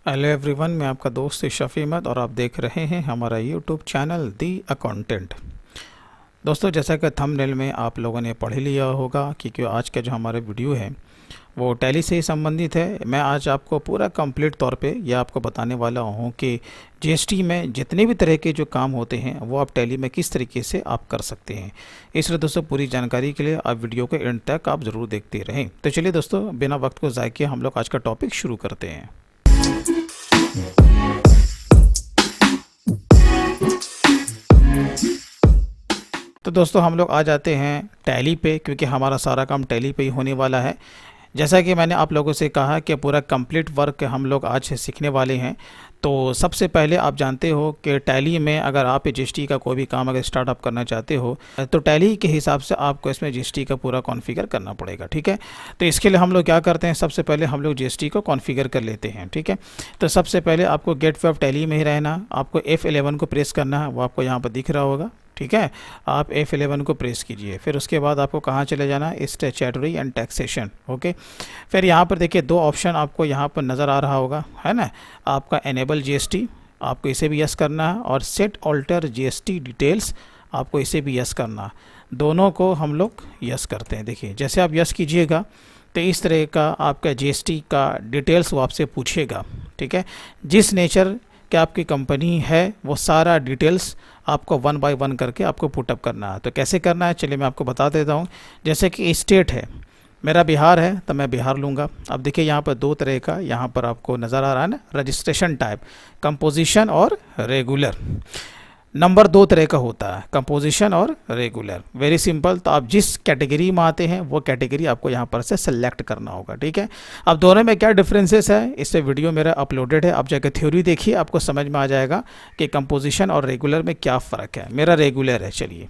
Hello everyone, मैं आपका दोस्त शफ़ी अहमद और आप देख रहे हैं हमारा यूट्यूब चैनल दी अकाउंटेंट। दोस्तों, जैसा कि थंबनेल में आप लोगों ने पढ़ लिया होगा कि आज का जो हमारा वीडियो है वो टैली से ही संबंधित है। मैं आज आपको पूरा कंप्लीट तौर पे यह आपको बताने वाला हूँ कि जीएसटी में जितने भी तरह के जो काम होते हैं वो आप टैली में किस तरीके से आप कर सकते हैं। इसलिए दोस्तों, पूरी जानकारी के लिए आप वीडियो के एंड तक आप ज़रूर देखते रहें। तो चलिए दोस्तों, बिना वक्त को ज़ाय किए हम लोग आज का टॉपिक शुरू करते हैं। तो दोस्तों, हम लोग आ जाते हैं टैली पे, क्योंकि हमारा सारा काम टैली पे ही होने वाला है। जैसा कि मैंने आप लोगों से कहा कि पूरा कंप्लीट वर्क हम लोग आज से सीखने वाले हैं। तो सबसे पहले आप जानते हो कि टैली में अगर आप जीएसटी का कोई भी काम अगर स्टार्टअप करना चाहते हो तो टैली के हिसाब से आपको इसमें जीएसटी का पूरा कॉन्फ़िगर करना पड़ेगा। ठीक है, तो इसके लिए हम लोग क्या करते हैं, सबसे पहले हम लोग जीएसटी को कॉन्फ़िगर कर लेते हैं। ठीक है, तो सबसे पहले आपको गेटवे ऑफ टैली में ही रहना, आपको F11 को प्रेस करना है, वो आपको यहाँ पर दिख रहा होगा। ठीक है, आप F11 को प्रेस कीजिए। फिर उसके बाद आपको कहाँ चले जाना है, स्टैट्यूटरी एंड टैक्सेशन। ओके, फिर यहाँ पर देखिए दो ऑप्शन आपको यहाँ पर नज़र आ रहा होगा, है ना। आपका एनेबल जीएसटी, आपको इसे भी यस करना है, और सेट ऑल्टर जीएसटी डिटेल्स, आपको इसे भी यस करना है। दोनों को हम लोग यस करते हैं। देखिए, जैसे आप यस कीजिएगा तो इस तरह का आपका जीएसटी का डिटेल्स वो आपसे पूछेगा। ठीक है, जिस नेचर कि आपकी कंपनी है वो सारा डिटेल्स आपको 1 बाय 1 करके आपको पुटअप करना है। तो कैसे करना है, चलिए मैं आपको बता देता हूँ। जैसे कि स्टेट है, मेरा बिहार है तो मैं बिहार लूँगा। अब देखिए यहाँ पर दो तरह का यहाँ पर आपको नज़र आ रहा है ना, रजिस्ट्रेशन टाइप, कंपोजिशन और रेगुलर। नंबर दो तरह का होता है, कंपोजिशन और रेगुलर। Very simple. तो आप जिस कैटेगरी में आते हैं वो कैटेगरी आपको यहाँ पर से सेलेक्ट करना होगा। ठीक है, अब दोनों में क्या डिफरेंसेस है, इससे वीडियो मेरा अपलोडेड है, आप जाकर थ्योरी देखिए, आपको समझ में आ जाएगा कि कंपोजिशन और रेगुलर में क्या फ़र्क है। मेरा रेगुलर है। चलिए,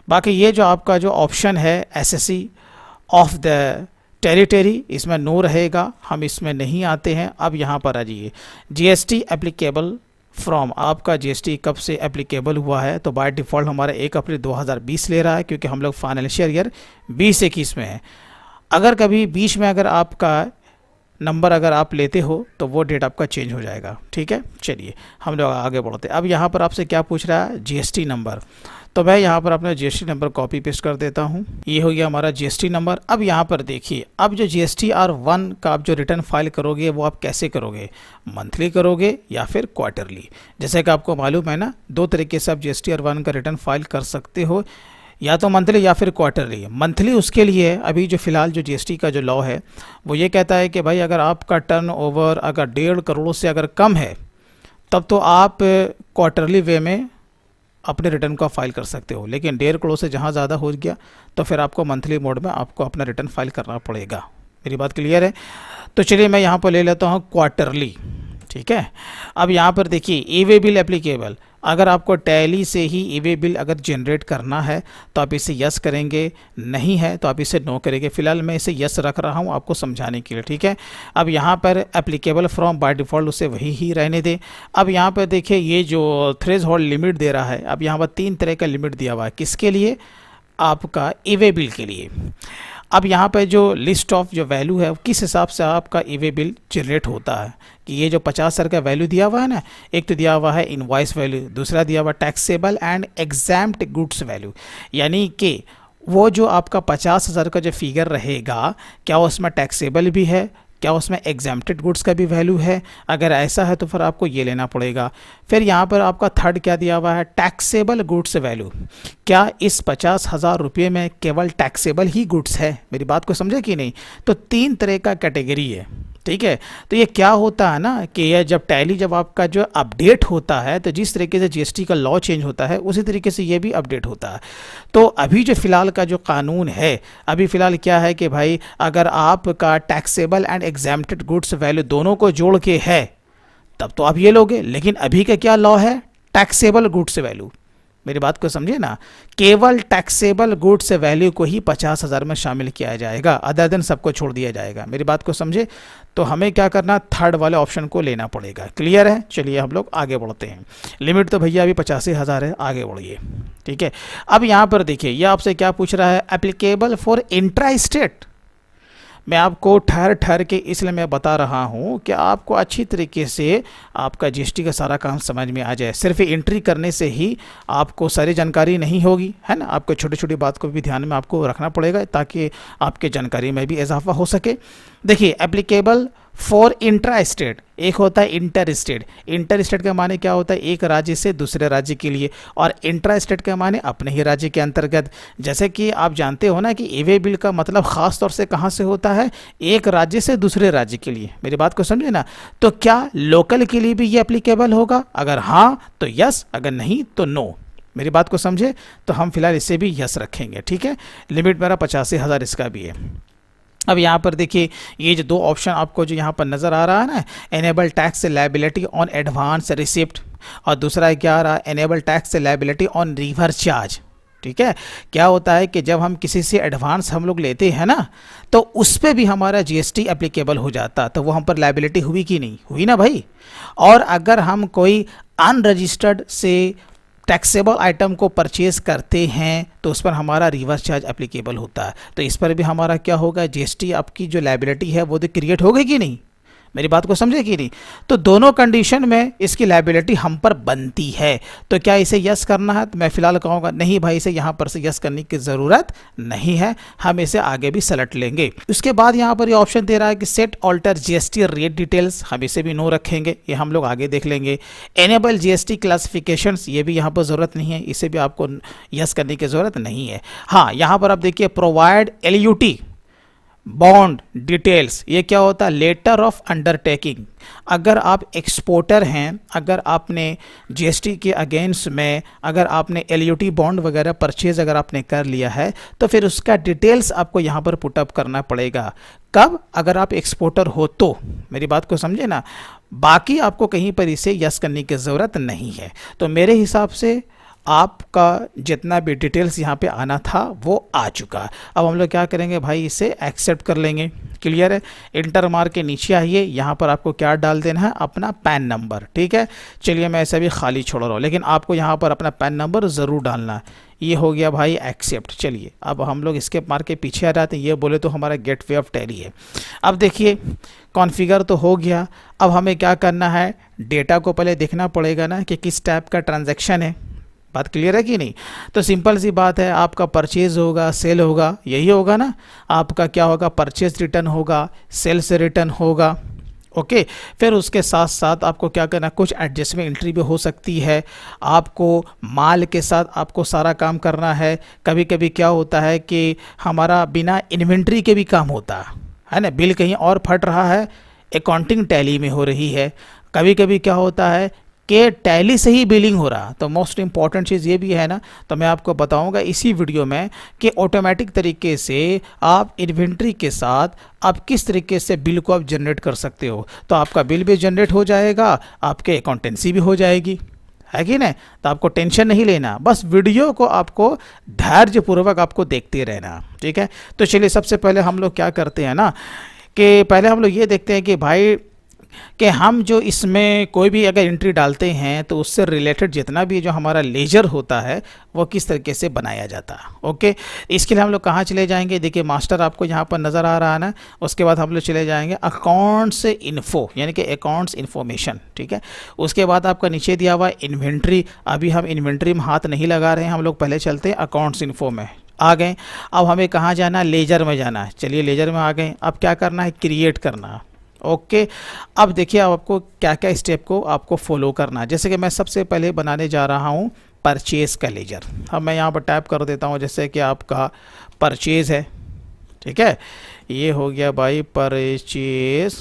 बाकी ये जो आपका जो ऑप्शन है एसएससी ऑफ द टेरिटरी, इसमें नो रहेगा, हम इसमें नहीं आते हैं। अब यहाँ पर आ जाइए, जीएसटी एप्लीकेबल फ्रॉम, आपका जीएसटी कब से एप्लीकेबल हुआ है। तो बाय डिफ़ॉल्ट हमारा 1 अप्रैल 2020 ले रहा है, क्योंकि हम लोग फाइनेंशियल ईयर 2021 में है। अगर कभी बीच में अगर आपका नंबर अगर आप लेते हो तो वो डेट आपका चेंज हो जाएगा। ठीक है, चलिए हम लोग आगे बढ़ते हैं। अब यहाँ पर आपसे क्या पूछ रहा है, जीएसटी नंबर। तो मैं यहाँ पर अपना जीएसटी नंबर कॉपी पेस्ट कर देता हूँ। ये हो गया हमारा जीएसटी नंबर। अब यहाँ पर देखिए, अब जो GSTR1 का आप जो रिटर्न फाइल करोगे वो आप कैसे करोगे, मंथली करोगे या फिर क्वार्टरली। जैसे कि आपको मालूम है ना, दो तरीके से आप GSTR1 का रिटर्न फाइल कर सकते हो, या तो मंथली या फिर क्वार्टरली। मंथली उसके लिए अभी जो फ़िलहाल जो जीएसटी का जो लॉ है वो ये कहता है कि भाई अगर आपका टर्नओवर अगर 1.5 करोड़ से अगर कम है तब तो आप क्वार्टरली वे में अपने रिटर्न को फाइल कर सकते हो, लेकिन 1.5 करोड़ से जहाँ ज़्यादा हो गया तो फिर आपको मंथली मोड में आपको अपना रिटर्न फाइल करना पड़ेगा। मेरी बात क्लियर है। तो चलिए मैं यहाँ पर ले लेता हूँ क्वार्टरली। ठीक है, अब यहाँ पर देखिए ई वे बिल एप्लीकेबल, अगर आपको टैली से ही ई वे बिल अगर जनरेट करना है तो आप इसे यस करेंगे, नहीं है तो आप इसे नो करेंगे। फिलहाल मैं इसे यस रख रहा हूँ आपको समझाने के लिए। ठीक है, अब यहाँ पर एप्लीकेबल फ्रॉम बाय डिफ़ॉल्ट उसे वही ही रहने दें। अब यहाँ पर देखिए ये जो थ्रेशोल्ड लिमिट दे रहा है, अब यहाँ पर 3 तरह का लिमिट दिया हुआ है। किसके लिए, आपका ई वे बिल के लिए। अब यहाँ पे जो लिस्ट ऑफ जो वैल्यू है किस हिसाब से आपका ई वे बिल जनरेट होता है, कि ये जो 50 सर का वैल्यू दिया हुआ है ना, एक तो दिया हुआ है इनवॉइस वैल्यू, दूसरा दिया हुआ टैक्सेबल एंड एग्जैम्प्ट गुड्स वैल्यू। यानी कि वो जो आपका 50,000 का जो फिगर रहेगा, क्या उसमें टैक्सेबल भी है, क्या उसमें एग्जैम्प्टेड गुड्स का भी वैल्यू है। अगर ऐसा है तो फिर आपको ये लेना पड़ेगा। फिर यहाँ पर आपका थर्ड क्या दिया हुआ है, टैक्सेबल गुड्स वैल्यू। क्या इस 50,000 रुपये में केवल टैक्सेबल ही गुड्स है, मेरी बात को समझे कि नहीं। तो 3 तरह का कैटेगरी है। ठीक है, तो ये क्या होता है ना कि ये जब टैली जब आपका जो अपडेट होता है तो जिस तरीके से जीएसटी का लॉ चेंज होता है उसी तरीके से ये भी अपडेट होता है। तो अभी जो फ़िलहाल का जो कानून है, अभी फ़िलहाल क्या है कि भाई अगर आपका टैक्सेबल एंड एग्जैम्प्टेड गुड्स वैल्यू दोनों को जोड़ के है तब तो आप ये लोगे, लेकिन अभी का क्या लॉ है, टैक्सेबल गुड्स वैल्यू। मेरी बात को समझिए ना, केवल टैक्सेबल गुड्स वैल्यू को ही 50,000 में शामिल किया जाएगा, अदर देन सबको छोड़ दिया जाएगा। मेरी बात को समझे, तो हमें क्या करना, थर्ड वाले ऑप्शन को लेना पड़ेगा। क्लियर है, चलिए हम लोग आगे बढ़ते हैं। लिमिट तो भैया अभी 85,000 है, आगे बढ़िए। ठीक है, अब यहाँ पर देखिए ये आपसे क्या पूछ रहा है, एप्लीकेबल फॉर इंट्रा स्टेट। मैं आपको ठहर ठहर के इसलिए मैं बता रहा हूँ कि आपको अच्छी तरीके से आपका जीएसटी का सारा काम समझ में आ जाए। सिर्फ एंट्री करने से ही आपको सारी जानकारी नहीं होगी, है ना। आपको छोटी छोटी बात को भी ध्यान में आपको रखना पड़ेगा ताकि आपके जानकारी में भी इजाफा हो सके। देखिए, एप्लीकेबल फॉर इंट्रा स्टेट, एक होता है इंटर स्टेट। इंटर स्टेट का माने क्या होता है, एक राज्य से दूसरे राज्य के लिए, और इंट्रा स्टेट का माने अपने ही राज्य के अंतर्गत। जैसे कि आप जानते हो ना कि ईवे बिल का मतलब खास तौर से कहाँ से होता है, एक राज्य से दूसरे राज्य के लिए। मेरी बात को समझे ना। तो क्या लोकल के लिए भी ये एप्लीकेबल होगा? अगर हाँ तो यस, अगर नहीं तो नो। मेरी बात को समझे। तो हम फिलहाल इसे भी यस रखेंगे, ठीक है। लिमिट मेरा 85,000 इसका भी है। अब यहाँ पर देखिए, ये जो दो ऑप्शन आपको जो यहाँ पर नज़र आ रहा है ना, enable tax liability on advance receipt, और दूसरा क्या आ रहा है, enable tax liability on reverse charge. ठीक है। क्या होता है कि जब हम किसी से एडवांस हम लोग लेते हैं ना, तो उस पर भी हमारा जीएसटी एप्लीकेबल हो जाता, तो वो हम पर लायबिलिटी हुई कि नहीं हुई ना भाई। और अगर हम कोई अनरजिस्टर्ड से टैक्सेबल आइटम को परचेज करते हैं तो उस पर हमारा रिवर्स चार्ज एप्लीकेबल होता है। तो इस पर भी हमारा क्या होगा, जीएसटी आपकी जो लायबिलिटी है वो तो क्रिएट हो गई कि नहीं। मेरी बात को समझे कि नहीं। तो दोनों कंडीशन में इसकी लायबिलिटी हम पर बनती है। तो क्या इसे यस करना है? तो मैं फिलहाल कहूँगा नहीं भाई, इसे यहाँ पर से यस करने की ज़रूरत नहीं है, हम इसे आगे भी सेलेक्ट लेंगे। उसके बाद यहाँ पर ये ऑप्शन दे रहा है कि set alter GST rate details, हम इसे भी नो रखेंगे, ये हम लोग आगे देख लेंगे। एनेबल जीएसटी क्लासिफिकेशंस, ये भी यहाँ पर ज़रूरत नहीं है, इसे भी आपको यस करने की ज़रूरत नहीं है। हाँ, यहाँ पर आप देखिए प्रोवाइड एलयूटी बॉन्ड डिटेल्स, ये क्या होता है, लेटर ऑफ अंडरटेकिंग। अगर आप एक्सपोर्टर हैं, अगर आपने जीएसटी के अगेंस्ट में अगर आपने एलयूटी बॉन्ड वगैरह परचेज अगर आपने कर लिया है, तो फिर उसका डिटेल्स आपको यहाँ पर पुटअप करना पड़ेगा। कब? अगर आप एक्सपोर्टर हो तो। मेरी बात को समझे ना। बाकी आपको कहीं पर इसे यस करने की ज़रूरत नहीं है। तो मेरे हिसाब से आपका जितना भी डिटेल्स यहाँ पे आना था वो आ चुका। अब हम लोग क्या करेंगे भाई, इसे एक्सेप्ट कर लेंगे। क्लियर है। इंटर मार के नीचे आइए, यहाँ पर आपको क्या डाल देना है, अपना पैन नंबर। ठीक है। चलिए मैं ऐसे भी खाली छोड़ रहा हूँ, लेकिन आपको यहाँ पर अपना पैन नंबर ज़रूर डालना है। ये हो गया भाई एक्सेप्ट। चलिए अब हम लोग इसके मार के पीछे आ जाते हैं। ये बोले तो हमारा गेटवे ऑफ टैली है। अब देखिए कॉन्फ़िगर तो हो गया। अब हमें क्या करना है, डेटा को पहले देखना पड़ेगा ना कि किस टाइप का ट्रांजैक्शन है। बात क्लियर है कि नहीं। तो सिंपल सी बात है, आपका परचेज होगा, सेल होगा, यही होगा ना। आपका क्या होगा, परचेज रिटर्न होगा, सेल से रिटर्न होगा। ओके। फिर उसके साथ साथ आपको क्या करना, कुछ एडजस्टमेंट एंट्री भी हो सकती है। आपको माल के साथ आपको सारा काम करना है। कभी कभी क्या होता है कि हमारा बिना इन्वेंट्री के भी काम होता है ना। बिल कहीं और फट रहा है, अकाउंटिंग टैली में हो रही है। कभी कभी क्या होता है कि टैली से ही बिलिंग हो रहा। तो मोस्ट इंपॉर्टेंट चीज़ ये भी है ना, तो मैं आपको बताऊंगा इसी वीडियो में कि ऑटोमेटिक तरीके से आप इन्वेंट्री के साथ आप किस तरीके से बिल को आप जनरेट कर सकते हो। तो आपका बिल भी जनरेट हो जाएगा, आपके अकाउंटेंसी भी हो जाएगी, है कि नहीं। तो आपको टेंशन नहीं लेना, बस वीडियो को आपको धैर्यपूर्वक आपको देखते रहना। ठीक है। तो चलिए सबसे पहले हम लोग क्या करते हैं ना, कि पहले हम लोग ये देखते हैं कि भाई कि हम जो इसमें कोई भी अगर एंट्री डालते हैं तो उससे रिलेटेड जितना भी जो हमारा लेजर होता है वो किस तरीके से बनाया जाता है। ओके। इसके लिए हम लोग कहाँ चले जाएंगे, देखिए मास्टर आपको यहाँ पर नज़र आ रहा है ना। उसके बाद हम लोग चले जाएंगे अकाउंट्स इन्फो, यानी कि अकाउंट्स इन्फॉर्मेशन। ठीक है। उसके बाद आपका नीचे दिया हुआ इन्वेंट्री। अभी हम इन्वेंट्री में हाथ नहीं लगा रहे हैं, हम लोग पहले चलते हैं अकाउंट्स इन्फो में। आ गए। अब हमें कहाँ जाना है, लेजर में जाना है। चलिए लेजर में आ गए। अब क्या करना है, क्रिएट करना है। ओके। अब देखिए अब आपको क्या क्या स्टेप को आपको फॉलो करना है। जैसे कि मैं सबसे पहले बनाने जा रहा हूँ परचेज़ का लेजर। अब मैं यहाँ पर टाइप कर देता हूँ, जैसे कि आपका परचेज़ है। ठीक है। ये हो गया भाई परचेज़।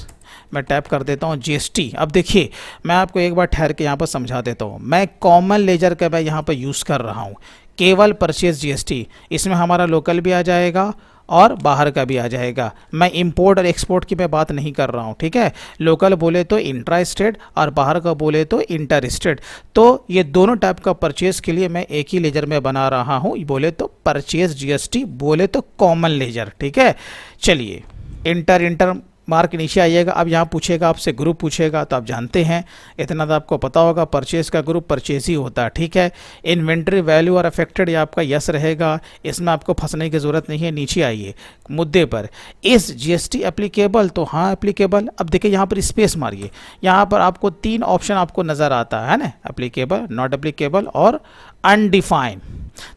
मैं टैप कर देता हूँ जीएसटी। अब देखिए मैं आपको एक बार ठहर के यहाँ पर समझा देता हूँ। मैं कॉमन लेजर का मैं यहाँ पर यूज़ कर रहा हूँ, केवल परचेज़ जीएसटी। इसमें हमारा लोकल भी आ जाएगा और बाहर का भी आ जाएगा। मैं इंपोर्ट और एक्सपोर्ट की मैं बात नहीं कर रहा हूँ। ठीक है। लोकल बोले तो इंट्रा स्टेट और बाहर का बोले तो इंटर स्टेट। तो ये दोनों टाइप का परचेज़ के लिए मैं एक ही लेजर में बना रहा हूँ, बोले तो परचेज़ जीएसटी, बोले तो कॉमन लेजर। ठीक है। चलिए इंटर मार्क नीचे आइएगा। अब यहाँ पूछेगा आपसे, ग्रुप पूछेगा, तो आप जानते हैं, इतना तो आपको पता होगा, परचेज का ग्रुप परचेज ही होता है, ठीक है। इन्वेंट्री वैल्यू और अफेक्टेड, ये आपका यस रहेगा, इसमें आपको फंसने की ज़रूरत नहीं है। नीचे आइए मुद्दे पर, इस जीएसटी एप्लीकेबल, तो हाँ एप्लीकेबल। अब देखिए यहाँ पर स्पेस मारिए, यहाँ पर आपको 3 ऑप्शन आपको नज़र आता है ना, एप्लीकेबल, नॉट एप्लीकेबल और अनडिफाइंड।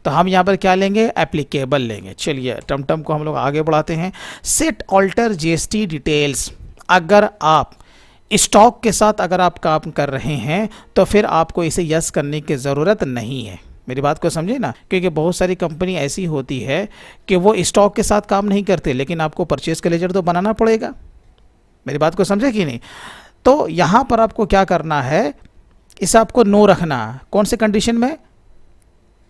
तो हम यहाँ पर क्या लेंगे, एप्लीकेबल लेंगे। चलिए टमटम को हम लोग आगे बढ़ाते हैं। सेट ऑल्टर जीएसटी डिटेल्स, अगर आप स्टॉक के साथ अगर आप काम कर रहे हैं तो फिर आपको इसे यस करने की ज़रूरत नहीं है। मेरी बात को समझे ना, क्योंकि बहुत सारी कंपनी ऐसी होती है कि वो स्टॉक के साथ काम नहीं करते, लेकिन आपको परचेज का लेजर तो बनाना पड़ेगा। मेरी बात को समझे कि नहीं। तो यहाँ पर आपको क्या करना है, इसे आपको नो रखना है। कौन से कंडीशन में,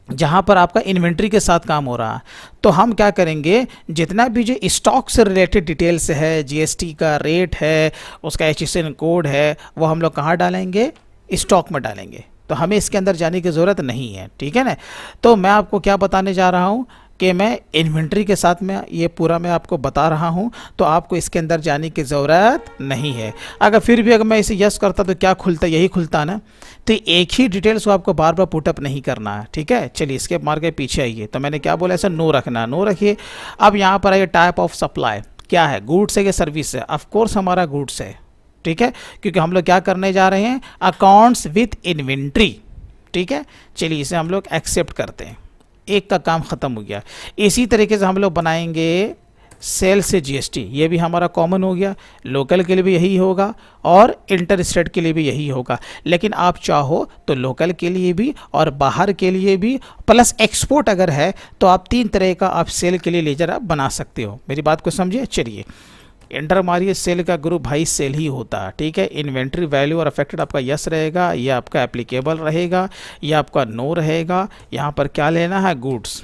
जहाँ पर आपका इन्वेंट्री के साथ काम हो रहा है। तो हम क्या करेंगे, जितना भी जो स्टॉक से रिलेटेड डिटेल्स है, जीएसटी का रेट है, उसका HSN कोड है, वो हम लोग कहाँ डालेंगे, स्टॉक में डालेंगे। तो हमें इसके अंदर जाने की ज़रूरत नहीं है, ठीक है ना। तो मैं आपको क्या बताने जा रहा हूँ कि मैं इन्वेंट्री के साथ में ये पूरा मैं आपको बता रहा हूँ, तो आपको इसके अंदर जाने की ज़रूरत नहीं है। अगर फिर भी अगर मैं इसे यस करता तो क्या खुलता, यही खुलता ना। तो एक ही डिटेल्स को आपको बार बार पुटअप नहीं करना है, ठीक है। चलिए इसके मार के पीछे आइए। तो मैंने क्या बोला, ऐसा नो रखना, नो रखिए। अब यहाँ पर आइए, टाइप ऑफ सप्लाई क्या है, गुड्स है कि सर्विस है। ऑफकोर्स हमारा गुड्स है, ठीक है, क्योंकि हम लोग क्या करने जा रहे हैं, अकाउंट्स विथ इन्वेंट्री, ठीक है। चलिए इसे हम लोग एक्सेप्ट करते हैं, एक का काम ख़त्म हो गया। इसी तरीके से हम लोग बनाएंगे सेल से जीएसटी, ये भी हमारा कॉमन हो गया। लोकल के लिए भी यही होगा और इंटर स्टेट के लिए भी यही होगा, लेकिन आप चाहो तो लोकल के लिए भी और बाहर के लिए भी, प्लस एक्सपोर्ट अगर है तो आप 3 तरह का आप सेल के लिए लेजर आप बना सकते हो। मेरी बात को समझिए। चलिए एंटर मारिए, सेल का ग्रुप भाई सेल ही होता है, ठीक है। इन्वेंट्री वैल्यू और अफेक्टेड आपका यस रहेगा, ये आपका एप्लीकेबल रहेगा, ये आपका नो रहेगा। यहाँ पर क्या लेना है, गुड्स।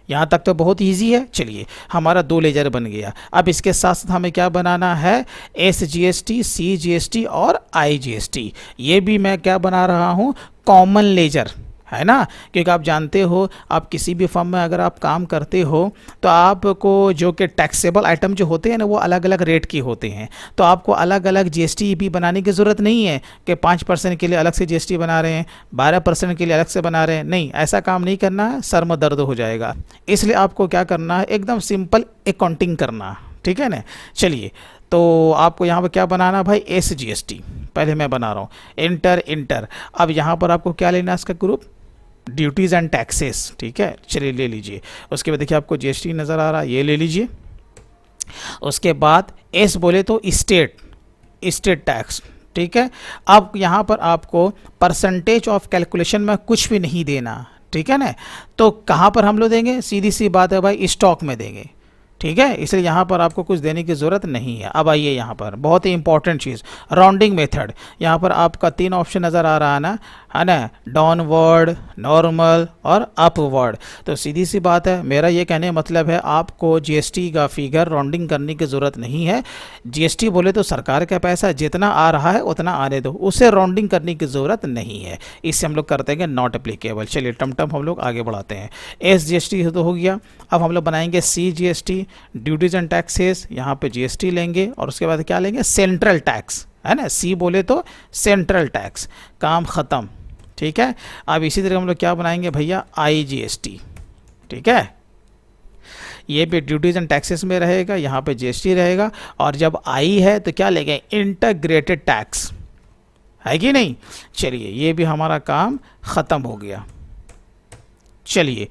यहाँ तक तो बहुत इजी है। चलिए हमारा 2 लेजर बन गया। अब इसके साथ साथ हमें क्या बनाना है, SGST, CGST और IGST। ये भी मैं क्या बना रहा हूँ, कॉमन लेजर, है ना। क्योंकि आप जानते हो, आप किसी भी फर्म में अगर आप काम करते हो तो आपको जो कि टैक्सेबल आइटम जो होते हैं ना, वो अलग अलग रेट की होते हैं। तो आपको अलग अलग जीएसटी भी बनाने की ज़रूरत नहीं है कि 5% के लिए अलग से जीएसटी बना रहे हैं, 12% के लिए अलग से बना रहे हैं। नहीं, ऐसा काम नहीं करना है, सर में दर्द हो जाएगा। इसलिए आपको क्या करना है, एकदम सिंपल अकाउंटिंग करना, ठीक है ना। चलिए तो आपको यहाँ पर क्या बनाना भाई, SGST पहले मैं बना रहा हूँ, इंटर। अब यहाँ पर आपको क्या लेना है, इसका ग्रुप ड्यूटीज़ एंड टैक्सेस, ठीक है। चलिए ले लीजिए। उसके बाद देखिए आपको जीएसटी नज़र आ रहा है, ये ले लीजिए। उसके बाद एस बोले तो स्टेट टैक्स, ठीक है। अब यहाँ पर आपको परसेंटेज ऑफ कैलकुलेशन में कुछ भी नहीं देना, ठीक है ना। तो कहाँ पर हम लोग देंगे, सीधी सी बात है भाई, स्टॉक में देंगे, ठीक है। इसलिए यहाँ पर आपको कुछ देने की ज़रूरत नहीं है। अब आइए यहाँ पर बहुत ही इंपॉर्टेंट चीज़, राउंडिंग मेथड। यहाँ पर आपका 3 ऑप्शन नज़र आ रहा है ना, डाउनवर्ड, नॉर्मल और अपवर्ड। तो सीधी सी बात है, मेरा ये कहने का मतलब है आपको जीएसटी का फिगर राउंडिंग करने की ज़रूरत नहीं है। जीएसटी बोले तो सरकार का पैसा जितना आ रहा है उतना आने दो, उसे राउंडिंग करने की ज़रूरत नहीं है। इससे हम लोग करते हैं नॉट एप्लीकेबल। चलिए टमटम हम लोग आगे बढ़ाते हैं। SGST तो हो गया। अब हम लोग बनाएंगे CGST, ड्यूटीज़ एंड टैक्सेस। यहाँ पे जीएसटी लेंगे और उसके बाद क्या लेंगे, सेंट्रल टैक्स, है ना। सी बोले तो सेंट्रल टैक्स, काम ख़त्म, ठीक है। अब इसी तरह हम लोग क्या बनाएंगे भैया, IGST, ठीक है। ये भी ड्यूटीज़ एंड टैक्सेस में रहेगा, यहाँ पे जीएसटी रहेगा। और जब आई है तो क्या लेंगे, इंटीग्रेटेड टैक्स, है कि नहीं। चलिए ये भी हमारा काम ख़त्म हो गया। चलिए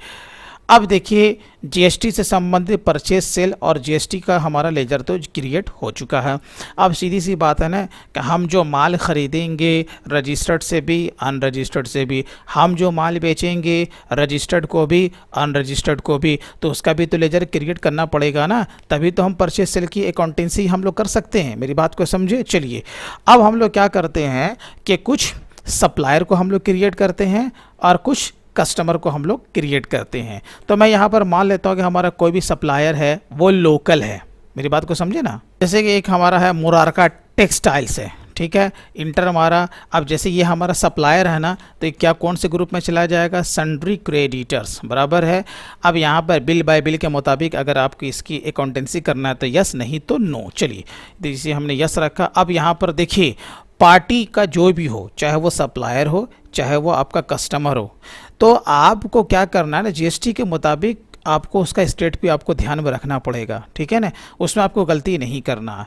अब देखिए, जीएसटी से संबंधित परचेज सेल और जीएसटी का हमारा लेजर तो क्रिएट हो चुका है। अब सीधी सी बात है ना कि हम जो माल ख़रीदेंगे रजिस्टर्ड से भी अनरजिस्टर्ड से भी, हम जो माल बेचेंगे रजिस्टर्ड को भी अनरजिस्टर्ड को भी, तो उसका भी तो लेजर क्रिएट करना पड़ेगा ना, तभी तो हम परचेज सेल की अकाउंटेंसी हम लोग कर सकते हैं। मेरी बात को समझे। चलिए अब हम लोग क्या करते हैं कि कुछ सप्लायर को हम लोग क्रिएट करते हैं और कुछ कस्टमर को हम लोग क्रिएट करते हैं। तो मैं यहाँ पर मान लेता हूँ कि हमारा कोई भी सप्लायर है वो लोकल है। मेरी बात को समझे ना। जैसे कि एक हमारा है मुरारका टेक्सटाइल्स है, ठीक है, इंटर मारा। अब जैसे ये हमारा सप्लायर है ना, तो ये क्या कौन से ग्रुप में चला जाएगा, सन्ड्री क्रेडिटर्स, बराबर है। अब यहाँ पर बिल बाय बिल के मुताबिक अगर आपको इसकी अकाउंटेंसी करना है तो यस, नहीं तो नो। चलिए, तो इसे हमने यस रखा। अब यहाँ पर देखिए, पार्टी का जो भी हो, चाहे वो सप्लायर हो चाहे वो आपका कस्टमर हो, तो आपको क्या करना है ना, जीएसटी के मुताबिक आपको उसका स्टेट भी आपको ध्यान में रखना पड़ेगा, ठीक है ना, उसमें आपको गलती नहीं करना।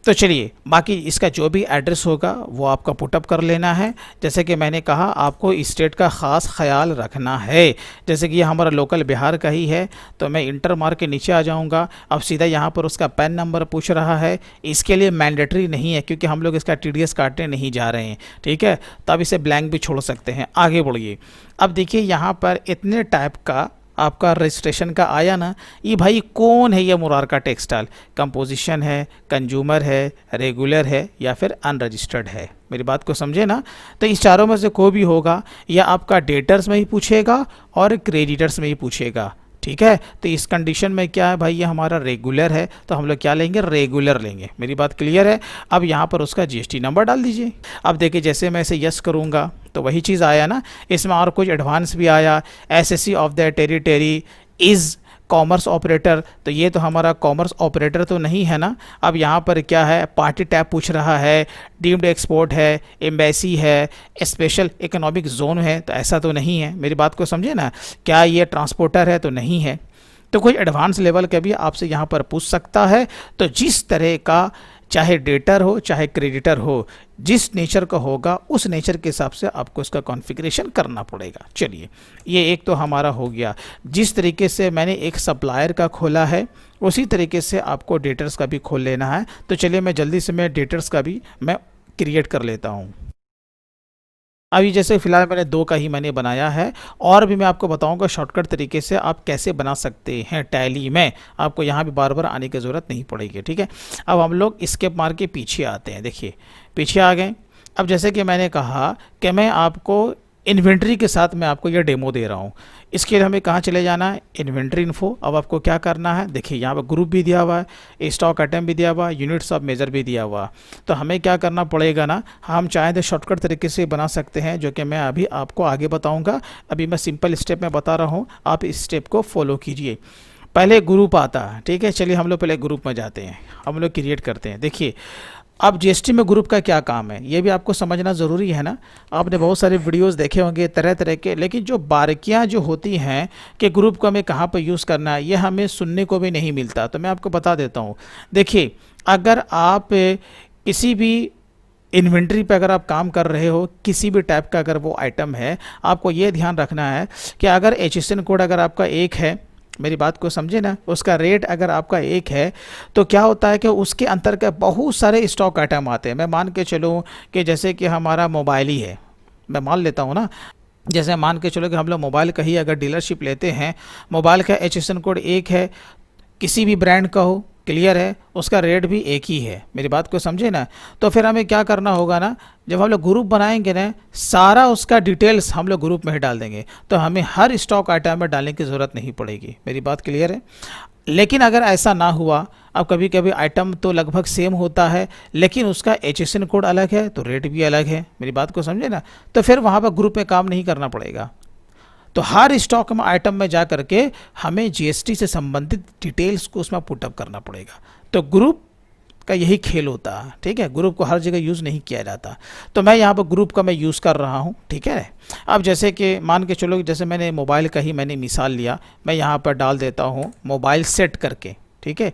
तो चलिए, बाकी इसका जो भी एड्रेस होगा वो आपका पुटअप कर लेना है। जैसे कि मैंने कहा, आपको स्टेट का ख़ास ख्याल रखना है। जैसे कि ये हमारा लोकल बिहार का ही है, तो मैं इंटर मार के नीचे आ जाऊंगा। अब सीधा यहाँ पर उसका पैन नंबर पूछ रहा है। इसके लिए मैंडेटरी नहीं है, क्योंकि हम लोग इसका टीडीएस काटने नहीं जा रहे हैं, ठीक है, तो अब इसे ब्लैंक भी छोड़ सकते हैं। आगे बढ़िए। अब देखिए, यहाँ पर इतने टाइप का आपका रजिस्ट्रेशन का आया ना, ये भाई कौन है, ये मुरारका टेक्सटाइल कंपोजिशन है, कंज्यूमर है, रेगुलर है या फिर अनरजिस्टर्ड है। मेरी बात को समझे ना, तो इस चारों में से कोई भी होगा, या आपका डेटर्स में ही पूछेगा और क्रेडिटर्स में ही पूछेगा, ठीक है। तो इस कंडीशन में क्या है भाई, ये हमारा रेगुलर है, तो हम लोग क्या लेंगे, रेगुलर लेंगे। मेरी बात क्लियर है। अब यहाँ पर उसका जीएसटी नंबर डाल दीजिए। अब देखिए, जैसे मैं इसे यस करूँगा तो वही चीज़ आया ना, इसमें और कुछ एडवांस भी आया, SSC of the territory is commerce operator, तो ये तो हमारा कॉमर्स ऑपरेटर तो नहीं है ना। अब यहाँ पर क्या है, पार्टी टैब पूछ रहा है, डीम्ड एक्सपोर्ट है, एम्बेसी है, स्पेशल इकोनॉमिक जोन है, तो ऐसा तो नहीं है। मेरी बात को समझे ना, क्या ये ट्रांसपोर्टर है, तो नहीं है। तो कोई एडवांस लेवल का भी आपसे यहाँ पर पूछ सकता है। तो जिस तरह का, चाहे डेटर हो चाहे क्रेडिटर हो, जिस नेचर का होगा उस नेचर के हिसाब से आपको इसका कॉन्फ़िगरेशन करना पड़ेगा। चलिए, ये एक तो हमारा हो गया। जिस तरीके से मैंने एक सप्लायर का खोला है, उसी तरीके से आपको डेटर्स का भी खोल लेना है। तो चलिए, मैं जल्दी से मैं डेटर्स का भी मैं क्रिएट कर लेता हूँ। अभी जैसे फ़िलहाल मैंने 2 का ही मैंने बनाया है, और भी मैं आपको बताऊंगा शॉर्टकट तरीके से आप कैसे बना सकते हैं टैली में। आपको यहाँ भी बार बार आने की ज़रूरत नहीं पड़ेगी, ठीक है। अब हम लोग स्केप मार के पीछे आते हैं। देखिए, पीछे आ गए। अब जैसे कि मैंने कहा कि मैं आपको इन्वेंट्री के साथ मैं आपको यह डेमो दे रहा हूँ। इसके लिए हमें कहाँ चले जाना है, इन्वेंट्री इन्फो। अब आपको क्या करना है, देखिए यहाँ पर ग्रुप भी दिया हुआ है, स्टॉक आइटम भी दिया हुआ है, यूनिट्स ऑफ मेजर भी दिया हुआ। तो हमें क्या करना पड़ेगा ना, हम चाहें तो शॉर्टकट तरीके से बना सकते हैं, जो कि मैं अभी आपको आगे बताऊँगा। अभी मैं सिंपल स्टेप में बता रहा हूँ, आप इस स्टेप को फॉलो कीजिए। पहले ग्रुप आता है, ठीक है। चलिए, हम लोग पहले ग्रुप में जाते हैं, हम लोग क्रिएट करते हैं। देखिए, अब जीएसटी में ग्रुप का क्या काम है, ये भी आपको समझना ज़रूरी है ना। आपने बहुत सारे वीडियोस देखे होंगे तरह तरह के, लेकिन जो बारीकियां जो होती हैं कि ग्रुप को हमें कहाँ पर यूज़ करना है, ये हमें सुनने को भी नहीं मिलता। तो मैं आपको बता देता हूँ। देखिए, अगर आप किसी भी इन्वेंट्री पे अगर आप काम कर रहे हो, किसी भी टाइप का अगर वो आइटम है, आपको ये ध्यान रखना है कि अगर HSN कोड अगर आपका 1 है, मेरी बात को समझे ना, उसका रेट अगर आपका 1 है, तो क्या होता है कि उसके अंतर्गत बहुत सारे स्टॉक आइटम आते हैं। मैं मान के चलूँ कि जैसे कि हमारा मोबाइल ही है, मैं मान लेता हूँ ना, जैसे मान के चलो कि हम लोग मोबाइल का ही अगर डीलरशिप लेते हैं, मोबाइल का HSN कोड 1 है, किसी भी ब्रांड का हो, क्लियर है, उसका रेट भी 1 ही है। मेरी बात को समझे ना। तो फिर हमें क्या करना होगा ना, जब हम लोग ग्रुप बनाएंगे ना, सारा उसका डिटेल्स हम लोग ग्रुप में ही डाल देंगे, तो हमें हर स्टॉक आइटम में डालने की ज़रूरत नहीं पड़ेगी। मेरी बात क्लियर है। लेकिन अगर ऐसा ना हुआ, अब कभी कभी आइटम तो लगभग सेम होता है, लेकिन उसका HSN कोड अलग है तो रेट भी अलग है। मेरी बात को समझे ना, तो फिर वहाँ पर ग्रुप में काम नहीं करना पड़ेगा। तो हर स्टॉक में आइटम में जा करके हमें जीएसटी से संबंधित डिटेल्स को उसमें पुटअप करना पड़ेगा। तो ग्रुप का यही खेल होता है, ठीक है। ग्रुप को हर जगह यूज़ नहीं किया जाता। तो मैं यहाँ पर ग्रुप का मैं यूज़ कर रहा हूँ, ठीक है। अब जैसे कि मान के चलो, जैसे मैंने मोबाइल का ही मैंने मिसाल लिया, मैं यहाँ पर डाल देता हूँ मोबाइल सेट करके, ठीक है।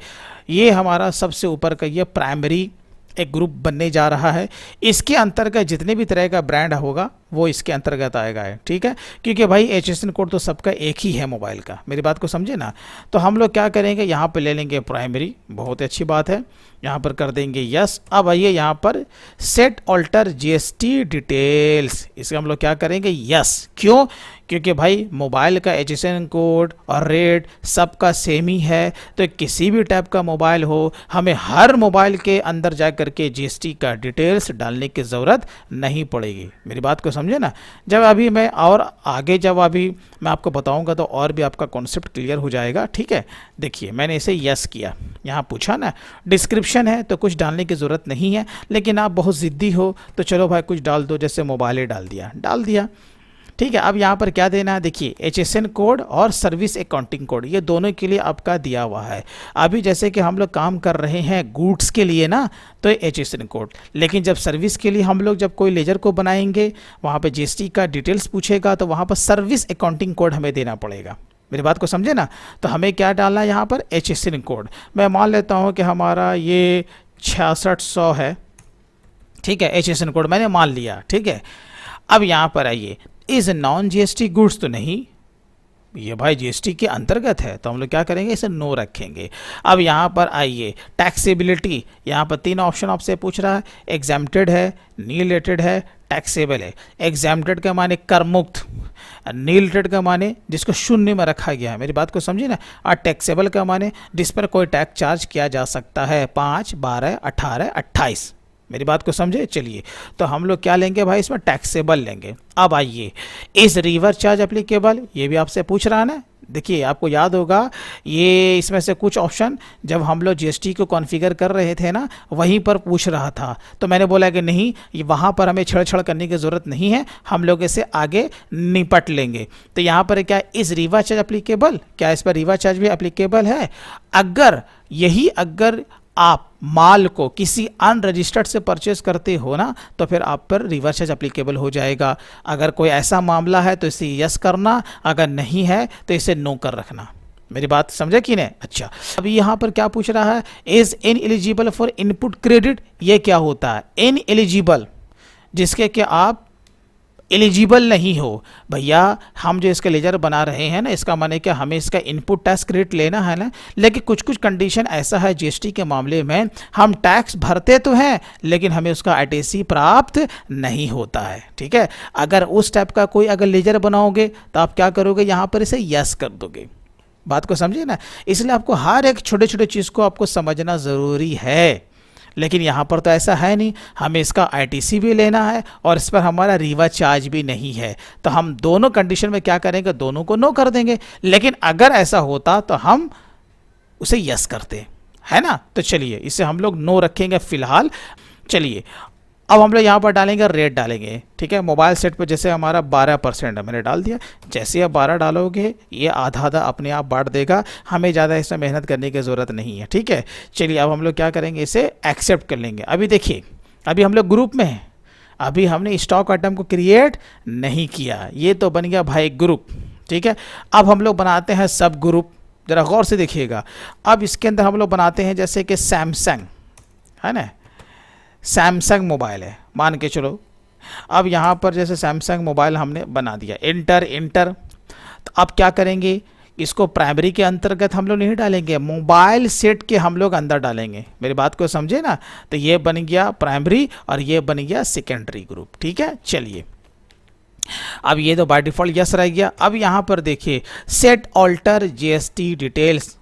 ये हमारा सबसे ऊपर का ये प्राइमरी एक ग्रुप बनने जा रहा है। इसके अंतर्गत जितने भी तरह का ब्रांड होगा वो इसके अंतर्गत आएगा है, ठीक है। क्योंकि भाई HSN कोड तो सबका एक ही है मोबाइल का। मेरी बात को समझे ना। तो हम लोग क्या करेंगे, यहाँ पे ले लेंगे प्राइमरी, बहुत अच्छी बात है, यहाँ पर कर देंगे यस। अब आइए यहाँ पर सेट ऑल्टर GST डिटेल्स, इसे हम लोग क्या करेंगे, यस। क्यों, क्योंकि भाई मोबाइल का HSN कोड और रेट सबका सेम ही है। तो किसी भी टाइप का मोबाइल हो, हमें हर मोबाइल के अंदर जा करके GST का डिटेल्स डालने की ज़रूरत नहीं पड़ेगी। मेरी बात को समझे ना। जब अभी मैं और आगे जब अभी मैं आपको बताऊंगा तो और भी आपका कॉन्सेप्ट क्लियर हो जाएगा, ठीक है। देखिए मैंने इसे यस किया, यहाँ पूछा ना डिस्क्रिप्शन है तो कुछ डालने की ज़रूरत नहीं है, लेकिन आप बहुत ज़िद्दी हो तो चलो भाई कुछ डाल दो, जैसे मोबाइल ही डाल दिया, ठीक है। अब यहाँ पर क्या देना है, देखिए HSN कोड और सर्विस अकाउंटिंग कोड ये दोनों के लिए आपका दिया हुआ है। अभी जैसे कि हम लोग काम कर रहे हैं गुड्स के लिए ना, तो HSN कोड, लेकिन जब सर्विस के लिए हम लोग जब कोई लेजर को बनाएंगे वहाँ पे GST का डिटेल्स पूछेगा तो वहाँ पर सर्विस अकाउंटिंग कोड हमें देना पड़ेगा। मेरी बात को समझे ना। तो हमें क्या डालना है यहाँ पर, HSN कोड। मैं मान लेता हूँ कि हमारा ये 6600 है, ठीक है, HSN कोड मैंने मान लिया, ठीक है। अब यहाँ पर आइए, इज नॉन GST गुड्स तो नहीं, ये भाई GST के अंतर्गत है, तो हम लोग क्या करेंगे, इसे नो रखेंगे। अब यहाँ पर आइए टैक्सेबिलिटी, यहाँ पर 3 ऑप्शन आपसे पूछ रहा है, एग्जाम्प्टेड है, नीलेटेड है, टैक्सेबल है। एग्जाम्प्टेड का माने कर मुक्त, नीलेटेड का माने जिसको शून्य में रखा गया है, मेरी बात को समझिए ना, और टैक्सेबल का माने जिस पर कोई टैक्स चार्ज किया जा सकता है, 5, 12, 18, 28। मेरी बात को समझे। चलिए तो हम लोग क्या लेंगे भाई, इसमें टैक्सेबल लेंगे। अब आइए इस रिवर्स चार्ज एप्लीकेबल, ये भी आपसे पूछ रहा है ना। देखिए आपको याद होगा ये इसमें से कुछ ऑप्शन जब हम लोग GST को कॉन्फ़िगर कर रहे थे ना, वहीं पर पूछ रहा था, तो मैंने बोला कि नहीं ये वहाँ पर हमें छेड़छाड़ करने की ज़रूरत नहीं है, हम लोग इसे आगे निपट लेंगे। तो यहाँ पर क्या इस रिवर्स चार्ज एप्लीकेबल, क्या इस पर रिवर्स चार्ज भी एप्लीकेबल है। अगर आप माल को किसी अनरजिस्टर्ड से परचेस करते हो ना, तो फिर आप पर रिवर्स चार्ज एप्लीकेबल हो जाएगा। अगर कोई ऐसा मामला है तो इसे यस करना, अगर नहीं है तो इसे नो कर रखना। मेरी बात समझे कि नहीं। अच्छा अभी यहाँ पर क्या पूछ रहा है, is in eligible for input credit. ये क्या होता है, इन एलिजिबल, जिसके कि आप एलिजिबल नहीं हो। भैया हम जो इसका लेजर बना रहे हैं ना, इसका माने क्या हमें इसका इनपुट टैक्स क्रेडिट लेना है ना, लेकिन कुछ कुछ कंडीशन ऐसा है GST के मामले में, हम टैक्स भरते तो हैं लेकिन हमें उसका ITC प्राप्त नहीं होता है, ठीक है। अगर उस टाइप का कोई अगर लेजर बनाओगे तो आप क्या करोगे, यहाँ पर इसे यस कर दोगे। बात को समझिए ना। इसलिए आपको हर एक छोटे छोटे चीज़ को आपको समझना ज़रूरी है, लेकिन यहाँ पर तो ऐसा है नहीं, हमें इसका ITC भी लेना है और इस पर हमारा रिवर्स चार्ज भी नहीं है, तो हम दोनों कंडीशन में क्या करेंगे, दोनों को नो कर देंगे। लेकिन अगर ऐसा होता तो हम उसे यस करते, है ना। तो चलिए इसे हम लोग नो रखेंगे फिलहाल। चलिए अब हम लोग यहाँ पर डालेंगे रेट डालेंगे, ठीक है। मोबाइल सेट पर जैसे हमारा 12% है, मैंने डाल दिया। जैसे आप 12 डालोगे ये आधा आधा अपने आप बांट देगा, हमें ज़्यादा इसमें मेहनत करने की ज़रूरत नहीं है, ठीक है। चलिए अब हम लोग क्या करेंगे, इसे एक्सेप्ट कर लेंगे। अभी देखिए अभी हम लोग ग्रुप में हैं, अभी हमने स्टॉक आइटम को क्रिएट नहीं किया, ये तो बन गया भाई ग्रुप, ठीक है। अब हम लोग बनाते हैं सब ग्रुप, ज़रा गौर से देखिएगा। अब इसके अंदर हम लोग बनाते हैं जैसे कि सैमसंग है ना, सैमसंग मोबाइल है मान के चलो। अब यहाँ पर जैसे सैमसंग मोबाइल हमने बना दिया, इंटर। तो अब क्या करेंगे, इसको प्राइमरी के अंतर्गत हम लोग नहीं डालेंगे, मोबाइल सेट के हम लोग अंदर डालेंगे। मेरी बात को समझे ना। तो ये बन गया प्राइमरी और ये बन गया सेकेंडरी ग्रुप, ठीक है। चलिए अब ये तो बाय डिफॉल्ट यस रह गया। अब यहाँ पर देखिए सेट ऑल्टर GST डिटेल्स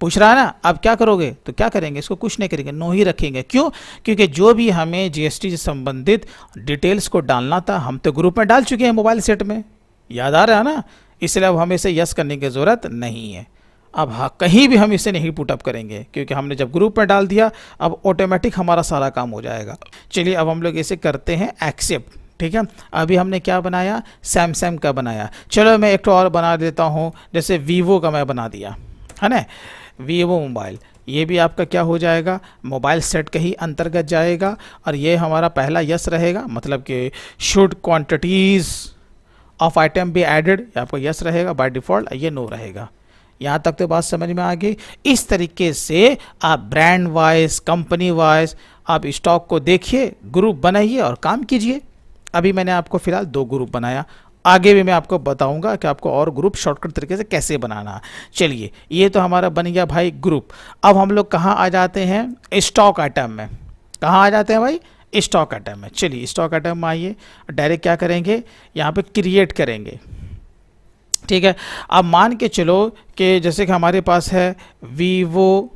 पूछ रहा है ना। अब क्या करोगे, तो क्या करेंगे, इसको कुछ नहीं करेंगे, नो ही रखेंगे। क्यों, क्योंकि जो भी हमें GST से संबंधित डिटेल्स को डालना था हम तो ग्रुप में डाल चुके हैं मोबाइल सेट में, याद आ रहा है ना। इसलिए अब हमें इसे यस करने की ज़रूरत नहीं है। अब हाँ कहीं भी हम इसे नहीं पुटअप करेंगे, क्योंकि हमने जब ग्रुप में डाल दिया अब ऑटोमेटिक हमारा सारा काम हो जाएगा। चलिए अब हम लोग इसे करते हैं एक्सेप्ट, ठीक है। अभी हमने क्या बनाया, सैमसंग का बनाया। चलो मैं एक और बना देता हूँ, जैसे वीवो का मैं बना दिया है ना, वीवो मोबाइल। ये भी आपका क्या हो जाएगा, मोबाइल सेट के ही अंतर्गत जाएगा। और ये हमारा पहला यस रहेगा, मतलब कि should quantities of item be added, आपका यस रहेगा बाय डिफ़ॉल्ट, ये नो रहेगा। यहाँ तक तो बात समझ में आ गई। इस तरीके से आप ब्रांड वाइज, कंपनी वाइज आप स्टॉक को देखिए, ग्रुप बनाइए और काम कीजिए। अभी मैंने आपको फ़िलहाल 2 ग्रुप बनाया, आगे भी मैं आपको बताऊंगा कि आपको और ग्रुप शॉर्टकट तरीके से कैसे बनाना। चलिए ये तो हमारा बन गया भाई ग्रुप। अब हम लोग कहाँ आ जाते हैं, स्टॉक आइटम में। कहाँ आ जाते हैं भाई, स्टॉक आइटम में। चलिए स्टॉक आइटम में आइए, डायरेक्ट क्या करेंगे, यहाँ पे क्रिएट करेंगे, ठीक है। अब मान के चलो कि जैसे कि हमारे पास है वीवो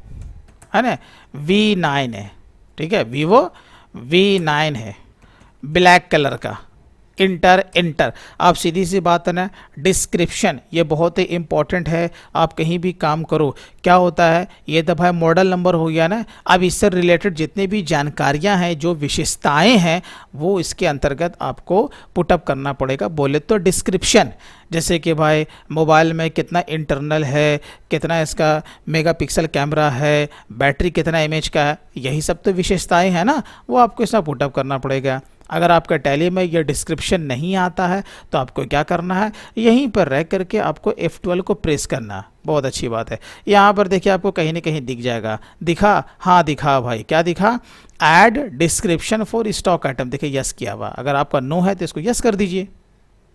है ना, V9 है, ठीक है, वीवो V9 है ब्लैक कलर का, इंटर इंटर। आप सीधी सी बात है ना, डिस्क्रिप्शन ये बहुत ही इंपॉर्टेंट है। आप कहीं भी काम करो, क्या होता है, ये तो भाई मॉडल नंबर हो गया ना। अब इससे रिलेटेड जितनी भी जानकारियां हैं, जो विशेषताएं हैं, वो इसके अंतर्गत आपको पुटअप करना पड़ेगा। बोले तो डिस्क्रिप्शन, जैसे कि भाई मोबाइल में कितना इंटरनल है, कितना इसका मेगापिक्सल कैमरा है, बैटरी कितना एमएच का है, यही सब तो विशेषताएं हैं ना, वो आपको इसमें पुटअप करना पड़ेगा। अगर आपका टैली में ये डिस्क्रिप्शन नहीं आता है तो आपको क्या करना है, यहीं पर रह करके आपको F12 को प्रेस करना है। बहुत अच्छी बात है। यहाँ पर देखिए आपको कहीं ना कहीं दिख जाएगा, दिखा, हाँ दिखा भाई, क्या दिखा, add description for stock item, देखिए यस किया हुआ। अगर आपका नो है तो इसको यस कर दीजिए,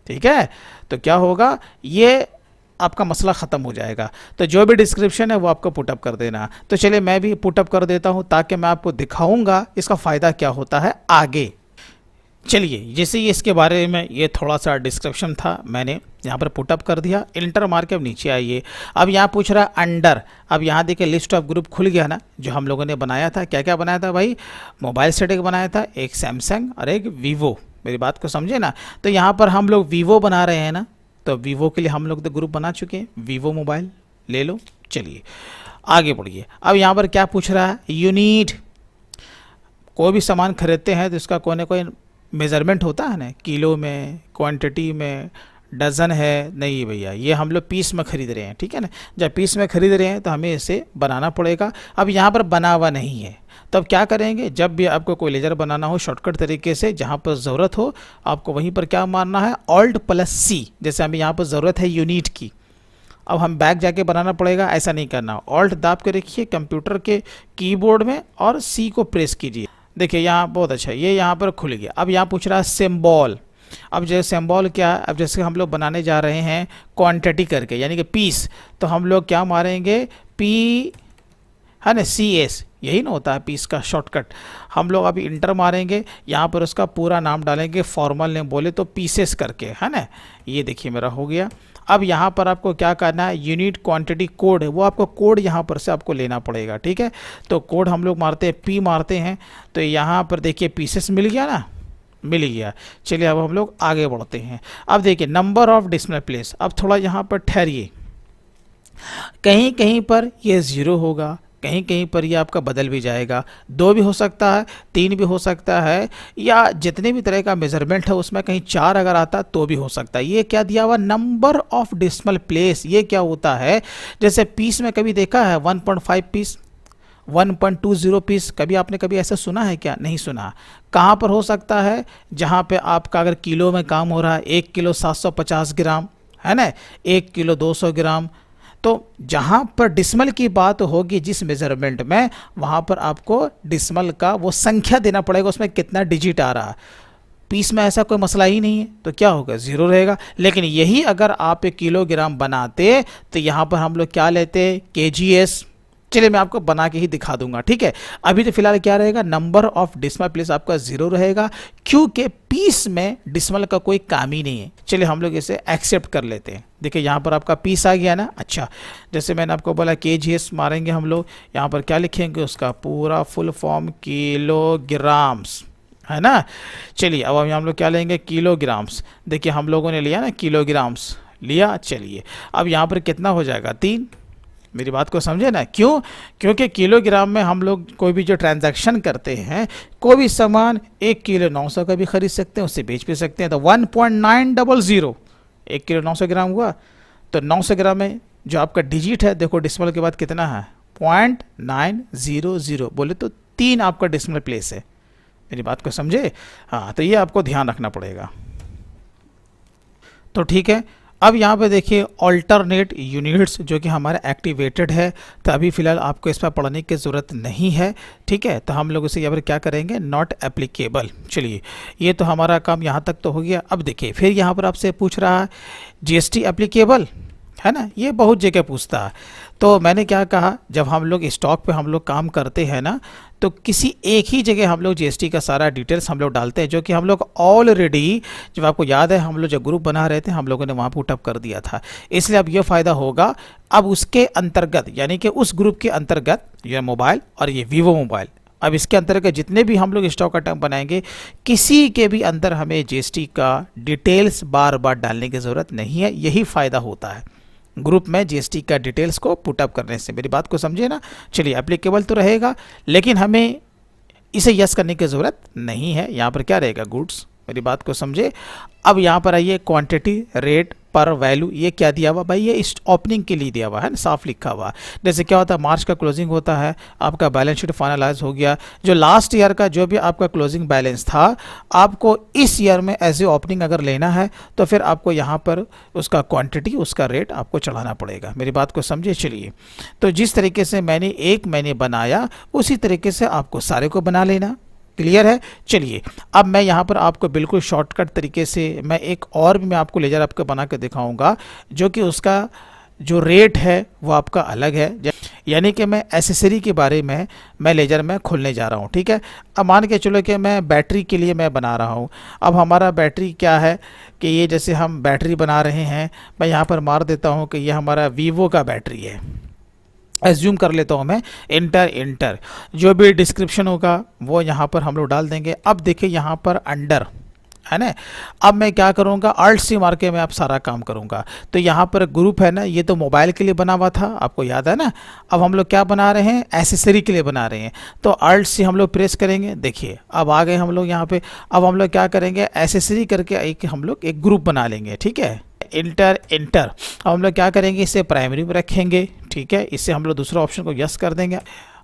ठीक है। तो क्या होगा, ये आपका मसला ख़त्म हो जाएगा। तो जो भी डिस्क्रिप्शन है वो आपको पुटअप कर देना। तो चलिए मैं भी पुटअप कर देता हूँ, ताकि मैं आपको दिखाऊंगा इसका फ़ायदा क्या होता है आगे। चलिए, जैसे ही इसके बारे में ये थोड़ा सा डिस्क्रिप्शन था, मैंने यहाँ पर पुटअप कर दिया, इंटर मार के अब नीचे आइए। अब यहाँ पूछ रहा है अंडर। अब यहाँ देखिए लिस्ट ऑफ ग्रुप खुल गया ना, जो हम लोगों ने बनाया था। क्या क्या बनाया था भाई, मोबाइल सेट एक बनाया था, एक सैमसंग और एक वीवो। मेरी बात को समझे ना। तो यहाँ पर हम लोग वीवो बना रहे हैं ना, तो वीवो के लिए हम लोग तो ग्रुप बना चुके हैं, वीवो मोबाइल ले लो। चलिए आगे बढ़िए। अब यहाँ पर क्या पूछ रहा है, यूनिट। कोई भी सामान खरीदते हैं तो इसका कोई ना कोई मेज़रमेंट होता है ना, किलो में, क्वांटिटी में, डज़न है, नहीं भैया, ये हम लोग पीस में ख़रीद रहे हैं, ठीक है ना। जब पीस में ख़रीद रहे हैं तो हमें इसे बनाना पड़ेगा। अब यहाँ पर बना हुआ नहीं है, तब क्या करेंगे, जब भी आपको कोई लेजर बनाना हो शॉर्टकट तरीके से, जहाँ पर ज़रूरत हो आपको वहीं पर क्या मारना है, Alt+C। जैसे हमें यहाँ पर ज़रूरत है यूनिट की, अब हम बैक जाके बनाना पड़ेगा, ऐसा नहीं करना। ऑल्ट दाब के रखिए कंप्यूटर के कीबोर्ड में और सी को प्रेस कीजिए। देखिए यहाँ बहुत अच्छा, ये यहाँ पर खुल गया। अब यहाँ पूछ रहा है सिंबल। अब जैसे सिंबल क्या है, अब जैसे हम लोग बनाने जा रहे हैं क्वांटिटी करके, यानी कि पीस, तो हम लोग क्या मारेंगे, पी है ना, CS, यही ना होता है पीस का शॉर्टकट। हम लोग अभी इंटर मारेंगे, यहाँ पर उसका पूरा नाम डालेंगे, फॉर्मल नेम बोले तो पीसेस करके, है ना। ये देखिए मेरा हो गया। अब यहाँ पर आपको क्या करना है, यूनिट क्वांटिटी कोड है, वो आपको कोड यहाँ पर से आपको लेना पड़ेगा, ठीक है। तो कोड हम लोग मारते हैं, P मारते हैं, तो यहाँ पर देखिए पीसेस मिल गया ना, मिल गया। चलिए अब हम लोग आगे बढ़ते हैं। अब देखिए नंबर ऑफ डिस्प्ले प्लेस। अब थोड़ा यहाँ पर ठहरिए, कहीं कहीं पर ये 0 होगा, कहीं कहीं पर ये आपका बदल भी जाएगा। 2 भी हो सकता है, 3 भी हो सकता है, या जितने भी तरह का मेजरमेंट है उसमें कहीं 4 अगर आता तो भी हो सकता है। ये क्या दिया हुआ, नंबर ऑफ डेसिमल प्लेस। ये क्या होता है, जैसे पीस में कभी देखा है 1.5 पीस, 1.20 पीस, कभी आपने कभी ऐसा सुना है क्या, नहीं सुना। कहाँ पर हो सकता है, जहाँ पे आपका अगर किलो में काम हो रहा है, 1 किलो 750 ग्राम, है ना, 1 किलो 200 ग्राम। तो जहाँ पर डिस्मल की बात होगी जिस मेजरमेंट में, वहाँ पर आपको डिस्मल का वो संख्या देना पड़ेगा, उसमें कितना डिजिट आ रहा है। पीस में ऐसा कोई मसला ही नहीं है, तो क्या होगा, 0 रहेगा। लेकिन यही अगर आप किलोग्राम बनाते तो यहाँ पर हम लोग क्या लेते, KGS। चलिए मैं आपको बना के ही दिखा दूंगा, ठीक है। अभी तो फिलहाल क्या रहेगा, नंबर ऑफ डिस्मल प्लेस आपका 0 रहेगा, क्योंकि पीस में डिस्मल का कोई काम ही नहीं है। चलिए हम लोग इसे एक्सेप्ट कर लेते हैं। देखिए यहाँ पर आपका पीस आ गया ना। अच्छा, जैसे मैंने आपको बोला KGS मारेंगे हम लोग, यहाँ पर क्या लिखेंगे, उसका पूरा फुल फॉर्म किलोग्राम्स, है ना। चलिए अब हम लोग क्या लेंगे, किलोग्राम्स। देखिए हम लोगों ने लिया ना किलोग्राम्स लिया। चलिए अब यहाँ पर कितना हो जाएगा, 3। मेरी बात को समझे ना, क्यों, क्योंकि किलोग्राम में हम लोग कोई भी जो ट्रांजैक्शन करते हैं, कोई भी सामान 1 किलो 900 का भी खरीद सकते हैं, उससे बेच भी सकते हैं। तो 1.900, 1 किलो 900 ग्राम हुआ, तो 900 ग्राम में जो आपका डिजिट है, देखो डिस्मल के बाद कितना है, 0.900, बोले तो 3 आपका डिस्मल प्लेस है। मेरी बात को समझे, हाँ, तो ये आपको ध्यान रखना पड़ेगा। तो ठीक है, अब यहाँ पे देखिए ऑल्टरनेट यूनिट्स जो कि हमारा एक्टिवेटेड है, तो अभी फ़िलहाल आपको इस पर पढ़ने की ज़रूरत नहीं है, ठीक है। तो हम लोग इसे यहाँ पर क्या करेंगे, नॉट एप्लीकेबल। चलिए ये तो हमारा काम यहाँ तक तो हो गया। अब देखिए फिर यहाँ पर आपसे पूछ रहा है GST एप्लीकेबल, है ना, ये बहुत जगह पूछता है। तो मैंने क्या कहा, जब हम लोग स्टॉक पे हम लोग काम करते हैं ना, तो किसी एक ही जगह हम लोग GST का सारा डिटेल्स हम लोग डालते हैं, जो कि हम लोग ऑलरेडी, जब आपको याद है हम लोग जब ग्रुप बना रहे थे हम लोगों ने वहाँ पुटअप कर दिया था। इसलिए अब ये फ़ायदा होगा, अब उसके अंतर्गत, यानी कि उस ग्रुप के अंतर्गत ये मोबाइल और ये वीवो मोबाइल, अब इसके अंतर्गत जितने भी हम लोग स्टॉक आइटम बनाएंगे, किसी के भी अंदर हमें जीएसटी का डिटेल्स बार बार डालने की ज़रूरत नहीं है। यही फ़ायदा होता है ग्रुप में जीएसटी का डिटेल्स को पुटअप करने से। मेरी बात को समझे ना। चलिए, एप्लीकेबल तो रहेगा, लेकिन हमें इसे यस करने की ज़रूरत नहीं है। यहाँ पर क्या रहेगा, गुड्स। मेरी बात को समझे। अब यहाँ पर आइए, क्वांटिटी, रेट पर वैल्यू, ये क्या दिया हुआ भाई, ये इस ओपनिंग के लिए दिया हुआ है ना, साफ लिखा हुआ। जैसे क्या होता है, मार्च का क्लोजिंग होता है, आपका बैलेंस शीट फाइनलाइज हो गया, जो लास्ट ईयर का जो भी आपका क्लोजिंग बैलेंस था, आपको इस ईयर में एज ए ओपनिंग अगर लेना है तो फिर आपको यहाँ पर उसका क्वांटिटी, उसका रेट आपको चढ़ाना पड़ेगा। मेरी बात को समझिए। चलिए, तो जिस तरीके से मैंने बनाया, उसी तरीके से आपको सारे को बना लेना। क्लियर है। चलिए, अब मैं यहाँ पर आपको बिल्कुल शॉर्टकट तरीके से मैं एक और भी मैं आपको लेजर आपको बना के दिखाऊंगा, जो कि उसका जो रेट है वो आपका अलग है। यानी कि मैं एसेसरी के बारे में मैं लेजर में खोलने जा रहा हूँ। ठीक है। अब मान के चलो कि मैं बैटरी के लिए मैं बना रहा हूँ। अब हमारा बैटरी क्या है कि ये जैसे हम बैटरी बना रहे हैं, मैं यहाँ पर मार देता हूँ कि ये हमारा वीवो का बैटरी है। एज्यूम कर लेता हूँ मैं, इंटर जो भी डिस्क्रिप्शन होगा वो यहाँ पर हम लोग डाल देंगे। अब देखिए यहाँ पर अंडर है ना। अब मैं क्या करूँगा, अल्ट सी मार के मैं अब सारा काम करूँगा। तो यहाँ पर ग्रुप है ना, ये तो मोबाइल के लिए बना हुआ था, आपको याद है ना। अब हम लोग क्या बना रहे हैं, एसेसरी के लिए बना रहे हैं। तो अल्ट सी हम लोग प्रेस करेंगे। देखिए अब आ गए हम लोग यहाँ पे। अब हम लोग क्या करेंगे, एसेसरी करके हम लोग एक ग्रुप बना लेंगे। ठीक है, इंटर। अब हम लोग क्या करेंगे, इसे प्राइमरी में रखेंगे। ठीक है, इससे हम लोग दूसरा ऑप्शन को यस कर देंगे।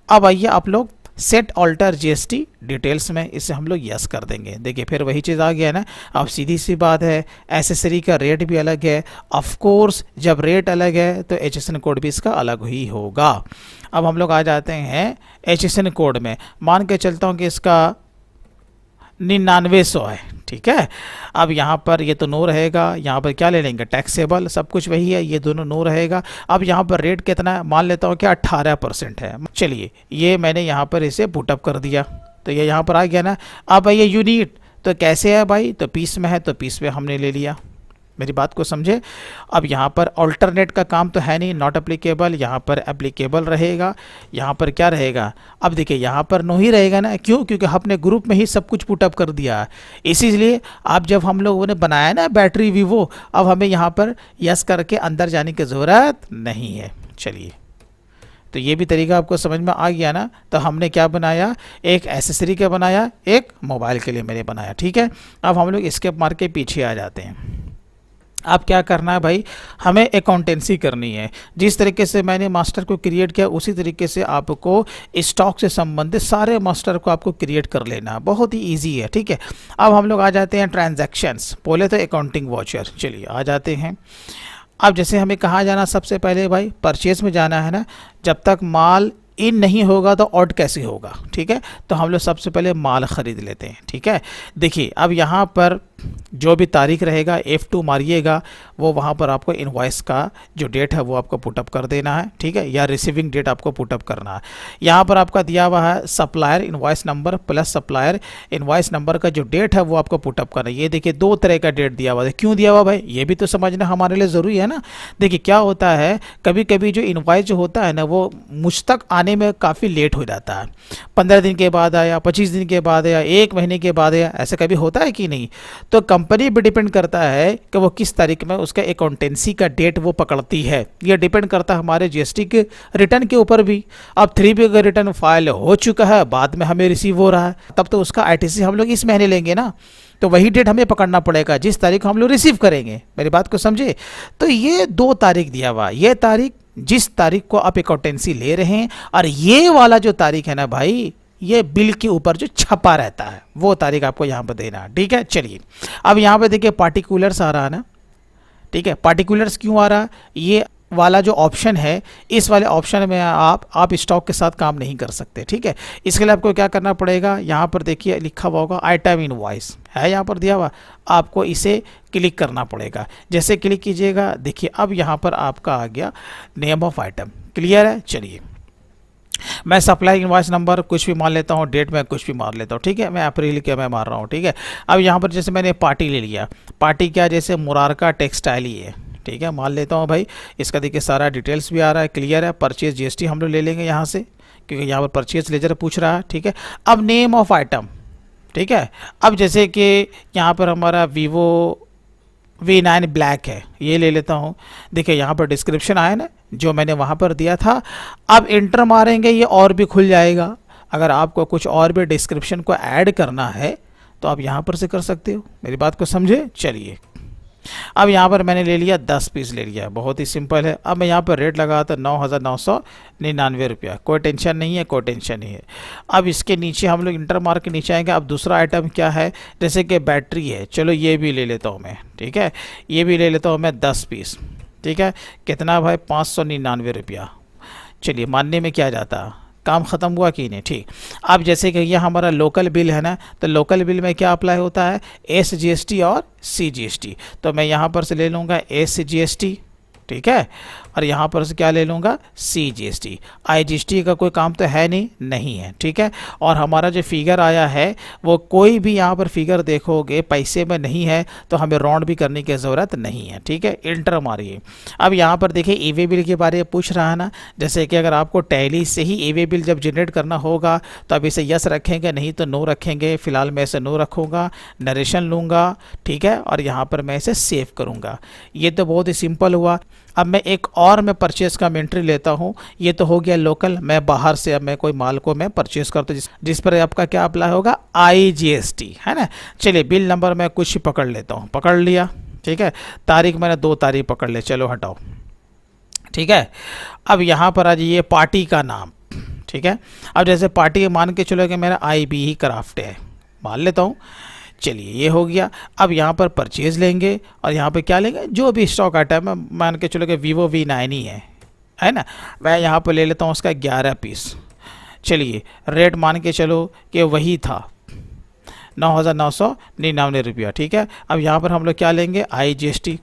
अब आइए आप लोग सेट ऑल्टर जीएसटी डिटेल्स में इसे हम लोग यस कर देंगे। देखिए फिर वही चीज़ आ गया ना। अब सीधी सी बात है, एसेसरी का रेट भी अलग है। ऑफ कोर्स जब रेट अलग है तो HSN कोड भी इसका अलग ही होगा। अब हम लोग आ जाते हैं HSN कोड में। मान के चलता हूँ कि इसका 9900 है। ठीक है। अब यहाँ पर ये तो नो रहेगा, यहाँ पर क्या ले लेंगे, टैक्सेबल, सब कुछ वही है, ये दोनों नो रहेगा। अब यहाँ पर रेट कितना है, मान लेता हूँ क्या 18% है। चलिए, ये मैंने यहाँ पर इसे पुटअप कर दिया, तो ये यहाँ पर आ गया ना। अब ये यूनिट तो कैसे है भाई, तो पीस में है, तो पीस में हमने ले लिया। मेरी बात को समझे। अब यहाँ पर अल्टरनेट का काम तो है नहीं, नॉट एप्लीकेबल, यहाँ पर एप्लीकेबल रहेगा। यहाँ पर क्या रहेगा, अब देखिए यहाँ पर नो ही रहेगा ना। क्यों, क्योंकि हमने ग्रुप में ही सब कुछ पुटअप कर दिया। इसीलिए अब जब हम लोगों ने बनाया ना बैटरी वीवो, अब हमें यहाँ पर यस करके अंदर जाने की ज़रूरत नहीं है। चलिए, तो ये भी तरीका आपको समझ में आ गया ना। तो हमने क्या बनाया, एक एसेसरी का बनाया, एक मोबाइल के लिए मैंने बनाया। ठीक है। अब हम लोग स्केप मार के पीछे आ जाते हैं। अब क्या करना है भाई, हमें अकाउंटेंसी करनी है। जिस तरीके से मैंने मास्टर को क्रिएट किया, उसी तरीके से आपको स्टॉक से संबंधित सारे मास्टर को आपको क्रिएट कर लेना है। बहुत ही इजी है। ठीक है। अब हम लोग आ जाते हैं ट्रांजैक्शंस, बोले तो अकाउंटिंग वाउचर। चलिए आ जाते हैं। अब जैसे हमें कहाँ जाना, सबसे पहले भाई परचेज में जाना है ना। जब तक माल इन नहीं होगा तो आउट कैसे होगा। ठीक है। तो हम लोग सबसे पहले माल ख़रीद लेते हैं। ठीक है। देखिए अब यहाँ पर जो भी तारीख रहेगा F2 मारिएगा, वो वहाँ पर आपको इनवॉइस का जो डेट है वो आपको पुटअप कर देना है। ठीक है, या रिसीविंग डेट आपको पुटअप करना है। यहाँ पर आपका दिया हुआ है supplier invoice number plus supplier invoice number का जो डेट है वो आपको पुटअप करना है। ये देखिए दो तरह का डेट दिया हुआ है। क्यों दिया हुआ भाई, ये भी तो समझना हमारे लिए ज़रूरी है ना। देखिए क्या होता है, कभी कभी जो इनवॉइस जो होता है ना, वो मुझ तक आने में काफ़ी लेट हो जाता है। 15 दिन के बाद आया, 25 दिन के बाद आया, 1 महीने के बाद आया, ऐसा कभी होता है कि नहीं। तो कंपनी भी डिपेंड करता है कि वो किस तारीख में उसका अकाउंटेंसी का डेट वो पकड़ती है। ये डिपेंड करता है हमारे जीएसटी के रिटर्न के ऊपर भी। अब 3B का रिटर्न फाइल हो चुका है, बाद में हमें रिसीव हो रहा है, तब तो उसका ITC हम लोग इस महीने लेंगे ना। तो वही डेट हमें पकड़ना पड़ेगा जिस तारीख हम लोग रिसीव करेंगे। मेरी बात को समझे। तो ये 2 तारीख दिया हुआ, ये तारीख जिस तारीख को आप अकाउंटेंसी ले रहे हैं, और ये वाला जो तारीख है ना भाई, ये बिल के ऊपर जो छपा रहता है वो तारीख आपको यहाँ पर देना। ठीक है। चलिए अब यहाँ पे देखिए पार्टिकुलर्स आ रहा है ना। ठीक है, पार्टिकुलर्स क्यों आ रहा है, ये वाला जो ऑप्शन है, इस वाले ऑप्शन में आप स्टॉक के साथ काम नहीं कर सकते। ठीक है, इसके लिए आपको क्या करना पड़ेगा, यहाँ पर देखिए लिखा हुआ होगा आइटम इनवॉइस है, यहाँ पर दिया हुआ, आपको इसे क्लिक करना पड़ेगा। जैसे क्लिक कीजिएगा, देखिए अब यहाँ पर आपका आ गया नेम ऑफ आइटम। क्लियर है। चलिए मैं सप्लाई इनवॉइस नंबर कुछ भी मान लेता हूँ, डेट में कुछ भी मार लेता हूँ। ठीक है, मैं अप्रैल के मैं मार रहा हूँ। ठीक है। अब यहाँ पर जैसे मैंने पार्टी ले लिया, पार्टी क्या, जैसे मुरारका टेक्सटाइल ही है। ठीक है, मान लेता हूँ भाई, इसका देखिए सारा डिटेल्स भी आ रहा है। क्लियर है। परचेज GST हम लोग ले लेंगे यहाँ से, क्योंकि यहाँ पर परचेज लेजर पूछ रहा है। ठीक है, अब नेम ऑफ आइटम, ठीक है, अब जैसे कि यहाँ पर हमारा वीवो V9 ब्लैक है, ये ले लेता हूँ। देखिए यहाँ पर डिस्क्रिप्शन आया ना, जो मैंने वहाँ पर दिया था। अब इंटर मारेंगे, ये और भी खुल जाएगा। अगर आपको कुछ और भी डिस्क्रिप्शन को ऐड करना है तो आप यहाँ पर से कर सकते हो। मेरी बात को समझे। चलिए, अब यहाँ पर मैंने ले लिया 10 पीस ले लिया, बहुत ही सिंपल है। अब मैं यहाँ पर रेट लगा था 9,999 रुपया। कोई टेंशन नहीं है, कोई टेंशन नहीं है। अब इसके नीचे हम लोग इंटर मार्क के नीचे आएंगे। अब दूसरा आइटम क्या है, जैसे कि बैटरी है, चलो ये भी ले लेता हूँ मैं। ठीक है, ये भी ले लेता हूँ मैं 10 पीस। ठीक है, कितना भाई, 599 रुपया। चलिए, मानने में क्या जाता, काम ख़त्म हुआ कि नहीं। ठीक, अब जैसे कि यह हमारा लोकल बिल है ना, तो लोकल बिल में क्या अप्लाई होता है, SGST और CGST। तो मैं यहाँ पर से ले लूँगा SGST, ठीक है, और यहाँ पर से क्या ले लूँगा, CGST। IGST का कोई काम तो है नहीं, नहीं है। ठीक है, और हमारा जो फिगर आया है वो कोई भी यहाँ पर फिगर देखोगे पैसे में नहीं है, तो हमें राउंड भी करने की ज़रूरत नहीं है। ठीक है, इंटर मारिए। अब यहाँ पर देखिए ईवे बिल के बारे में पूछ रहा है ना, जैसे कि अगर आपको टैली से ही ईवे बिल जब जनरेट करना होगा तो अब इसे यस रखेंगे, नहीं तो नो रखेंगे। फिलहाल मैं इसे नो रखूँगा, नरेशन लूँगा। ठीक है, और यहाँ पर मैं इसे सेव करूँगा। ये तो बहुत ही सिंपल हुआ। अब मैं एक और मैं परचेज़ का एंट्री लेता हूँ। ये तो हो गया लोकल, मैं बाहर से अब मैं कोई माल को मैं परचेज़ करता हूँ जिस पर आपका क्या अप्लाई होगा, IGST, है ना। चलिए, बिल नंबर मैं कुछ पकड़ लेता हूँ, पकड़ लिया। ठीक है, तारीख मैंने 2 तारीख पकड़ ले, चलो हटाओ। ठीक है, अब यहाँ पर आ जाइए पार्टी का नाम। ठीक है, अब जैसे पार्टी मान के चलो कि मेरा IBE क्राफ्ट है, मान लेता हूँ। चलिए, ये हो गया। अब यहाँ पर परचेज़ लेंगे और यहाँ पे क्या लेंगे, जो भी स्टॉक आइटम है, मान के चलो कि वीवो V9 ही है ना। मैं यहाँ पर ले लेता हूँ उसका 11 पीस। चलिए, रेट मान के चलो कि वही था 9,999 रुपया। ठीक है, अब यहाँ पर हम लोग क्या लेंगे, IGST।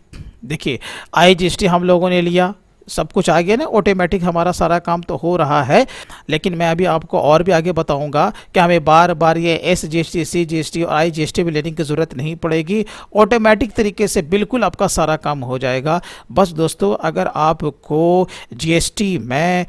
देखिए, IGST हम लोगों ने लिया, सब कुछ आ गया ना, ऑटोमेटिक हमारा सारा काम तो हो रहा है। लेकिन मैं अभी आपको और भी आगे बताऊंगा कि हमें बार बार ये SGST, CGST और IGST भी लेने की ज़रूरत नहीं पड़ेगी। ऑटोमेटिक तरीके से बिल्कुल आपका सारा काम हो जाएगा। बस दोस्तों, अगर आपको GST में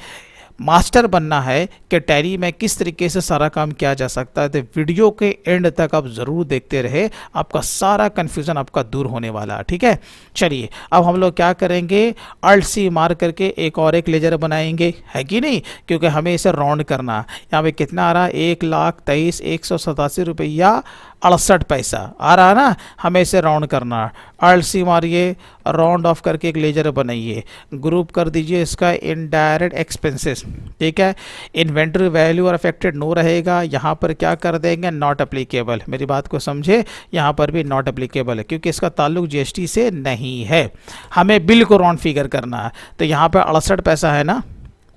मास्टर बनना है कि टैली में किस तरीके से सारा काम किया जा सकता है, तो वीडियो के एंड तक आप ज़रूर देखते रहे, आपका सारा कन्फ्यूज़न आपका दूर होने वाला है। ठीक है, चलिए, अब हम लोग क्या करेंगे, Alt+C मार करके एक लेजर बनाएंगे, है कि नहीं, क्योंकि हमें इसे राउंड करना है। यहाँ पे कितना आ रहा है, 1,23,187 रुपया 68 पैसा आ रहा है ना, हमें इसे राउंड करना है। Alt+C मारिए, राउंड ऑफ करके एक लेजर बनाइए, ग्रुप कर दीजिए इसका इनडायरेक्ट एक्सपेंसेस। ठीक है, इन्वेंट्री वैल्यू और अफेक्टेड नो रहेगा, यहाँ पर क्या कर देंगे, नॉट एप्लीकेबल। मेरी बात को समझे, यहाँ पर भी नॉट एप्लीकेबल है क्योंकि इसका ताल्लुक GST से नहीं है, हमें बिल को राउंड फिगर करना है। तो यहाँ पर 68 पैसा है ना,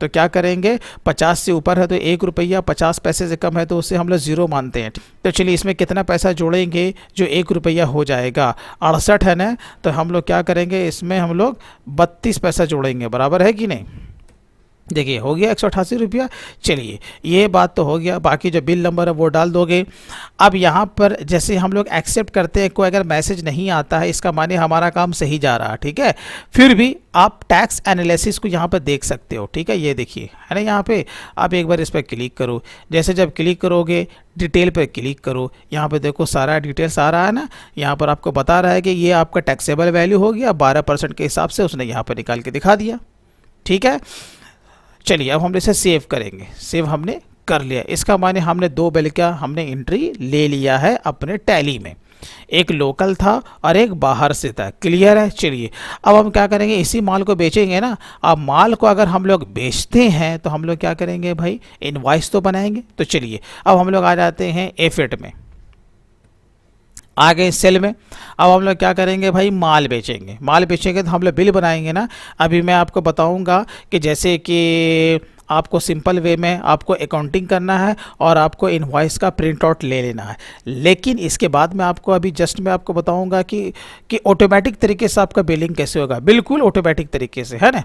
तो क्या करेंगे, 50 से ऊपर है तो 1 रुपया, 50 पैसे से कम है तो उसे हम लोग ज़ीरो मानते हैं। तो चलिए, इसमें कितना पैसा जोड़ेंगे, जो 1 रुपया हो जाएगा, 68 है ना, तो हम लोग क्या करेंगे, इसमें हम लोग 32 पैसा जोड़ेंगे, बराबर है कि नहीं। देखिए, हो गया 188 रुपया। चलिए, ये बात तो हो गया, बाकी जो बिल नंबर है वो डाल दोगे। अब यहाँ पर जैसे हम लोग एक्सेप्ट करते हैं, कोई अगर मैसेज नहीं आता है, इसका माने हमारा काम सही जा रहा है। ठीक है, फिर भी आप टैक्स एनालिसिस को यहाँ पर देख सकते हो। ठीक है, ये देखिए, है ना, यहाँ पे आप एक बार इस पर क्लिक करो। जैसे जब क्लिक करोगे, डिटेल पर क्लिक करो, यहाँ पे देखो सारा डिटेल्स आ रहा है ना। यहाँ पर आपको बता रहा है कि ये आपका टैक्सेबल वैल्यू हो गया, 12% के हिसाब से उसने यहाँ पर निकाल के दिखा दिया। ठीक है, चलिए, अब हम इसे सेव करेंगे। सेव हमने कर लिया, इसका माने हमने 2 बिल का हमने एंट्री ले लिया है अपने टैली में। एक लोकल था और एक बाहर से था, क्लियर है। चलिए, अब हम क्या करेंगे, इसी माल को बेचेंगे ना। अब माल को अगर हम लोग बेचते हैं तो हम लोग क्या करेंगे भाई, इनवॉइस तो बनाएंगे। तो चलिए, अब हम लोग आ जाते हैं F8 में, आ गए सेल में। अब हम लोग क्या करेंगे भाई, माल बेचेंगे। माल बेचेंगे तो हम लोग बिल बनाएंगे ना। अभी मैं आपको बताऊंगा कि जैसे कि आपको सिंपल वे में आपको अकाउंटिंग करना है और आपको इनवॉइस का प्रिंट आउट ले लेना है। लेकिन इसके बाद में आपको अभी जस्ट मैं आपको बताऊंगा कि ऑटोमेटिक तरीके से आपका बिलिंग कैसे होगा, बिल्कुल ऑटोमेटिक तरीके से, है ना।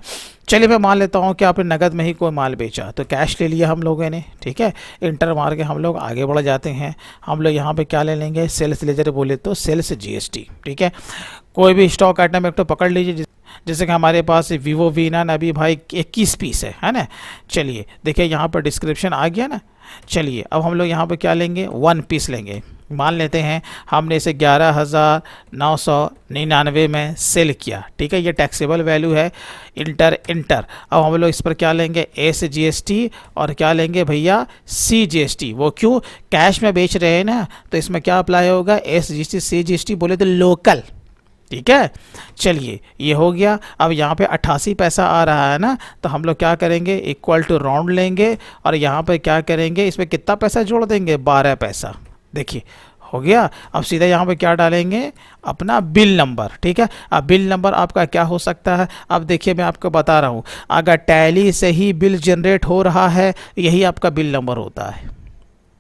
चलिए, मैं मान लेता हूँ कि आपने नगद में ही कोई माल बेचा, तो कैश ले लिया हम लोगों ने। ठीक है, इंटर मार के हम लोग आगे बढ़ जाते हैं। हम लोग यहाँ पर क्या ले लेंगे, सेल्स लेजर बोले तो सेल्स GST। ठीक है, कोई भी स्टॉक आइटम एक तो पकड़ लीजिए जैसे कि हमारे पास वीवो V9 अभी भाई 21 पीस है ना। चलिए देखिए यहाँ पर डिस्क्रिप्शन आ गया ना। चलिए अब हम लोग यहाँ पर क्या लेंगे, 1 पीस लेंगे। मान लेते हैं हमने इसे 11,999 में सेल किया, ठीक है, ये टैक्सेबल वैल्यू है। Inter inter. अब हम लोग इस पर क्या लेंगे, SGST और क्या लेंगे भैया, CGST। वो क्यों, कैश में बेच रहे हैं ना, तो इसमें क्या अप्लाई होगा, SGST CGST बोले तो लोकल, ठीक है। चलिए ये हो गया। अब यहाँ पे 88 पैसा आ रहा है ना, तो हम लोग क्या करेंगे, इक्वल टू राउंड लेंगे और यहाँ पर क्या करेंगे, इसमें कितना पैसा जोड़ देंगे, 12 पैसा। देखिए हो गया। अब सीधा यहाँ पे क्या डालेंगे, अपना बिल नंबर, ठीक है। अब बिल नंबर आपका क्या हो सकता है, अब देखिए मैं आपको बता रहा हूँ, अगर टैली से ही बिल जनरेट हो रहा है यही आपका बिल नंबर होता है,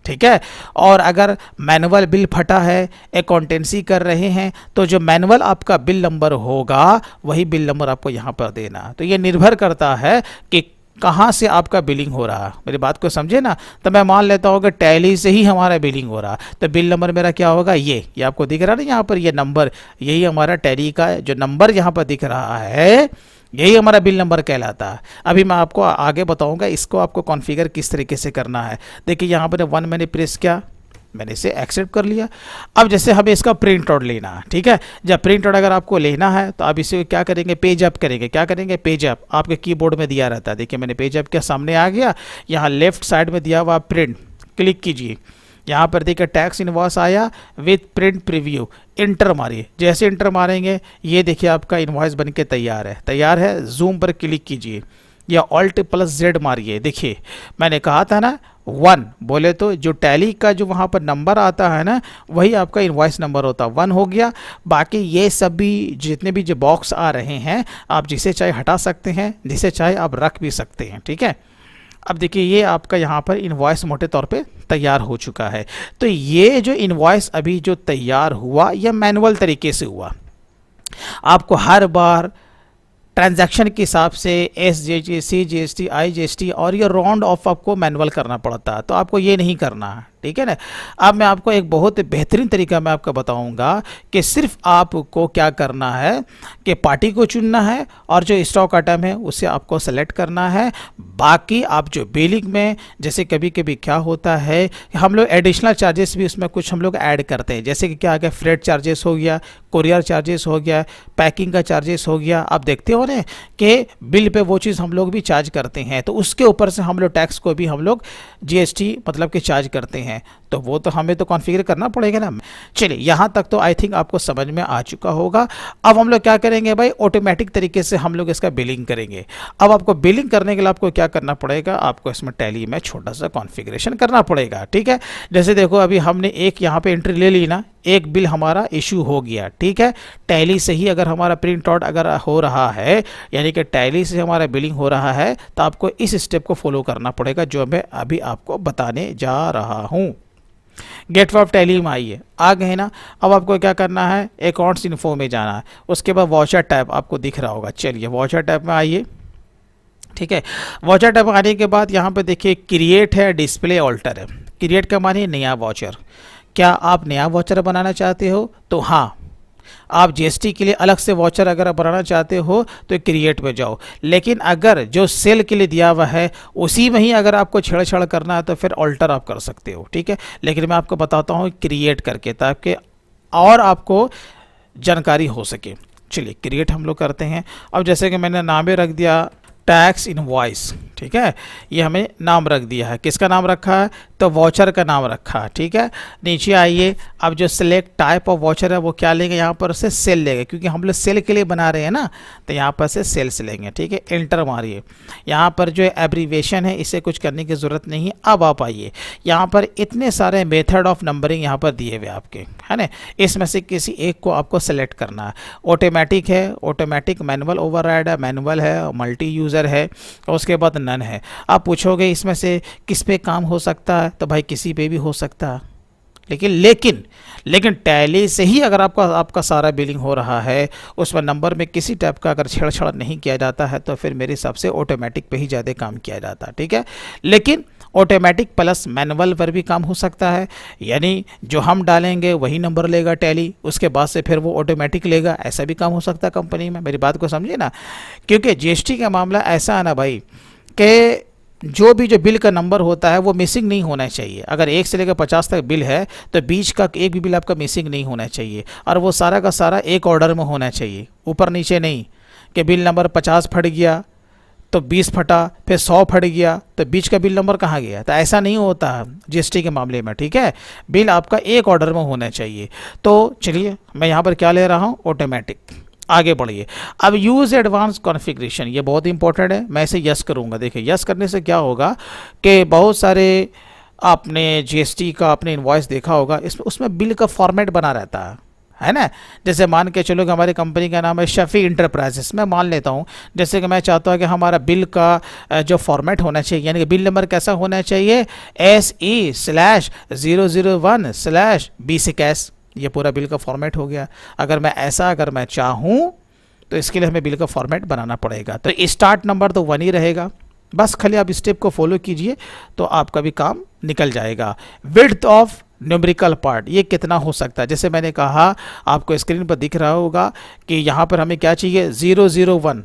ठीक है। और अगर मैनुअल बिल फटा है, अकाउंटेंसी कर रहे हैं, तो जो मैनुअल आपका बिल नंबर होगा वही बिल नंबर आपको यहाँ पर देना। तो ये निर्भर करता है कि कहाँ से आपका बिलिंग हो रहा है, मेरी बात को समझे ना। तो मैं मान लेता हूँ कि टैली से ही हमारा बिलिंग हो रहा, तो बिल नंबर मेरा क्या होगा, ये आपको दिख रहा है ना यहाँ पर, ये नंबर, यही हमारा टैली का जो नंबर यहाँ पर दिख रहा है, यही हमारा बिल नंबर कहलाता है। अभी मैं आपको आगे बताऊंगा इसको आपको कॉन्फ़िगर किस तरीके से करना है। देखिए यहाँ पर 1 मैंने प्रेस किया, मैंने इसे एक्सेप्ट कर लिया। अब जैसे हमें इसका प्रिंट आउट लेना है, ठीक है। जब प्रिंट आउट अगर आपको लेना है तो आप इसे क्या करेंगे, पेज अप करेंगे। क्या करेंगे, पेज अप, आपके कीबोर्ड में दिया रहता है। देखिए मैंने पेज अप के सामने आ गया, यहाँ लेफ्ट साइड में दिया हुआ प्रिंट, क्लिक कीजिए। यहाँ पर देखिए टैक्स इनवॉइस आया विथ प्रिंट प्रीव्यू, इंटर मारिए। जैसे इंटर मारेंगे ये देखिए आपका इनवॉइस बन के तैयार है। जूम पर क्लिक कीजिए या Alt+Z मारिए। देखिए मैंने कहा था ना 1 बोले तो जो टैली का जो वहाँ पर नंबर आता है ना, वही आपका इनवॉइस नंबर होता है। 1 हो गया। बाकी ये सब भी जितने भी जो बॉक्स आ रहे हैं, आप जिसे चाहे हटा सकते हैं, जिसे चाहे आप रख भी सकते हैं, ठीक है। अब देखिए ये आपका यहाँ पर इनवॉइस मोटे तौर पे तैयार हो चुका है। तो ये जो इनवॉइस अभी जो तैयार हुआ, यह मैनुअल तरीके से हुआ। आपको हर बार ट्रांजैक्शन के हिसाब से SGST, CGST, IGST और ये राउंड ऑफ आपको मैनुअल करना पड़ता है, तो आपको ये नहीं करना है, ठीक है ना। अब मैं आपको एक बहुत बेहतरीन तरीका मैं आपको बताऊंगा कि सिर्फ आपको क्या करना है कि पार्टी को चुनना है और जो स्टॉक आइटम है उसे आपको सेलेक्ट करना है। बाकी आप जो बिलिंग में, जैसे कभी कभी क्या होता है, हम लोग एडिशनल चार्जेस भी उसमें कुछ हम लोग ऐड करते हैं। जैसे कि क्या आ गया, फ्रेट चार्जेस हो गया, कोरियर चार्जेस हो गया, पैकिंग का चार्जेस हो गया। आप देखते हो ना कि बिल पे वो चीज़ हम लोग भी चार्ज करते हैं, तो उसके ऊपर से हम लोग टैक्स को भी हम लोग GST मतलब कि चार्ज करते हैं। तो वो तो हमें तो कॉन्फ़िगर करना पड़ेगा ना। चलिए यहाँ तक तो आई थिंक आपको समझ में आ चुका होगा। अब हम लोग क्या करेंगे भाई, ऑटोमेटिक तरीके से हम लोग इसका बिलिंग करेंगे। अब आपको बिलिंग करने के लिए आपको क्या करना पड़ेगा, आपको इसमें टैली में छोटा सा कॉन्फ़िगरेशन करना पड़ेगा, ठीक है। जैसे देखो अभी हमने एक यहाँ पे एंट्री ले ली ना, एक बिल हमारा इशू हो गया, ठीक है। टैली से ही अगर हमारा प्रिंट आउट अगर हो रहा है, यानी कि टैली से हमारा बिलिंग हो रहा है, तो आपको इस स्टेप को फॉलो करना पड़ेगा जो मैं अभी आपको बताने जा रहा हूँ। गेट ऑफ टैली में आइए, आ गए ना। अब आपको क्या करना है, अकाउंट्स इन्फो में जाना है, उसके बाद वॉचर टैब आपको दिख रहा होगा। चलिए वॉचर टैब में आइए, ठीक है। वॉचर टैब आने के बाद यहाँ पे देखिए क्रिएट है, डिस्प्ले ऑल्टर है। क्रिएट का मानिए नया वॉचर। क्या आप नया वॉचर बनाना चाहते हो, तो हाँ, आप GST के लिए अलग से वॉचर अगर आप बनाना चाहते हो तो क्रिएट में जाओ। लेकिन अगर जो सेल के लिए दिया हुआ है उसी में ही अगर आपको छेड़छाड़ करना है तो फिर ऑल्टर आप कर सकते हो, ठीक है। लेकिन मैं आपको बताता हूँ क्रिएट करके, ताकि और आपको जानकारी हो सके। चलिए क्रिएट हम लोग करते हैं। अब जैसे कि मैंने नाम रख दिया टैक्स इनवॉइस, ठीक है। ये हमें नाम रख दिया है, किसका नाम रखा है, तो वॉचर का नाम रखा है, ठीक है। नीचे आइए, अब जो सिलेक्ट टाइप ऑफ वॉचर है वो क्या लेंगे, यहाँ पर से सेल लेंगे, क्योंकि हम लोग सेल के लिए बना रहे हैं ना, तो यहाँ पर से सेल्स लेंगे, ठीक है। एंटर मारिए। यहाँ पर जो एब्रीवेशन है इसे कुछ करने की ज़रूरत नहीं है। अब आप आइए, यहाँ पर इतने सारे मेथड ऑफ नंबरिंग यहाँ पर दिए हुए आपके, है ना। इसमें से किसी एक को आपको सेलेक्ट करना है। ऑटोमेटिक है, ऑटोमेटिक, मैनुअल ओवरराइड है, मैनुअल है, मल्टी यूज़र है, और उसके बाद नन है। आप पूछोगे इसमें से किस पे काम हो सकता है, तो भाई किसी पे भी हो सकता है। लेकिन टैली से ही अगर आपका सारा बिलिंग हो रहा है, उसमें नंबर में किसी टाइप का अगर छेड़छाड़ नहीं किया जाता है, तो फिर मेरे हिसाब से ऑटोमेटिक पे ही ज़्यादा काम किया जाता है, ठीक है। लेकिन ऑटोमेटिक प्लस मैनुअल पर भी काम हो सकता है, यानी जो हम डालेंगे वही नंबर लेगा टैली, उसके बाद से फिर वो ऑटोमेटिक लेगा, ऐसा भी काम हो सकता है कंपनी में। मेरी बात को समझिए ना, क्योंकि जीएसटी का मामला ऐसा है ना भाई कि जो बिल का नंबर होता है वो मिसिंग नहीं होना चाहिए। अगर 1 से लेकर 50 तक बिल है तो बीच का एक भी बिल आपका मिसिंग नहीं होना चाहिए, और वो सारा का सारा एक ऑर्डर में होना चाहिए, ऊपर नीचे नहीं कि बिल नंबर 50 फट गया तो 20 फटा, फिर 100 फट गया तो बीच का बिल नंबर कहाँ गया। तो ऐसा नहीं होता है जीएसटी के मामले में, ठीक है। बिल आपका एक ऑर्डर में होना चाहिए। तो चलिए मैं यहाँ पर क्या ले रहा हूँ, ऑटोमेटिक। आगे बढ़िए। अब यूज़ एडवांस कॉन्फ़िगरेशन, ये बहुत इंपॉर्टेंट है। मैं इसे यस करूँगा। देखिए यस करने से क्या होगा कि बहुत सारे आपने जीएसटी का आपने इनवॉइस देखा होगा, इसमें उसमें बिल का फॉर्मेट बना रहता है ना। जैसे मान के चलो कि हमारी कंपनी का नाम है शफी इंटरप्राइजेस, मैं मान लेता हूँ, जैसे कि मैं चाहता हूँ कि हमारा बिल का जो फॉर्मेट होना चाहिए, यानी कि बिल नंबर कैसा होना चाहिए, SE/001/B से कैश, ये पूरा बिल का फॉर्मेट हो गया। अगर मैं चाहूँ तो इसके लिए हमें बिल का फॉर्मेट बनाना पड़ेगा। तो स्टार्ट नंबर तो 1 ही रहेगा, बस खाली आप स्टेप को फॉलो कीजिए तो आपका भी काम निकल जाएगा। विड्थ ऑफ न्यूमेरिकल पार्ट, ये कितना हो सकता है, जैसे मैंने कहा आपको स्क्रीन पर दिख रहा होगा कि यहाँ पर हमें क्या चाहिए, 001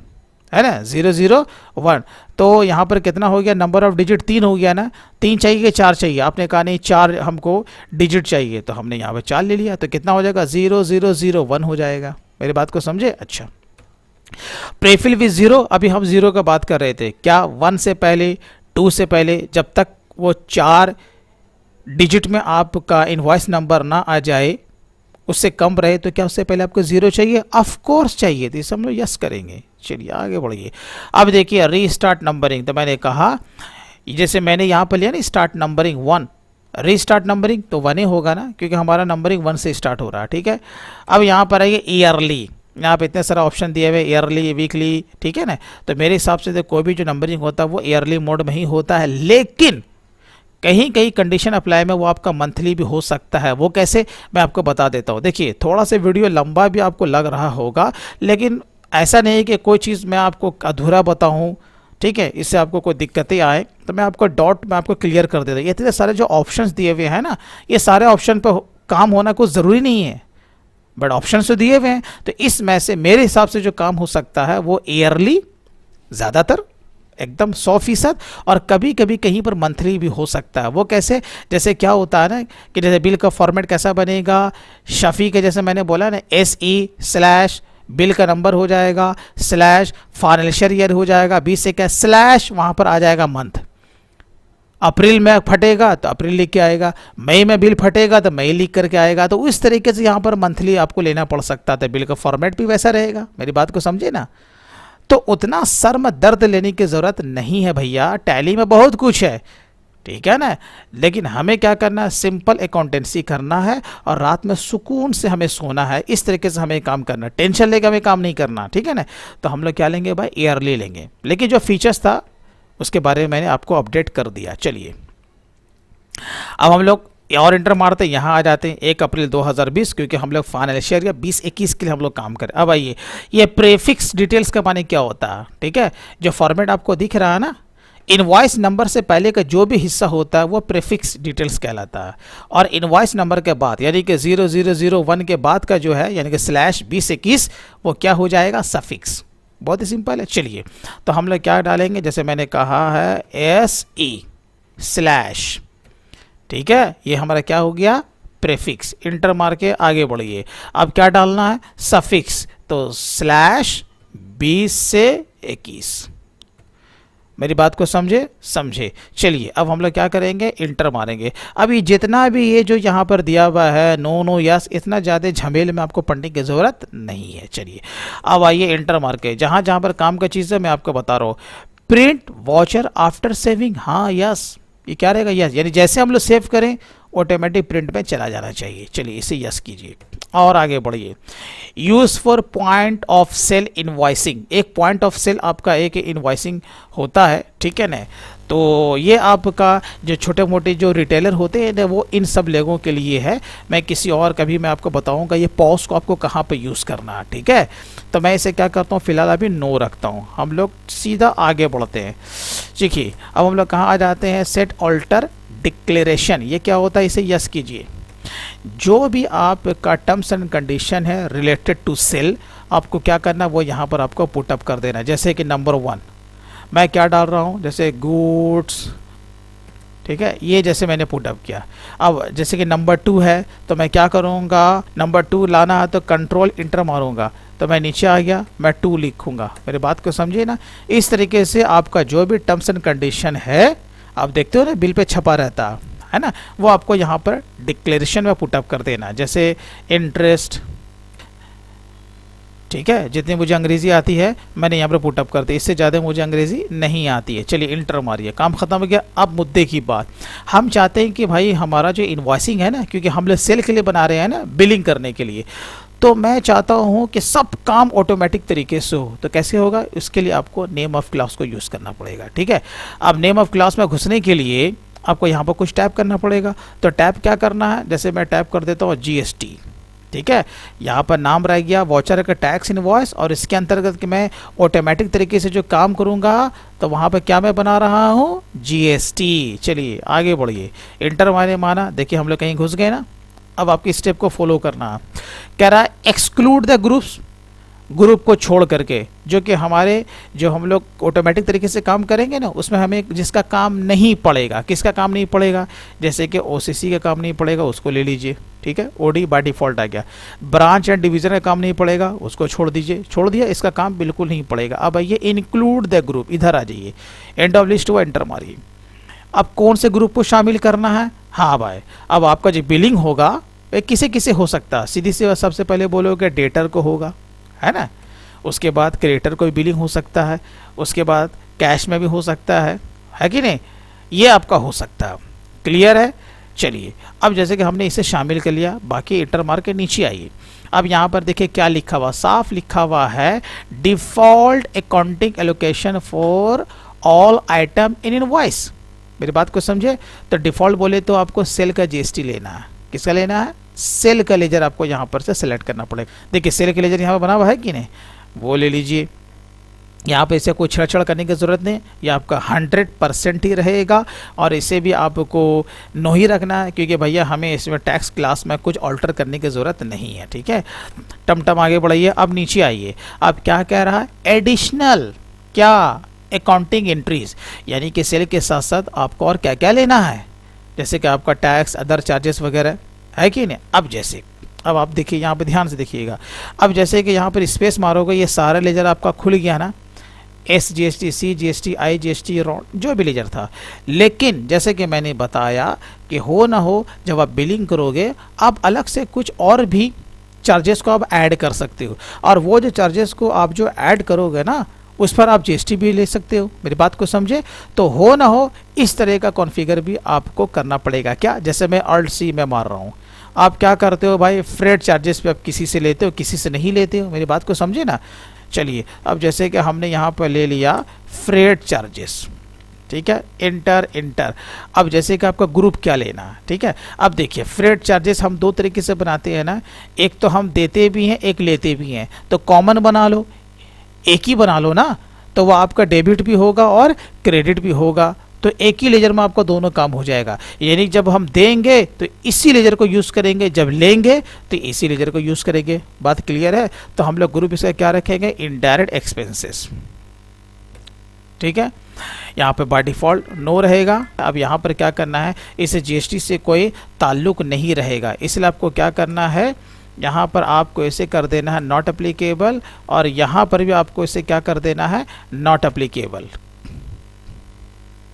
है ना, 001। तो यहाँ पर कितना हो गया, नंबर ऑफ डिजिट 3 हो गया ना, 3 चाहिए कि 4 चाहिए, आपने कहा नहीं 4 हमको डिजिट चाहिए, तो हमने यहाँ पर 4 ले लिया, तो कितना हो जाएगा, 0001 हो जाएगा। मेरी बात को समझे। अच्छा, प्रेफिल विद 0, अभी हम 0 का बात कर रहे थे, क्या 1 से पहले 2 से पहले, जब तक वो 4 डिजिट में आपका इनवॉइस नंबर ना आ जाए, उससे कम रहे, तो क्या उससे पहले आपको 0 चाहिए, ऑफ कोर्स चाहिए, तो इसे हम लोग यस करेंगे। चलिए आगे बढ़िए। अब देखिए रीस्टार्ट नंबरिंग, तो मैंने कहा जैसे मैंने यहाँ पर लिया ना स्टार्ट नंबरिंग 1, रीस्टार्ट नंबरिंग तो 1 ही होगा ना, क्योंकि हमारा नंबरिंग 1 से स्टार्ट हो रहा है, ठीक है। अब यहाँ पर आइए ईयरली, यहाँ पे इतने सारा ऑप्शन दिए हुए, ईयरली, वीकली, ठीक है ना। तो मेरे हिसाब से तो कोई भी जो नंबरिंग होता है वो ईयरली मोड में ही होता है, लेकिन कहीं कहीं कंडीशन अप्लाई में वो आपका मंथली भी हो सकता है। वो कैसे, मैं आपको बता देता हूँ। देखिए थोड़ा सा वीडियो लंबा भी आपको लग रहा होगा, लेकिन ऐसा नहीं है कि कोई चीज़ मैं आपको अधूरा बताऊँ, ठीक है, इससे आपको कोई दिक्कतें आए, तो मैं आपको मैं आपको क्लियर कर देता हूँ। ये इतने सारे जो ऑप्शंस दिए हुए हैं ना, ये सारे ऑप्शन पर काम होना कुछ ज़रूरी नहीं है, बट ऑप्शन तो दिए हुए हैं। तो इसमें से मेरे हिसाब से जो काम हो सकता है वो ईयरली ज़्यादातर एकदम 100%, और कभी कभी कहीं पर मंथली भी हो सकता है। वो कैसे, जैसे क्या होता है ना कि जैसे बिल का फॉर्मेट कैसा बनेगा, शफी के जैसे मैंने बोला ना, SE/ बिल का नंबर हो जाएगा, /फाइनेंशियल ईयर हो जाएगा, 20 से क्या / वहाँ पर आ जाएगा मंथ। अप्रैल में फटेगा तो अप्रैल लिख के आएगा, मई में बिल फटेगा तो मई लिख करके आएगा। तो उस तरीके से यहाँ पर मंथली आपको लेना पड़ सकता था, बिल का फॉर्मेट भी वैसा रहेगा। मेरी बात को समझे ना। तो उतना सर में दर्द लेने की ज़रूरत नहीं है भैया, टैली में बहुत कुछ है, ठीक है ना। लेकिन हमें क्या करना है, सिंपल अकाउंटेंसी करना है, और रात में सुकून से हमें सोना है। इस तरीके से हमें काम करना, टेंशन लेकर हमें काम नहीं करना, ठीक है ना। तो हम लोग क्या लेंगे भाई, ईयरली लेंगे। लेकिन जो फीचर्स था उसके बारे में मैंने आपको अपडेट कर दिया। चलिए अब हम लोग और इंटर मारते हैं, यहाँ आ जाते हैं 1 अप्रैल 2020, क्योंकि हम लोग फाइनेंशियल ईयर 2021 के लिए हम लोग काम करें। अब आइए, ये प्रीफिक्स डिटेल्स का माने क्या होता है, ठीक है। जो फॉर्मेट आपको दिख रहा है ना, इनवॉइस नंबर से पहले का जो भी हिस्सा होता है वो प्रीफिक्स डिटेल्स कहलाता है, और इनवॉइस नंबर के बाद यानी कि 0001 के बाद का जो है यानी कि /2021 वो क्या हो जाएगा, सफिक्स। बहुत ही सिंपल है। चलिए तो हम लोग क्या डालेंगे, जैसे मैंने कहा है SE/, ठीक है, ये हमारा क्या हो गया, प्रीफिक्स। इंटर मार के आगे बढ़िए। अब क्या डालना है, सफिक्स, तो /20 से 21। मेरी बात को समझे। चलिए अब हम लोग क्या करेंगे, इंटर मारेंगे। अभी जितना भी ये जो यहाँ पर दिया हुआ है नो यस, इतना ज़्यादा झमेल में आपको पढ़ने की ज़रूरत नहीं है। चलिए अब आइए इंटर मार के, जहाँ जहाँ पर काम का चीज़ है मैं आपको बता रहा हूँ। प्रिंट वॉचर आफ्टर सेविंग, हाँ यस, ये क्या रहेगा, यस, यानी जैसे हम लोग सेव करें ऑटोमेटिक प्रिंट में चला जाना चाहिए। चलिए इसे यस कीजिए। और आगे बढ़िए, use for point of sale invoicing. एक पॉइंट ऑफ सेल आपका एक इनवॉइसिंग होता है, ठीक है ना। तो ये आपका जो छोटे मोटे जो रिटेलर होते हैं ना, वो इन सब लोगों के लिए है। मैं किसी और कभी मैं आपको बताऊंगा ये पॉज को आपको कहाँ पे यूज़ करना है, ठीक है। तो मैं इसे क्या करता हूँ, फिलहाल अभी नो रखता हूँ। हम लोग सीधा आगे बढ़ते हैं। देखिए अब हम लोग कहाँ आ जाते हैं, सेट ऑल्टर डिक्लेरेशन। ये क्या होता है, इसे यस कीजिए। जो भी आपका टर्म्स एंड कंडीशन है रिलेटेड टू सेल, आपको क्या करना है वो यहाँ पर आपको पुटअप कर देना। जैसे कि नंबर 1 मैं क्या डाल रहा हूँ, जैसे गुड्स, ठीक है, ये जैसे मैंने पुटअप किया। अब जैसे कि नंबर 2 है तो मैं क्या करूँगा, नंबर 2 लाना है तो कंट्रोल इंटर मारूंगा, तो मैं नीचे आ गया, मैं 2 लिखूंगा। मेरे बात को समझिए ना। इस तरीके से आपका जो भी टर्म्स एंड कंडीशन है, आप देखते हो ना बिल पे छपा रहता है ना, वो आपको यहाँ पर डिक्लेरेशन में पुटअप कर देना। जैसे इंटरेस्ट, ठीक है, जितनी मुझे अंग्रेजी आती है मैंने यहाँ पर पुटअप कर दी, इससे ज़्यादा मुझे अंग्रेजी नहीं आती है। चलिए इंटर मारिए, काम खत्म हो गया। अब मुद्दे की बात, हम चाहते हैं कि भाई हमारा जो इनवॉइसिंग है ना, क्योंकि हम लोग सेल के लिए बना रहे हैं ना, बिलिंग करने के लिए, तो मैं चाहता हूँ कि सब काम ऑटोमेटिक तरीके से हो। तो कैसे होगा, इसके लिए आपको नेम ऑफ क्लास को यूज़ करना पड़ेगा, ठीक है। अब नेम ऑफ क्लास में घुसने के लिए आपको यहाँ पर कुछ टैप करना पड़ेगा। तो टैप क्या करना है, जैसे मैं टैप कर देता हूँ GST, ठीक है। यहाँ पर नाम रह गया वाउचर का टैक्स इनवॉइस, और इसके अंतर्गत कि मैं ऑटोमेटिक तरीके से जो काम करूँगा तो वहाँ पर क्या मैं बना रहा हूँ, GST। चलिए आगे बढ़िए, इंटर मैंने माना, देखिए हम लोग कहीं घुस गए ना। अब आपकी स्टेप को फॉलो करना है। कह रहा है एक्सक्लूड द ग्रुप्स, ग्रुप को छोड़ करके, जो कि हमारे जो हम लोग ऑटोमेटिक तरीके से काम करेंगे ना, उसमें हमें जिसका काम नहीं पड़ेगा, किसका काम नहीं पड़ेगा, जैसे कि OCC का काम नहीं पड़ेगा, उसको ले लीजिए, ठीक है। OD बाय डिफ़ॉल्ट आ गया। ब्रांच एंड डिवीज़न का काम नहीं पड़ेगा, उसको छोड़ दीजिए, छोड़ दिया, इसका काम बिल्कुल नहीं पड़ेगा। अब आइए इंक्लूड द ग्रुप, इधर आ जाइए, एंड ऑफ लिस्ट हुआ, एंटर मारिए। अब कौन से ग्रुप को शामिल करना है, हाँ भाई, अब आपका जो बिलिंग होगा किसे किसे हो सकता है, सीधी सी सबसे पहले बोलोगे डेटर को होगा, है ना। उसके बाद क्रिएटर को भी बिलिंग हो सकता है, उसके बाद कैश में भी हो सकता है कि नहीं, ये आपका हो सकता है। क्लियर है। चलिए अब जैसे कि हमने इसे शामिल कर लिया, बाकी इंटर मार के नीचे आइए। अब यहाँ पर देखिए क्या लिखा हुआ, साफ लिखा हुआ है, default accounting allocation for all item in invoice. मेरी बात को समझे। तो डिफॉल्ट बोले तो आपको सेल का GST लेना है। किसका लेना है, सेल का लेजर आपको यहाँ पर से सेलेक्ट करना पड़ेगा। देखिए सेल का लेजर यहाँ पर बना हुआ है कि नहीं, वो ले लीजिए। यहाँ पे इसे कोई छेड़छाड़ करने की ज़रूरत नहीं, ये आपका 100% ही रहेगा। और इसे भी आपको नो ही रखना है, क्योंकि भैया हमें इसमें टैक्स क्लास में कुछ ऑल्टर करने की ज़रूरत नहीं है, ठीक है। टमटम आगे बढ़ाइए। अब नीचे आइए, अब क्या कह रहा है, एडिशनल क्या अकाउंटिंग एंट्रीज, यानी कि सेल के साथ साथ आपको और क्या क्या लेना है, जैसे कि आपका टैक्स, अदर चार्जेस वगैरह, है कि नहीं। अब जैसे अब आप देखिए यहाँ पे ध्यान से देखिएगा, अब जैसे कि यहाँ पर स्पेस मारोगे, ये सारा लेजर आपका खुल गया ना, SGST, CGST, IGST, जो भी लेजर था। लेकिन जैसे कि मैंने बताया कि हो ना हो, जब आप बिलिंग करोगे आप अलग से कुछ और भी चार्जेस को आप ऐड कर सकते हो, और वो जो चार्जेस को आप जो ऐड करोगे ना, उस पर आप GST भी ले सकते हो। मेरी बात को समझे। तो हो ना हो इस तरह का कॉन्फ़िगर भी आपको करना पड़ेगा। क्या, जैसे मैं Alt+C में मार रहा हूँ, आप क्या करते हो भाई, फ्रेट चार्जेस पे आप किसी से लेते हो, किसी से नहीं लेते हो। मेरी बात को समझे ना। चलिए अब जैसे कि हमने यहाँ पर ले लिया फ्रेट चार्जेस, ठीक है, इंटर। अब जैसे कि आपका ग्रुप क्या लेना है, ठीक है। अब देखिए फ्रेट चार्जेस हम दो तरीके से बनाते हैं ना, एक तो हम देते भी हैं, एक लेते भी हैं। तो कॉमन बना लो, एक ही बना लो ना, तो वह आपका डेबिट भी होगा और क्रेडिट भी होगा। तो एक ही लेजर में आपका दोनों काम हो जाएगा। यानी जब हम देंगे तो इसी लेजर को यूज़ करेंगे, जब लेंगे तो इसी लेजर को यूज़ करेंगे। बात क्लियर है। तो हम लोग ग्रुप इसका क्या रखेंगे, इनडायरेक्ट एक्सपेंसेस, ठीक है। यहाँ पे बाय डिफ़ॉल्ट नो रहेगा। अब यहाँ पर क्या करना है, इसे GST से कोई ताल्लुक नहीं रहेगा, इसलिए आपको क्या करना है, यहाँ पर आपको इसे कर देना है नॉट एप्लीकेबल, और यहाँ पर भी आपको इसे क्या कर देना है, नॉट एप्लीकेबल,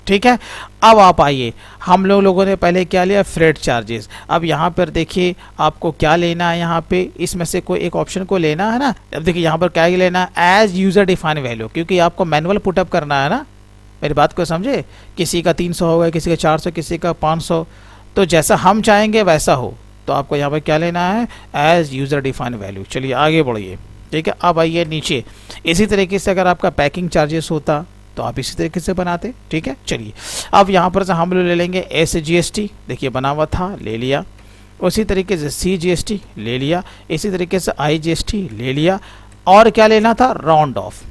ठीक है। अब आप आइए, हम लोगों ने पहले क्या लिया, फ्रेट चार्जेस। अब यहाँ पर देखिए आपको क्या लेना है, यहाँ पे इसमें से कोई एक ऑप्शन को लेना है ना। अब देखिए यहाँ पर क्या लेना है, एज यूज़र डिफाइन वैल्यू, क्योंकि आपको मैनुअल पुटअप करना है ना। मेरी बात को समझे। किसी का 300 होगा, किसी का 400, किसी का 500, तो जैसा हम चाहेंगे वैसा हो, तो आपको यहाँ पर क्या लेना है, एज यूज़र डिफाइंड वैल्यू। चलिए आगे बढ़िए, ठीक है। अब आइए नीचे, इसी तरीके से अगर आपका पैकिंग चार्जेस होता तो आप इसी तरीके से बनाते, ठीक है। चलिए अब यहाँ पर से हम लोग ले लेंगे SGST, देखिए बना हुआ था, ले लिया। उसी तरीके से CGST ले लिया, इसी तरीके से IGST ले लिया, और क्या लेना था, राउंड ऑफ,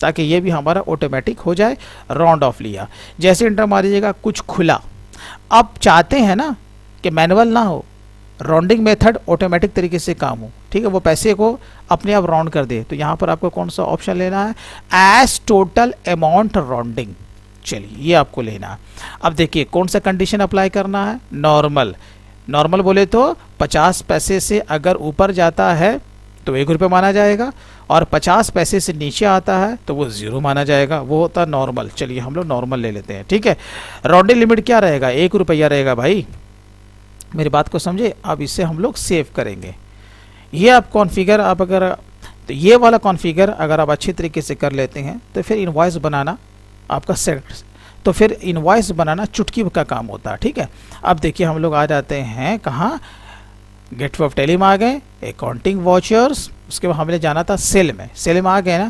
ताकि ये भी हमारा ऑटोमेटिक हो जाए। राउंड ऑफ लिया, जैसे इंटर मारिएगा कुछ खुला। अब चाहते हैं ना कि मैनुअल ना हो, राउंडिंग मेथड ऑटोमेटिक तरीके से काम हो, ठीक है, वो पैसे को अपने आप राउंड कर दे। तो यहाँ पर आपको कौन सा ऑप्शन लेना है, एज टोटल अमाउंट राउंडिंग। चलिए ये आपको लेना है। अब देखिए कौन सा कंडीशन अप्लाई करना है, नॉर्मल। नॉर्मल बोले तो 50 पैसे से अगर ऊपर जाता है तो 1 रुपये माना जाएगा, और 50 पैसे से नीचे आता है तो वो 0 माना जाएगा, वो होता है नॉर्मल। चलिए हम लोग नॉर्मल ले लेते हैं, ठीक है। राउंडिंग लिमिट क्या रहेगा, 1 रुपया रहेगा भाई, मेरी बात को समझे। अब इसे हम लोग सेव करेंगे। ये आप कॉन्फ़िगर, आप अगर तो ये वाला कॉन्फ़िगर अगर आप अच्छी तरीके से कर लेते हैं तो फिर इनवॉइस बनाना आपका तो फिर इनवॉइस बनाना चुटकी का काम होता है, ठीक है। अब देखिए हम लोग आ जाते हैं कहाँ, गेटवे ऑफ टेली में आ गए, अकाउंटिंग वॉचर्स, उसके बाद हमने जाना था सेल में। सेल में आ गए ना,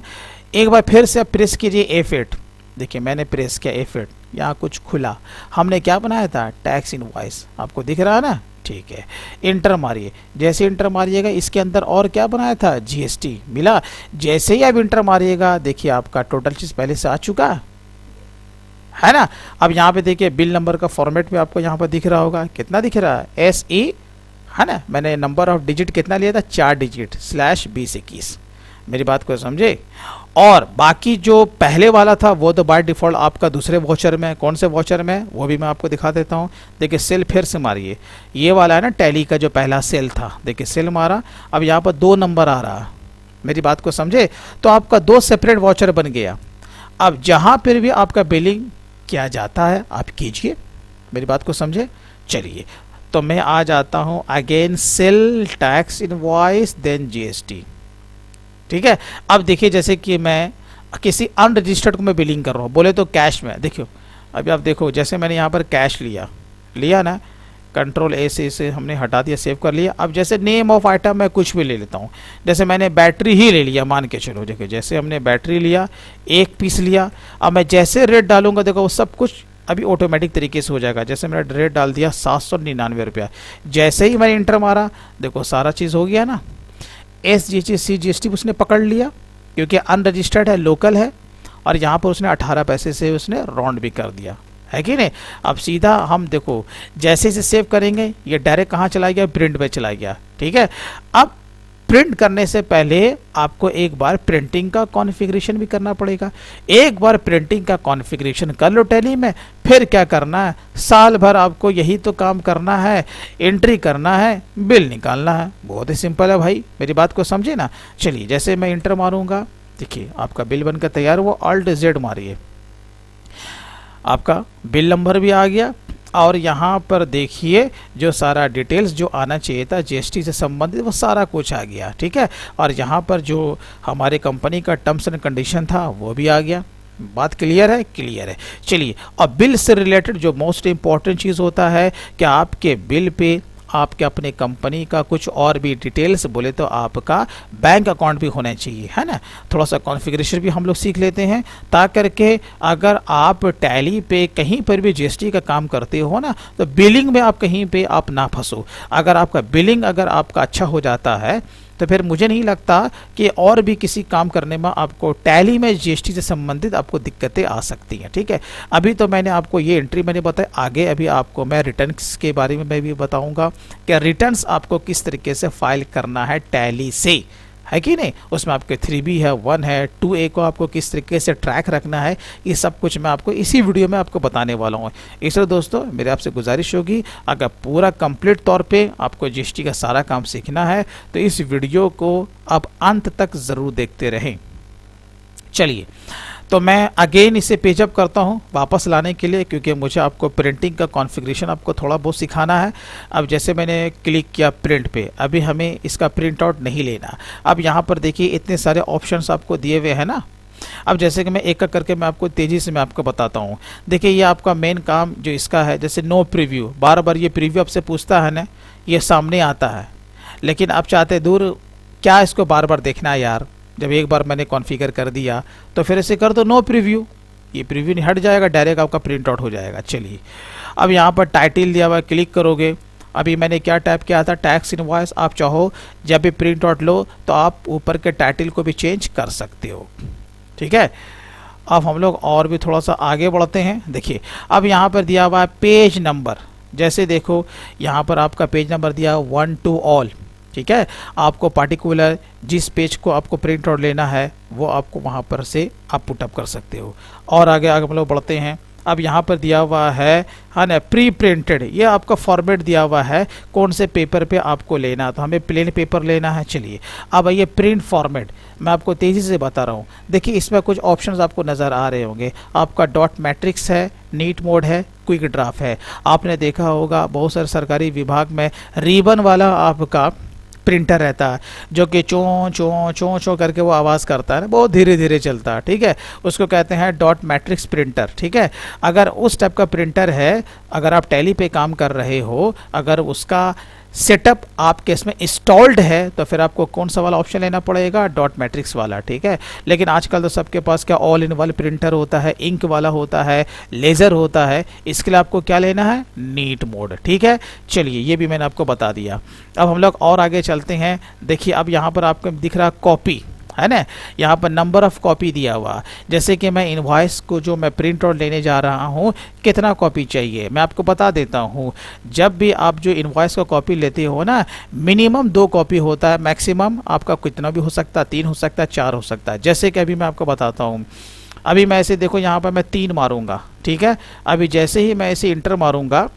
एक बार फिर से आप प्रेस कीजिए F8। देखिए मैंने प्रेस किया F8, यहाँ कुछ खुला, हमने क्या बनाया था, टैक्स इनवॉइस, आपको दिख रहा है ना, ठीक है। इंटर मारिए, जैसे इंटर मारिएगा इसके अंदर और क्या बनाया था, GST मिला। जैसे ही आप इंटर मारिएगा देखिए आपका टोटल चीज़ पहले से आ चुका है ना। अब यहाँ पे देखिए बिल नंबर का फॉर्मेट में आपको यहाँ पर दिख रहा होगा, कितना दिख रहा है, SE है ना। मैंने नंबर ऑफ डिजिट कितना लिया था, 4 डिजिट /2021, मेरी बात को समझे। और बाकी जो पहले वाला था वो तो बाय डिफ़ॉल्ट आपका दूसरे वॉचर में, कौन से वॉचर में, वो भी मैं आपको दिखा देता हूँ। देखिए सेल फिर से मारिए, ये वाला है ना टैली का जो पहला सेल था, देखिए सेल मारा, अब यहाँ पर 2 नंबर आ रहा, मेरी बात को समझे। तो आपका 2 सेपरेट वॉचर बन गया। अब जहाँ पर भी आपका बिलिंग किया जाता है आप कीजिए, मेरी बात को समझे। चलिए तो मैं आ जाता हूँ again, sale, tax invoice, then GST, ठीक है। अब देखिए जैसे कि मैं किसी अनरजिस्टर्ड को मैं बिलिंग कर रहा हूँ, बोले तो कैश में, देखियो अभी आप देखो, जैसे मैंने यहाँ पर कैश लिया ना, कंट्रोल A से इसे हमने हटा दिया, सेव कर लिया। अब जैसे नेम ऑफ आइटम मैं कुछ भी ले लेता हूँ, जैसे मैंने बैटरी ही ले लिया, मान के चलो, देखिए जैसे हमने बैटरी लिया, 1 पीस लिया। अब मैं जैसे रेट डालूंगा देखो वो सब कुछ अभी ऑटोमेटिक तरीके से हो जाएगा। जैसे मैंने रेट डाल दिया 799 रुपया, जैसे ही मैंने इंटर मारा देखो सारा चीज़ हो गया ना। SGST CGST उसने पकड़ लिया क्योंकि अनरजिस्टर्ड है, लोकल है, और यहाँ पर उसने 18 पैसे से उसने राउंड भी कर दिया, है कि नहीं। अब सीधा हम देखो जैसे इसे सेव करेंगे ये डायरेक्ट कहाँ चला गया, प्रिंट पे चला गया, ठीक है। अब प्रिंट करने से पहले आपको एक बार प्रिंटिंग का कॉन्फ़िगरेशन भी करना पड़ेगा। एक बार प्रिंटिंग का कॉन्फ़िगरेशन कर लो टैली में, फिर क्या करना है, साल भर आपको यही तो काम करना है, एंट्री करना है, बिल निकालना है। बहुत ही सिंपल है भाई, मेरी बात को समझे ना। चलिए जैसे मैं इंटर मारूंगा, देखिए आपका बिल बनकर तैयार हुआ, Alt+Z मारिए, आपका बिल नंबर भी आ गया, और यहाँ पर देखिए जो सारा डिटेल्स जो आना चाहिए था GST से संबंधित वो सारा कुछ आ गया, ठीक है। और यहाँ पर जो हमारे कंपनी का टर्म्स एंड कंडीशन था वो भी आ गया। बात क्लियर है, क्लियर है। चलिए अब बिल से रिलेटेड जो मोस्ट इम्पॉर्टेंट चीज़ होता है कि आपके बिल पे आपके अपने कंपनी का कुछ और भी डिटेल्स, बोले तो आपका बैंक अकाउंट भी होना चाहिए, है ना। थोड़ा सा कॉन्फ़िगरेशन भी हम लोग सीख लेते हैं, ताकि करके अगर आप टैली पे कहीं पर भी GST का काम करते हो ना, तो बिलिंग में आप कहीं पे आप ना फंसो। अगर आपका बिलिंग अगर आपका अच्छा हो जाता है तो फिर मुझे नहीं लगता कि और भी किसी काम करने में आपको टैली में GST से संबंधित आपको दिक्कतें आ सकती हैं, ठीक है। अभी तो मैंने आपको ये एंट्री मैंने बताया, आगे अभी आपको मैं रिटर्न्स के बारे में मैं भी बताऊंगा कि रिटर्न्स आपको किस तरीके से फाइल करना है टैली से, है कि नहीं। उसमें आपके 3B है, 1 है, 2A को आपको किस तरीके से ट्रैक रखना है, ये सब कुछ मैं आपको इसी वीडियो में आपको बताने वाला हूँ। इसलिए दोस्तों मेरे आपसे गुजारिश होगी, अगर पूरा कंप्लीट तौर पे आपको GST का सारा काम सीखना है तो इस वीडियो को आप अंत तक ज़रूर देखते रहें। चलिए तो मैं अगेन इसे पेजअप करता हूँ वापस लाने के लिए, क्योंकि मुझे आपको प्रिंटिंग का कॉन्फ़िगरेशन आपको थोड़ा बहुत सिखाना है। अब जैसे मैंने क्लिक किया प्रिंट पे, अभी हमें इसका प्रिंट आउट नहीं लेना। अब यहाँ पर देखिए इतने सारे ऑप्शंस आपको दिए हुए हैं ना, अब जैसे कि मैं एक एक करके मैं आपको तेज़ी से मैं आपको बताता हूँ। देखिए ये आपका मेन काम जो इसका है, जैसे नो प्रीव्यू, बार बार ये प्रीव्यू आपसे पूछता है ना, ये सामने आता है, लेकिन आप चाहते दूर क्या इसको बार बार देखना है यार। जब एक बार मैंने कॉन्फ़िगर कर दिया तो फिर इसे कर दो नो प्रीव्यू, ये प्रीव्यू नहीं हट जाएगा, डायरेक्ट आपका प्रिंट आउट हो जाएगा। चलिए अब यहाँ पर टाइटल दिया हुआ है, क्लिक करोगे। अभी मैंने क्या टाइप किया था, टैक्स इनवॉइस। आप चाहो जब भी प्रिंट आउट लो तो आप ऊपर के टाइटल को भी चेंज कर सकते हो, ठीक है। अब हम लोग और भी थोड़ा सा आगे बढ़ते हैं। देखिए अब यहाँ पर दिया हुआ है पेज नंबर। जैसे देखो यहाँ पर आपका पेज नंबर दिया 1 to all, ठीक है। आपको पार्टिकुलर जिस पेज को आपको प्रिंट आउट लेना है वो आपको वहाँ पर से आप पुटअप कर सकते हो। और आगे आगे हम लोग बढ़ते हैं। अब यहाँ पर दिया हुआ है ना प्री प्रिंटेड, ये आपका फॉर्मेट दिया हुआ है कौन से पेपर पे आपको लेना है, तो हमें प्लेन पेपर लेना है। चलिए अब ये प्रिंट फॉर्मेट मैं आपको तेज़ी से बता रहा हूँ। देखिए इसमें कुछ ऑप्शंस आपको नज़र आ रहे होंगे। आपका डॉट मैट्रिक्स है, नीट मोड है, क्विक ड्राफ्ट है। आपने देखा होगा बहुत सारे सरकारी विभाग में रिबन वाला आपका प्रिंटर रहता है जो कि चों चों चों चों करके वो आवाज़ करता है ना, बहुत धीरे धीरे चलता है, ठीक है। उसको कहते हैं डॉट मैट्रिक्स प्रिंटर, ठीक है। अगर उस टाइप का प्रिंटर है, अगर आप टैली पे काम कर रहे हो, अगर उसका सेटअप आपके इसमें इंस्टॉल्ड है तो फिर आपको कौन सा वाला ऑप्शन लेना पड़ेगा, डॉट मैट्रिक्स वाला, ठीक है। लेकिन आजकल तो सबके पास क्या ऑल इन वन प्रिंटर होता है, इंक वाला होता है, लेज़र होता है। इसके लिए आपको क्या लेना है, नीट मोड, ठीक है। चलिए ये भी मैंने आपको बता दिया। अब हम लोग और आगे चलते हैं। देखिए अब यहाँ पर आपको दिख रहा कॉपी है ना, यहाँ पर नंबर ऑफ कॉपी दिया हुआ। जैसे कि मैं इनवॉइस को जो मैं प्रिंट आउट लेने जा रहा हूँ, कितना कॉपी चाहिए मैं आपको बता देता हूँ। जब भी आप जो इनवॉइस का कॉपी लेते हो ना, मिनिमम 2 कॉपी होता है, मैक्सिमम आपका कितना भी हो सकता है, 3 हो सकता है, 4 हो सकता है। जैसे कि अभी मैं आपको बताता हूँ। अभी मैं ऐसे देखो यहाँ पर मैं 3 मारूंगा, ठीक है। अभी जैसे ही मैं ऐसे इंटर मारूंगा,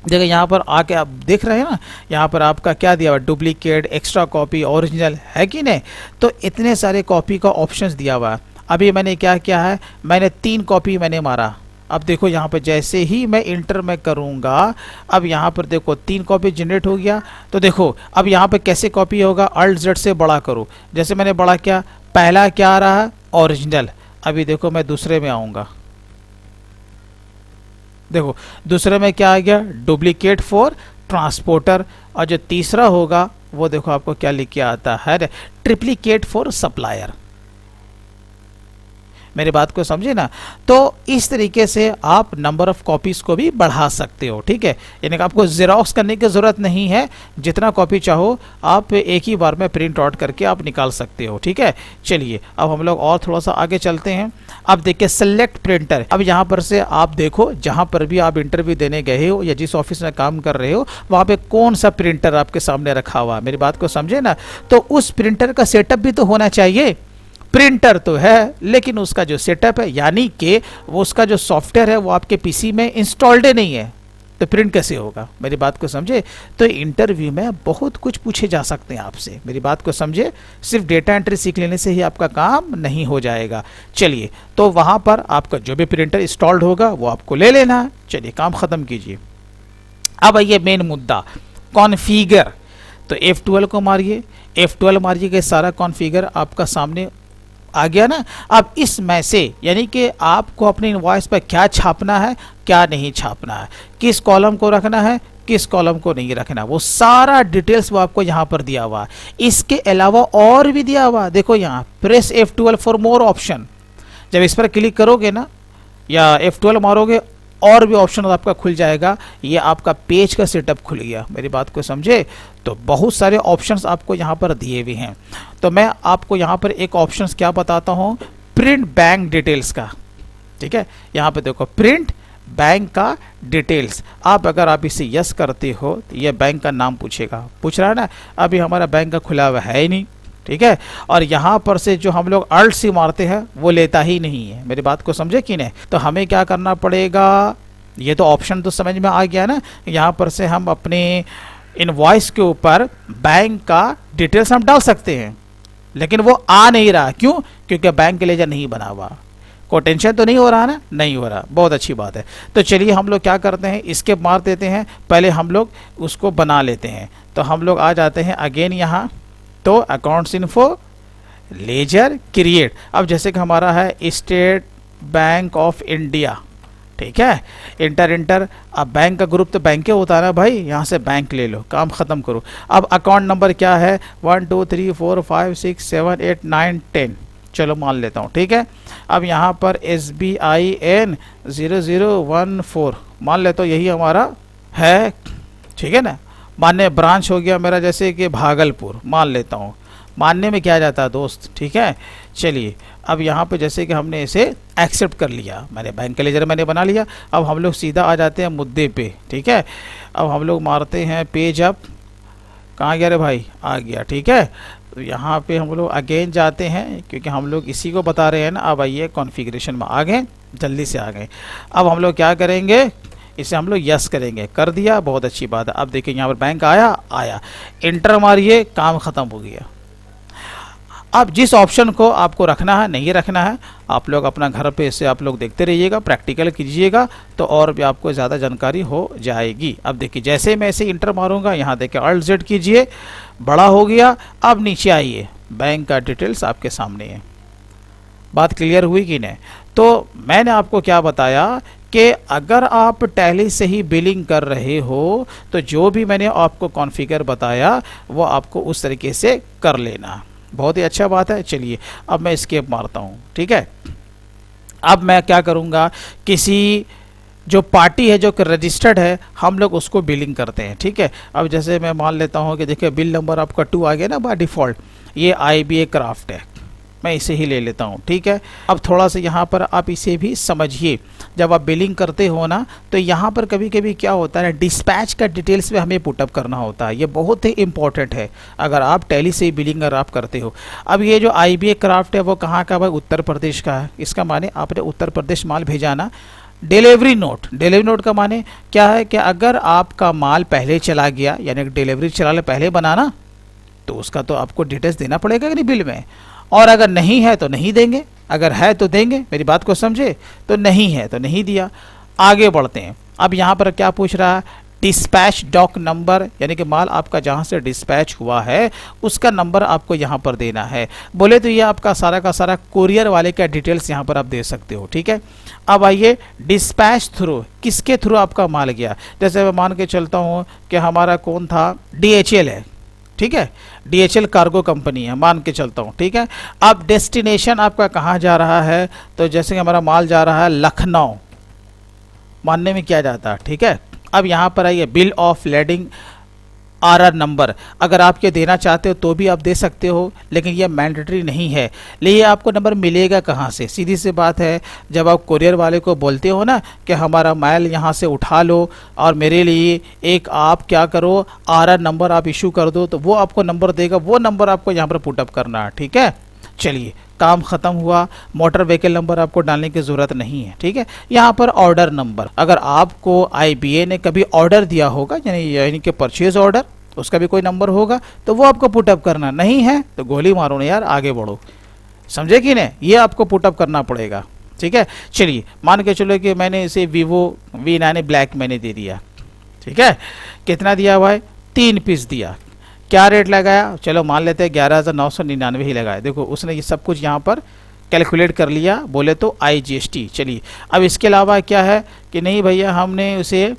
देखिए यहाँ पर आके आप देख रहे हैं ना, यहाँ पर आपका क्या दिया हुआ, डुप्लीकेट, एक्स्ट्रा कॉपी, ओरिजिनल, है कि नहीं। तो इतने सारे कॉपी का ऑप्शंस दिया हुआ है। अभी मैंने क्या किया है, मैंने 3 कॉपी मैंने मारा। अब देखो यहाँ पर जैसे ही मैं इंटर में करूँगा, अब यहाँ पर देखो 3 कॉपी जनरेट हो गया। तो देखो अब यहाँ पर कैसे कॉपी होगा, अल्ट जेड से बड़ा करो। जैसे मैंने बड़ा किया, पहला क्या आ रहा है, ओरिजिनल। अभी देखो मैं दूसरे में आऊँगा, देखो दूसरे में क्या आ गया, डुप्लीकेट फॉर ट्रांसपोर्टर। और जो तीसरा होगा वो देखो आपको क्या लिख के आता है, ट्रिप्लीकेट फॉर सप्लायर। मेरी बात को समझे ना। तो इस तरीके से आप नंबर ऑफ कॉपीज़ को भी बढ़ा सकते हो, ठीक है। यानी कि आपको ज़ेरॉक्स करने की ज़रूरत नहीं है, जितना कॉपी चाहो आप एक ही बार में प्रिंट आउट करके आप निकाल सकते हो, ठीक है। चलिए अब हम लोग और थोड़ा सा आगे चलते हैं। अब देखिए सेलेक्ट प्रिंटर। अब यहाँ पर से आप देखो, जहाँ पर भी आप इंटरव्यू देने गए हो या जिस ऑफिस में काम कर रहे हो, वहाँ पे कौन सा प्रिंटर आपके सामने रखा हुआ है। मेरी बात को समझे ना। तो उस प्रिंटर का सेटअप भी तो होना चाहिए। प्रिंटर तो है लेकिन उसका जो सेटअप है, यानी कि वो उसका जो सॉफ्टवेयर है वो आपके पीसी में इंस्टॉल्ड नहीं है, तो प्रिंट कैसे होगा। मेरी बात को समझे। तो इंटरव्यू में बहुत कुछ पूछे जा सकते हैं आपसे, मेरी बात को समझे। सिर्फ डेटा एंट्री सीख लेने से ही आपका काम नहीं हो जाएगा। चलिए तो वहाँ पर आपका जो भी प्रिंटर इंस्टॉल्ड होगा वो आपको ले लेना है। चलिए काम ख़त्म कीजिए। अब आइए मेन मुद्दा, कॉन्फ़िगर। तो F12 को मारिए, F12 मारिए, सारा कॉन्फ़िगर आपका सामने आ गया ना। अब इसमें से यानी कि आपको अपने इनवॉइस पर क्या छापना है, क्या नहीं छापना है, किस कॉलम को रखना है, किस कॉलम को नहीं रखना, वो सारा डिटेल्स वो आपको यहाँ पर दिया हुआ है। इसके अलावा और भी दिया हुआ, देखो यहाँ press F12 for more option. जब इस पर क्लिक करोगे ना या F12 मारोगे, और भी ऑप्शन आपका खुल जाएगा। ये आपका पेज का सेटअप खुल गया। मेरी बात को समझे। तो बहुत सारे ऑप्शंस आपको यहाँ पर दिए हुए हैं। तो मैं आपको यहाँ पर एक ऑप्शंस क्या बताता हूँ, प्रिंट बैंक डिटेल्स का, ठीक है। यहाँ पे देखो प्रिंट बैंक का डिटेल्स। आप अगर आप इसे यस करते हो तो ये बैंक का नाम पूछेगा, पूछ रहा है ना। अभी हमारा बैंक का खुला हुआ है ही नहीं, ठीक है। और यहाँ पर से जो हम लोग अल्ट सी मारते हैं वो लेता ही नहीं है। मेरी बात को समझे कि नहीं। तो हमें क्या करना पड़ेगा, ये तो ऑप्शन तो समझ में आ गया ना। यहाँ पर से हम अपने इनवॉइस के ऊपर बैंक का डिटेल्स हम डाल सकते हैं, लेकिन वो आ नहीं रहा। क्यों? क्योंकि बैंक के लेजर नहीं बना हुआ। कोई टेंशन तो नहीं हो रहा ना, नहीं हो रहा, बहुत अच्छी बात है। तो चलिए हम लोग क्या करते हैं, इसके मार देते हैं, पहले हम लोग उसको बना लेते हैं। तो हम लोग आ जाते हैं अगेन यहाँ, तो अकाउंट्स इन्फो, लेजर क्रिएट। अब जैसे कि हमारा है स्टेट बैंक ऑफ इंडिया, ठीक है, इंटर इंटर। अब बैंक का ग्रुप तो बैंक होता है ना भाई, यहाँ से बैंक ले लो, काम ख़त्म करो। अब अकाउंट नंबर क्या है, 1 2 3 4 5 6 7 8 9 10, चलो मान लेता हूँ, ठीक है। अब यहाँ पर SBIN 0014 मान लेता हूँ, यही हमारा है, ठीक है ना। मान्य ब्रांच हो गया मेरा जैसे कि भागलपुर, मान लेता हूँ, मानने में क्या जाता है दोस्त, ठीक है। चलिए अब यहाँ पे जैसे कि हमने इसे एक्सेप्ट कर लिया, मैंने बैंक का लेजर मैंने बना लिया। अब हम लोग सीधा आ जाते हैं मुद्दे पे, ठीक है। अब हम लोग मारते हैं पेज अप, कहाँ गया रे भाई, आ गया, ठीक है। तो यहाँ पे हम लोग अगेन जाते हैं, क्योंकि हम लोग इसी को बता रहे हैं ना। अब आइए कॉन्फ़िगरेशन में आ गए, जल्दी से आ गए। अब हम लोग क्या करेंगे, इसे हम लोग यस करेंगे, कर दिया, बहुत अच्छी बात है। अब देखिए यहाँ पर बैंक आया, इंटर मारिए, काम ख़त्म हो गया। अब जिस ऑप्शन को आपको रखना है, नहीं रखना है, आप लोग अपना घर पे इसे आप लोग देखते रहिएगा, प्रैक्टिकल कीजिएगा, तो और भी आपको ज़्यादा जानकारी हो जाएगी। अब देखिए जैसे मैं इसे इंटर मारूंगा, यहाँ देखिए Alt Z कीजिए, बड़ा हो गया। अब नीचे आइए, बैंक का डिटेल्स आपके सामने है। बात क्लियर हुई कि नहीं। तो मैंने आपको क्या बताया कि अगर आप टैली से ही बिलिंग कर रहे हो तो जो भी मैंने आपको कॉन्फ़िगर बताया वो आपको उस तरीके से कर लेना। बहुत ही अच्छा बात है। चलिए अब मैं एस्केप मारता हूँ, ठीक है। अब मैं क्या करूँगा, किसी जो पार्टी है जो रजिस्टर्ड है, हम लोग उसको बिलिंग करते हैं, ठीक है। अब जैसे मैं मान लेता हूँ कि देखिए बिल नंबर आपका 2 आ गया ना बाय डिफ़ॉल्ट, ये IBA क्राफ्ट है, मैं इसे ही ले लेता हूँ, ठीक है। अब थोड़ा सा यहाँ पर आप इसे भी समझिए, जब आप बिलिंग करते हो ना तो यहाँ पर कभी कभी क्या होता है, डिस्पैच का डिटेल्स में हमें पुटअप करना होता है, ये बहुत ही इंपॉर्टेंट है अगर आप टैली से बिलिंग अगर आप करते हो। अब ये जो IBA क्राफ्ट है वो कहाँ का भाई, उत्तर प्रदेश का है। इसका माने आपने उत्तर प्रदेश माल भेजा ना। डिलीवरी नोट का माने क्या है कि अगर आपका माल पहले चला गया, यानी डिलीवरी चलाने पहले बनाना, तो उसका तो आपको डिटेल्स देना पड़ेगा कि नहीं बिल में। और अगर नहीं है तो नहीं देंगे, अगर है तो देंगे, मेरी बात को समझे। तो नहीं है तो नहीं दिया। आगे बढ़ते हैं। अब यहाँ पर क्या पूछ रहा है, डिस्पैच डॉक नंबर, यानी कि माल आपका जहाँ से डिस्पैच हुआ है उसका नंबर आपको यहाँ पर देना है। बोले तो ये आपका सारा का सारा कुरियर वाले का डिटेल्स यहाँ पर आप दे सकते हो, ठीक है। अब आइए डिस्पैच थ्रू, किसके थ्रू आपका माल गया। जैसे मैं मान के चलता हूँ कि हमारा कौन था, DHL है, ठीक है, DHL कार्गो कंपनी है, मान के चलता हूँ, ठीक है। अब डेस्टिनेशन आपका कहाँ जा रहा है, तो जैसे कि हमारा माल जा रहा है लखनऊ, मानने में क्या जाता है, ठीक है। अब यहाँ पर आइए bill of lading RR number, अगर आप ये देना चाहते हो तो भी आप दे सकते हो, लेकिन ये मैंडेटरी नहीं है। लिए आपको नंबर मिलेगा कहाँ से, सीधी सी बात है, जब आप कुरियर वाले को बोलते हो ना कि हमारा माल यहाँ से उठा लो और मेरे लिए एक आप क्या करो RR नंबर आप इशू कर दो, तो वो आपको नंबर देगा, वो नंबर आपको यहाँ पर पुटअप करना है, ठीक है। चलिए काम ख़त्म हुआ। मोटर व्हीकल नंबर आपको डालने की ज़रूरत नहीं है, ठीक है। यहाँ पर ऑर्डर नंबर, अगर आपको IBA ने कभी ऑर्डर दिया होगा, यानी कि परचेज ऑर्डर, उसका भी कोई नंबर होगा तो वो आपको पुटअप करना। नहीं है तो गोली मारो ना यार, आगे बढ़ो, समझे कि नहीं, ये आपको पुटअप करना पड़ेगा, ठीक है। चलिए मान के चलो कि मैंने इसे Vivo V9 ब्लैक मैंने दे दिया, ठीक है। कितना दिया भाई, 3 पीस दिया। क्या रेट लगाया, चलो मान लेते हैं 11,999 ही लगाया। देखो उसने ये सब कुछ यहाँ पर कैलकुलेट कर लिया, बोले तो IGST। चलिए अब इसके अलावा क्या है कि नहीं भैया हमने उसे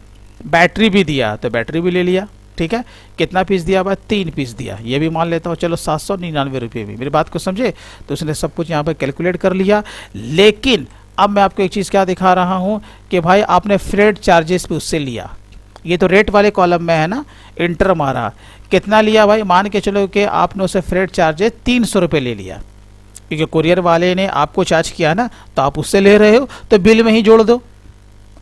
बैटरी भी दिया, तो बैटरी भी ले लिया, ठीक है। कितना पीस दिया भाई, 3 पीस दिया, ये भी मान लेता हूँ, चलो 799 रुपये भी, मेरी बात को समझे। तो उसने सब कुछ यहाँ पर कैलकुलेट कर लिया। लेकिन अब मैं आपको एक चीज़ क्या दिखा रहा हूँ कि भाई आपने फ्रेट चार्जेस पे उससे लिया, ये तो रेट वाले कॉलम में है ना, इंटर मारा, कितना लिया भाई, मान के चलो कि आपने उसे फ्रेट चार्जेस 300 रुपये ले लिया, क्योंकि कुरियर वाले ने आपको चार्ज किया ना, तो आप उससे ले रहे हो तो बिल में ही जोड़ दो।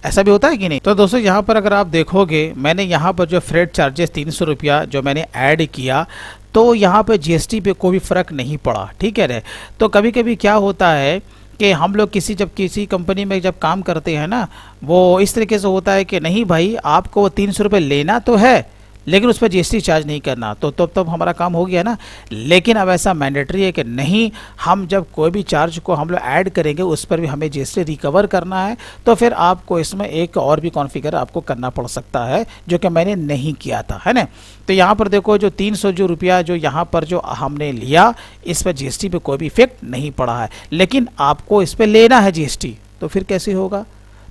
ऐसा भी होता है कि नहीं। तो दोस्तों यहाँ पर अगर आप देखोगे, मैंने यहाँ पर जो फ्रेट चार्जेस 300 रुपया जो मैंने ऐड किया, तो यहाँ पर GST पे कोई भी फ़र्क नहीं पड़ा, ठीक है। तो कभी कभी क्या होता है कि हम लोग जब किसी कंपनी में जब काम करते हैं ना, वो इस तरीके से होता है कि नहीं भाई आपको वो 300 रुपये लेना तो है, लेकिन उस पर जीएसटी चार्ज नहीं करना, तो तब हमारा काम हो गया ना। लेकिन अब ऐसा मैंडेटरी है कि नहीं, हम जब कोई भी चार्ज को हम लोग ऐड करेंगे उस पर भी हमें जीएसटी रिकवर करना है, तो फिर आपको इसमें एक और भी कॉन्फ़िगर आपको करना पड़ सकता है, जो कि मैंने नहीं किया था, है ना। तो यहाँ पर देखो जो 300 जो रुपया जो यहाँ पर जो हमने लिया, इस पर जीएसटी पे कोई भी इफेक्ट नहीं पड़ा है, लेकिन आपको इस पर लेना है जीएसटी, तो फिर कैसे होगा।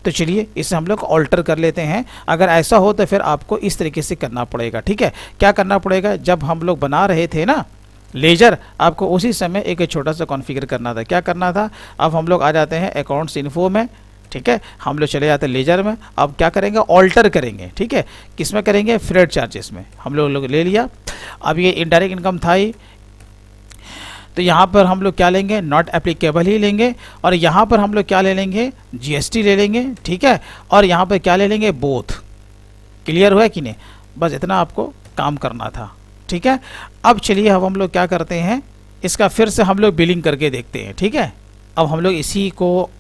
तो चलिए इसे हम लोग ऑल्टर कर लेते हैं। अगर ऐसा हो तो फिर आपको इस तरीके से करना पड़ेगा, ठीक है। क्या करना पड़ेगा, जब हम लोग बना रहे थे ना लेजर, आपको उसी समय एक छोटा सा कॉन्फ़िगर करना था। क्या करना था, अब हम लोग आ जाते हैं अकाउंट्स इन्फो में, ठीक है, हम लोग चले जाते हैं लेजर में। अब क्या करेंगे, ऑल्टर करेंगे, ठीक है। किस में करेंगे, फ्रेट चार्जेस में हम लोग ले लिया। अब ये इनडायरेक्ट इनकम था ही, तो यहाँ पर हम लोग क्या लेंगे, नॉट एप्लीकेबल ही लेंगे, और यहाँ पर हम लोग क्या ले लेंगे, जीएसटी ले लेंगे, ठीक है। और यहाँ पर क्या ले लेंगे, बोथ। क्लियर हुआ कि नहीं, बस इतना आपको काम करना था, ठीक है। अब चलिए अब हम लोग क्या करते हैं, इसका फिर से हम लोग बिलिंग करके देखते हैं, ठीक है। अब हम लोग इसी को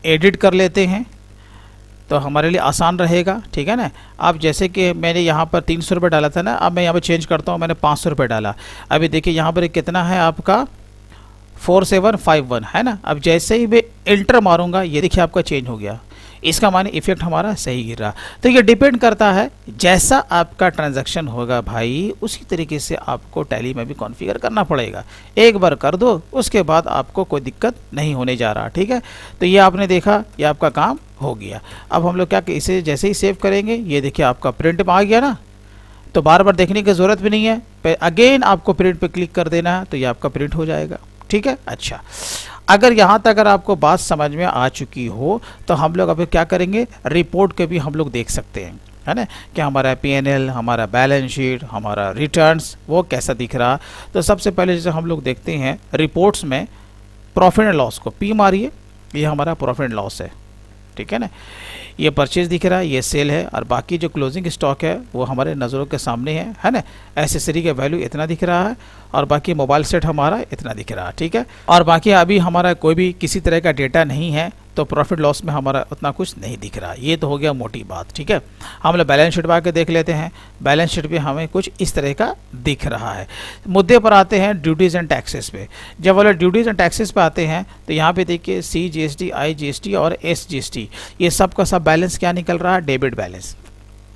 एडिट कर लेते हैं, तो हमारे लिए आसान रहेगा, ठीक है ना। अब जैसे कि मैंने यहाँ पर 300 रुपये डाला था ना, अब मैं यहाँ पर चेंज करता हूँ, मैंने 500 रुपये डाला। अभी देखिए यहाँ पर कितना है आपका 4751, है ना। अब जैसे ही मैं एंटर मारूंगा, ये देखिए आपका चेंज हो गया, इसका माने इफेक्ट हमारा सही गिर रहा। तो ये डिपेंड करता है, जैसा आपका ट्रांजैक्शन होगा भाई, उसी तरीके से आपको टैली में भी कॉन्फ़िगर करना पड़ेगा। एक बार कर दो, उसके बाद आपको कोई दिक्कत नहीं होने जा रहा, ठीक है। तो ये आपने देखा, ये आपका काम हो गया। अब हम लोग क्या, इसे जैसे ही सेव करेंगे, ये देखिए आपका प्रिंट में आ गया ना, तो बार बार देखने की ज़रूरत भी नहीं है, अगेन आपको प्रिंट पे क्लिक कर देना है, तो ये आपका प्रिंट हो जाएगा, ठीक है। अच्छा, अगर यहाँ तक अगर आपको बात समझ में आ चुकी हो, तो हम लोग अभी क्या करेंगे, रिपोर्ट के भी हम लोग देख सकते हैं, है ना, कि हमारा पीएनएल, हमारा बैलेंस शीट, हमारा रिटर्न्स वो कैसा दिख रहा। तो सबसे पहले जैसे हम लोग देखते हैं रिपोर्ट्स में प्रॉफिट एंड लॉस को पी मारिए, ये हमारा प्रॉफिट एंड लॉस है, ठीक है ना। ये परचेज दिख रहा है, ये सेल है, और बाकी जो क्लोजिंग स्टॉक है वो हमारे नज़रों के सामने है ना। एसेसरी का वैल्यू इतना दिख रहा है, और बाकी मोबाइल सेट हमारा इतना दिख रहा है, ठीक है। और बाकी अभी हमारा कोई भी किसी तरह का डेटा नहीं है, तो प्रॉफिट लॉस में हमारा उतना कुछ नहीं दिख रहा। ये तो हो गया मोटी बात, ठीक है। हम लोग बैलेंस शीट आके देख लेते हैं, बैलेंस शीट भी हमें कुछ इस तरह का दिख रहा है। मुद्दे पर आते हैं ड्यूटीज़ एंड टैक्सेस पे। जब वाले ड्यूटीज़ एंड टैक्सेस पे आते हैं, तो यहाँ पे देखिए CGST, IGST और SGST, ये सब का सब बैलेंस क्या निकल रहा है, डेबिट बैलेंस,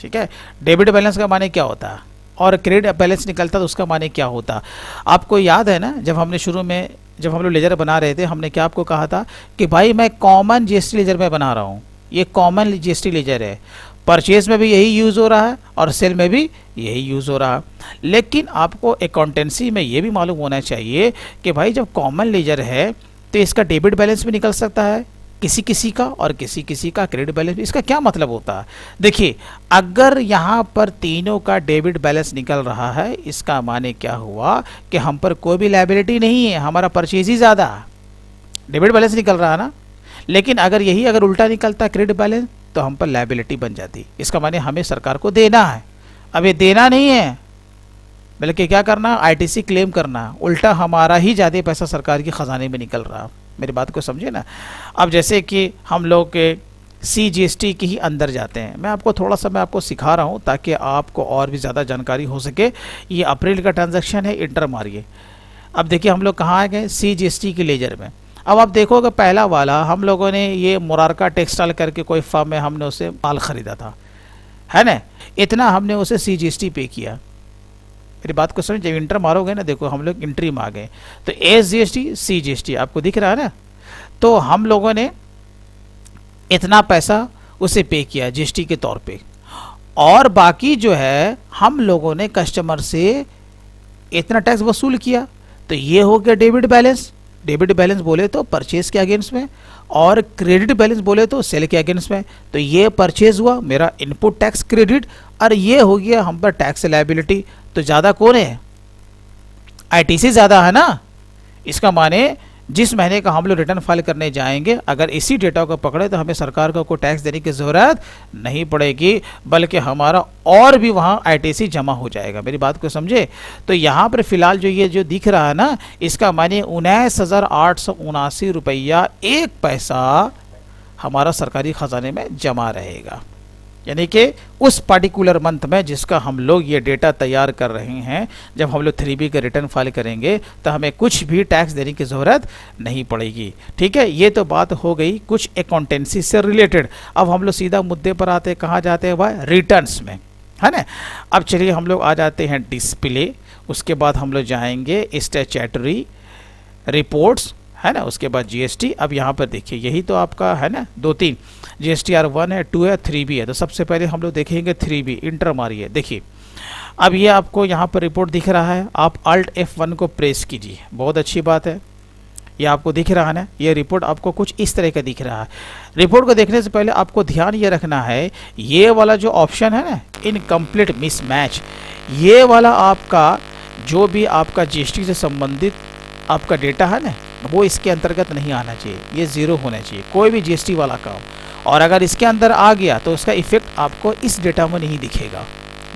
ठीक है। डेबिट बैलेंस का माने क्या होता है, और क्रेडिट बैलेंस निकलता तो उसका माने क्या होता। आपको याद है ना, जब हमने शुरू में जब हम लोग लेजर बना रहे थे, हमने क्या आपको कहा था कि भाई मैं कॉमन जीएसटी लेजर में बना रहा हूँ, ये कॉमन जीएसटी लेजर है, परचेज में भी यही यूज़ हो रहा है और सेल में भी यही यूज़ हो रहा है। लेकिन आपको अकाउंटेंसी में ये भी मालूम होना चाहिए कि भाई जब कॉमन लेजर है तो इसका डेबिट बैलेंस भी निकल सकता है किसी किसी का, और किसी किसी का क्रेडिट बैलेंस। इसका क्या मतलब होता है, देखिए अगर यहाँ पर तीनों का डेबिट बैलेंस निकल रहा है, इसका माने क्या हुआ कि हम पर कोई भी लायबिलिटी नहीं है, हमारा परचेज ही ज़्यादा, डेबिट बैलेंस निकल रहा है ना। लेकिन अगर यही अगर उल्टा निकलता क्रेडिट बैलेंस, तो हम पर लायबिलिटी बन जाती। इसका माने हमें सरकार को देना है। अब ये देना नहीं है, बल्कि क्या करना, ITC क्लेम करना, उल्टा हमारा ही ज़्यादा पैसा सरकार के ख़जाने में निकल रहा। मेरी बात को समझे ना। अब जैसे कि हम लोग के CGST के ही अंदर जाते हैं, मैं आपको थोड़ा सा मैं आपको सिखा रहा हूँ ताकि आपको और भी ज़्यादा जानकारी हो सके। ये अप्रैल का ट्रांजैक्शन है, इंटर मारिए। अब देखिए हम लोग कहाँ आ गए, CGST के लेजर में। अब आप देखोगे पहला वाला हम लोगों ने ये मुरारका टेक्सटाइल करके कोई फर्म में हमने उसे माल ख़रीदा था, है ना, इतना हमने उसे CGST पे किया। मेरी बात को समझ, जब इंटर मारोगे ना, देखो हम लोग इंट्री में आ गए, तो SGST CGST आपको दिख रहा है ना। तो हम लोगों ने इतना पैसा उसे पे किया GST के तौर पे, और बाकी जो है हम लोगों ने कस्टमर से इतना टैक्स वसूल किया। तो ये हो गया डेबिट बैलेंस। डेबिट बैलेंस बोले तो परचेज के अगेंस्ट में, और क्रेडिट बैलेंस बोले तो सेल के अगेंस्ट में। तो ये परचेज हुआ मेरा इनपुट टैक्स क्रेडिट, और ये हो गया हम पर टैक्स लायबिलिटी। तो ज़्यादा कौन है, ITC ज़्यादा है ना। इसका माने जिस महीने का हम लोग रिटर्न फाइल करने जाएंगे, अगर इसी डेटा को पकड़े तो हमें सरकार को कोई टैक्स देने की ज़रूरत नहीं पड़ेगी, बल्कि हमारा और भी वहाँ ITC जमा हो जाएगा। मेरी बात को समझे। तो यहाँ पर फिलहाल जो ये जो दिख रहा है ना, इसका माने 19,879 रुपया 1 पैसा हमारा सरकारी ख़जाने में जमा रहेगा। यानी कि उस पार्टिकुलर मंथ में जिसका हम लोग ये डेटा तैयार कर रहे हैं, जब हम लोग 3B का रिटर्न फाइल करेंगे तो हमें कुछ भी टैक्स देने की ज़रूरत नहीं पड़ेगी। ठीक है, ये तो बात हो गई कुछ अकाउंटेंसी से रिलेटेड। अब हम लोग सीधा मुद्दे पर आते हैं, कहाँ जाते हैं भाई, रिटर्न्स में, है ना। अब चलिए हम लोग आ जाते हैं डिस्प्ले, उसके बाद हम लोग जाएंगे स्टैट्यूटरी रिपोर्ट्स, है ना, उसके बाद जीएसटी। अब यहाँ पर देखिए यही तो आपका है ना, 2-3 GSTR 1 है, 2 है, 3B है। तो सबसे पहले हम लोग देखेंगे 3B, इंटर मारिए। देखिए अब ये आपको यहाँ पर रिपोर्ट दिख रहा है, आप Alt F1 को प्रेस कीजिए, बहुत अच्छी बात है। ये आपको दिख रहा है ना, ये रिपोर्ट आपको कुछ इस तरह का दिख रहा है। रिपोर्ट को देखने से पहले आपको ध्यान ये रखना है, ये वाला जो ऑप्शन है ना, इनकम्प्लीट मिसमैच, ये वाला आपका जो भी आपका GST से संबंधित आपका डेटा है ना, वो इसके अंतर्गत नहीं आना चाहिए, ये ज़ीरो होना चाहिए कोई भी GST वाला काम। और अगर इसके अंदर आ गया तो उसका इफेक्ट आपको इस डेटा में नहीं दिखेगा,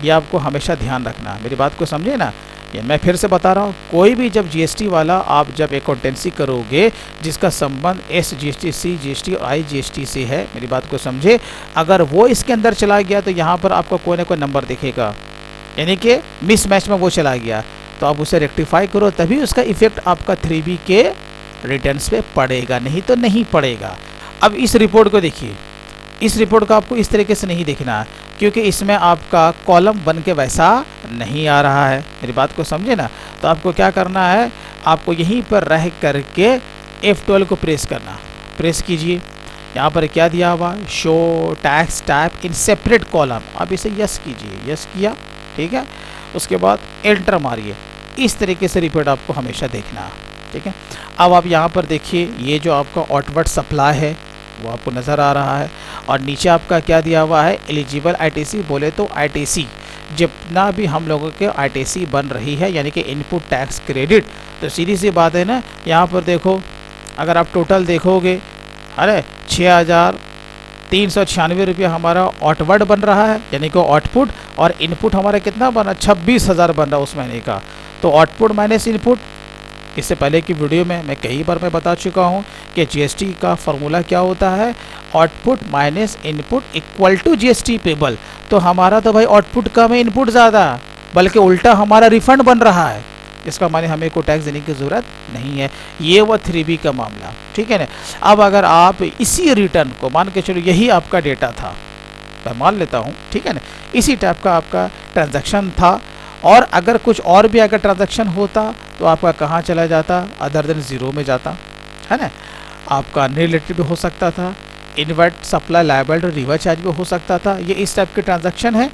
ये आपको हमेशा ध्यान रखना। मेरी बात को समझे ना, ये मैं फिर से बता रहा हूँ, कोई भी जब GST वाला आप जब अकाउंटेंसी करोगे जिसका संबंध SGST, CGST और IGST से है, मेरी बात को समझे, अगर वो इसके अंदर चला गया तो यहाँ पर आपको कोई ना कोई नंबर दिखेगा, यानी कि मिसमैच में वो चला गया, तो आप उसे रेक्टिफाई करो, तभी उसका इफेक्ट आपका 3B के रिटर्न्स पे पड़ेगा, नहीं तो नहीं पड़ेगा। अब इस रिपोर्ट को देखिए, इस रिपोर्ट को आपको इस तरीके से नहीं देखना है, क्योंकि इसमें आपका कॉलम बन के वैसा नहीं आ रहा है, मेरी बात को समझे ना। तो आपको क्या करना है, आपको यहीं पर रह करके F12 को प्रेस करना, प्रेस कीजिए। यहाँ पर क्या दिया हुआ, show tax type in separate column, आप इसे यस कीजिए, यस किया, ठीक है। उसके बाद एंटर मारिए, इस तरीके से रिपोर्ट आपको हमेशा देखना है, ठीक है। अब आप यहाँ पर देखिए, ये जो आपका आउटवर्ड सप्लाई है वो आपको नज़र आ रहा है, और नीचे आपका क्या दिया हुआ है, एलिजिबल ITC, बोले तो ITC जितना भी हम लोगों के ITC बन रही है, यानी कि इनपुट टैक्स क्रेडिट। तो सीधी सी बात है ना, यहाँ पर देखो, अगर आप टोटल देखोगे, अरे 6,396 रुपया हमारा आउटवर्ड बन रहा है, यानी कि आउटपुट, और इनपुट हमारा कितना बना, 26,000 बन रहा उस महीने का। तो आउटपुट माइनस इनपुट, इससे पहले की वीडियो में मैं कई बार मैं बता चुका हूँ कि GST का फॉर्मूला क्या होता है, output minus input equal to GST payable. तो हमारा तो भाई आउटपुट कम है, इनपुट ज़्यादा, बल्कि उल्टा हमारा रिफंड बन रहा है, इसका माने हमें को टैक्स देने की ज़रूरत नहीं है। ये वो 3B का मामला, ठीक है ना। अब अगर आप इसी रिटर्न को मान के चलो, यही आपका डेटा था, मैं मान लेता हूँ, ठीक है ना, इसी टाइप का आपका ट्रांजैक्शन था, और अगर कुछ और भी अगर ट्रांजैक्शन होता तो आपका कहाँ चला जाता, अदर देन ज़ीरो में जाता, है ना। आपका रिलेटेड भी हो सकता था, inward supply liability reverse charge भी हो सकता था। ये इस टाइप के ट्रांजैक्शन है,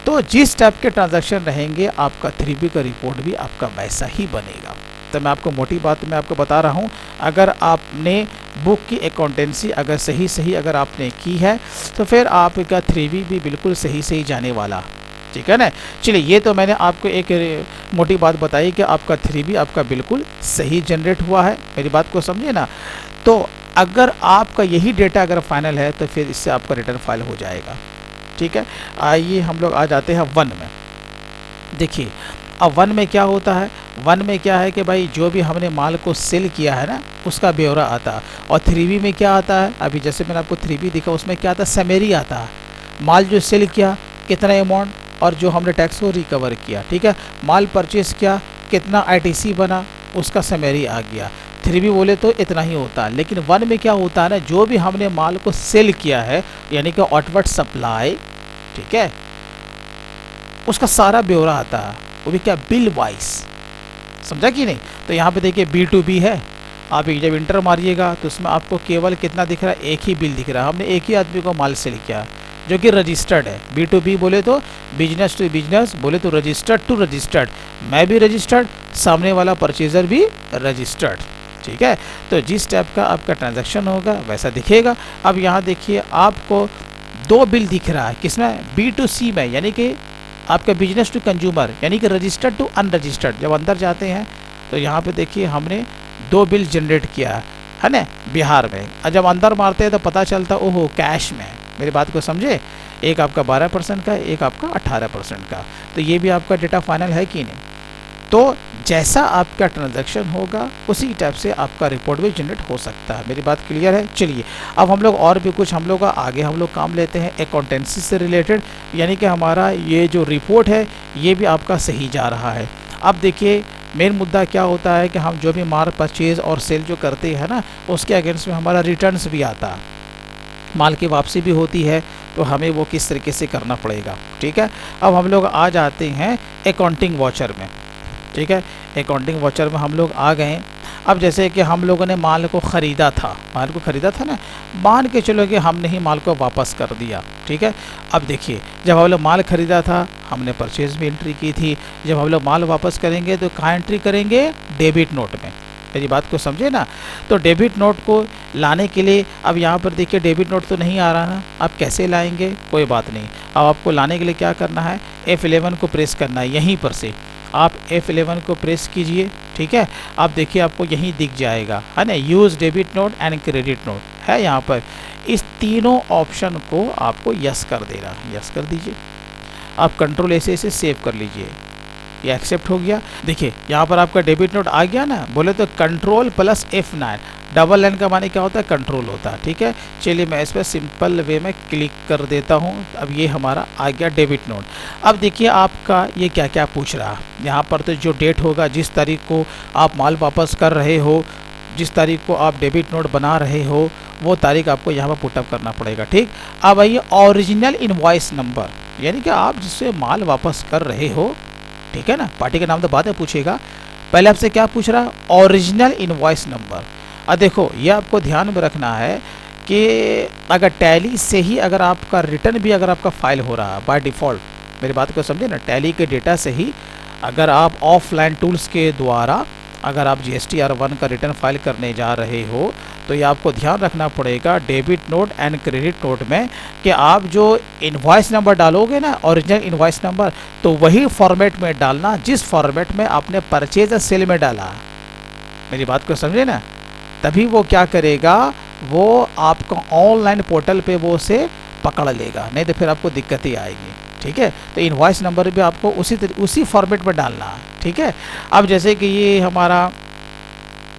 तो जिस टाइप के ट्रांजैक्शन रहेंगे आपका 3B का रिपोर्ट भी आपका वैसा ही बनेगा। तो मैं आपको मोटी बात मैं आपको बता रहा हूँ, अगर आपने बुक की अकाउंटेंसी अगर सही अगर आपने की है तो फिर आपका 3B भी बिल्कुल सही जाने वाला, ठीक है ना। चलिए, ये तो मैंने आपको एक मोटी बात बताई कि आपका 3B आपका बिल्कुल सही जनरेट हुआ है, मेरी बात को समझिए ना। तो अगर आपका यही डेटा अगर फाइनल है तो फिर इससे आपका रिटर्न फाइल हो जाएगा, ठीक है। आइए हम लोग आ जाते हैं 1 में। देखिए अब 1 में क्या होता है, 1 में क्या है कि भाई जो भी हमने माल को सेल किया है ना, उसका ब्यौरा आता है। और 3B में क्या आता है, अभी जैसे मैंने आपको 3B दिखा, उसमें क्या आता है, समरी आता है, माल जो सेल किया कितना अमाउंट, और जो हमने टैक्स को रिकवर किया, ठीक है। माल परचेस किया, कितना ITC बना, उसका समरी आ गया। 3B बोले तो इतना ही होता है, लेकिन 1 में क्या होता है ना, जो भी हमने माल को सेल किया है, यानी कि आउटवर्ड सप्लाई, ठीक है, उसका सारा ब्यौरा आता है, वो भी क्या, बिल वाइज, समझा कि नहीं। तो यहाँ पे देखिए B2B है, आप जब इंटर मारिएगा तो उसमें आपको केवल कितना दिख रहा है, एक ही बिल दिख रहा है, हमने एक ही आदमी को माल सेल किया जो कि रजिस्टर्ड है। B2B बोले तो बिजनेस टू बिजनेस, बोले तो रजिस्टर्ड टू रजिस्टर्ड, मैं भी रजिस्टर्ड, सामने वाला परचेजर भी रजिस्टर्ड, ठीक है। तो जिस टाइप का आपका ट्रांजैक्शन होगा वैसा दिखेगा। अब यहाँ देखिए आपको 2 बिल दिख रहा है, किसमें, B2C में, यानी कि आपका बिजनेस टू कंज्यूमर, यानी कि रजिस्टर्ड टू अनरजिस्टर्ड। जब अंदर जाते हैं तो यहाँ पे देखिए हमने 2 बिल जनरेट किया है ना बिहार में, और जब अंदर मारते हैं तो पता चलता ओहो कैश में, मेरी बात को समझे, एक आपका 12% का, एक आपका 18% का। तो ये भी आपका डेटा फाइनल है कि नहीं। तो जैसा आपका ट्रांजैक्शन होगा उसी टाइप से आपका रिपोर्ट भी जनरेट हो सकता है। मेरी बात क्लियर है? चलिए अब हम लोग और भी कुछ हम लोग आगे हम लोग काम लेते हैं अकाउंटेंसी से रिलेटेड, यानी कि हमारा ये जो रिपोर्ट है ये भी आपका सही जा रहा है। अब देखिए मेन मुद्दा क्या होता है कि हम जो भी माल परचेज और सेल जो करते हैं ना, उसके अगेंस्ट में हमारा रिटर्न्स भी आता है, माल की वापसी भी होती है, तो हमें वो किस तरीके से करना पड़ेगा। ठीक है, अब हम लोग आ जाते हैं अकाउंटिंग वाचर में। ठीक है, अकाउंटिंग वाचर में हम लोग आ गए। अब जैसे कि हम लोगों ने माल को ख़रीदा था ना, मान के चलो कि हमने ही माल को वापस कर दिया। ठीक है, अब देखिए जब हम लोग माल ख़रीदा था हमने परचेज में एंट्री की थी, जब हम लोग माल वापस करेंगे तो कहाँ एंट्री करेंगे? डेबिट नोट में। मेरी बात को समझे ना? तो डेबिट नोट को लाने के लिए अब यहाँ पर देखिए डेबिट नोट तो नहीं आ रहा ना, आप कैसे लाएंगे? कोई बात नहीं, अब आपको लाने के लिए क्या करना है? F11 को प्रेस करना है। यहीं पर से आप F11 को प्रेस कीजिए। ठीक है, आप देखिए आपको यहीं दिख जाएगा, है ना, use debit note and credit note है यहाँ पर। इस तीनों ऑप्शन को आपको यस कर देना, यस कर दीजिए। आप कंट्रोल ऐसे सेव कर लीजिए, ये एक्सेप्ट हो गया। देखिए यहाँ पर आपका डेबिट नोट आ गया ना, बोले तो control plus F9, double line का माने क्या होता है? कंट्रोल होता है। ठीक है, चलिए मैं इस पर सिंपल वे में क्लिक कर देता हूँ। अब ये हमारा आ गया डेबिट नोट। अब देखिए आपका ये क्या क्या पूछ रहा है यहाँ पर, तो जो डेट होगा, जिस तारीख को आप माल वापस कर रहे हो, जिस तारीख को आप डेबिट नोट बना रहे हो, वो तारीख आपको यहाँ पर पुटअप करना पड़ेगा। ठीक, अब आइए ओरिजिनल इनवॉइस नंबर, यानी कि आप जिससे माल वापस कर रहे हो। ठीक है ना, पार्टी का नाम तो बाद में पूछेगा, पहले आपसे क्या पूछ रहा है? Original invoice number. अब देखो ये आपको ध्यान में रखना है कि अगर टैली से ही अगर आपका रिटर्न भी अगर आपका फाइल हो रहा है बाय डिफ़ॉल्ट, मेरी बात को समझे ना, टैली के डेटा से ही अगर आप ऑफलाइन टूल्स के द्वारा अगर आप GSTR1 का रिटर्न फाइल करने जा रहे हो, तो ये आपको ध्यान रखना पड़ेगा debit note and credit note में कि आप जो इनवॉइस नंबर डालोगे ना, ओरिजिनल इनवॉइस नंबर, तो वही फॉर्मेट में डालना जिस फॉर्मेट में आपने परचेज सेल में डाला। मेरी बात को समझे ना, तभी वो क्या करेगा, वो आपका ऑनलाइन पोर्टल पे वो उसे पकड़ लेगा, नहीं तो फिर आपको दिक्कत ही आएगी। ठीक है, तो इनवॉइस नंबर भी आपको उसी फॉर्मेट में डालना है। ठीक है, अब जैसे कि ये हमारा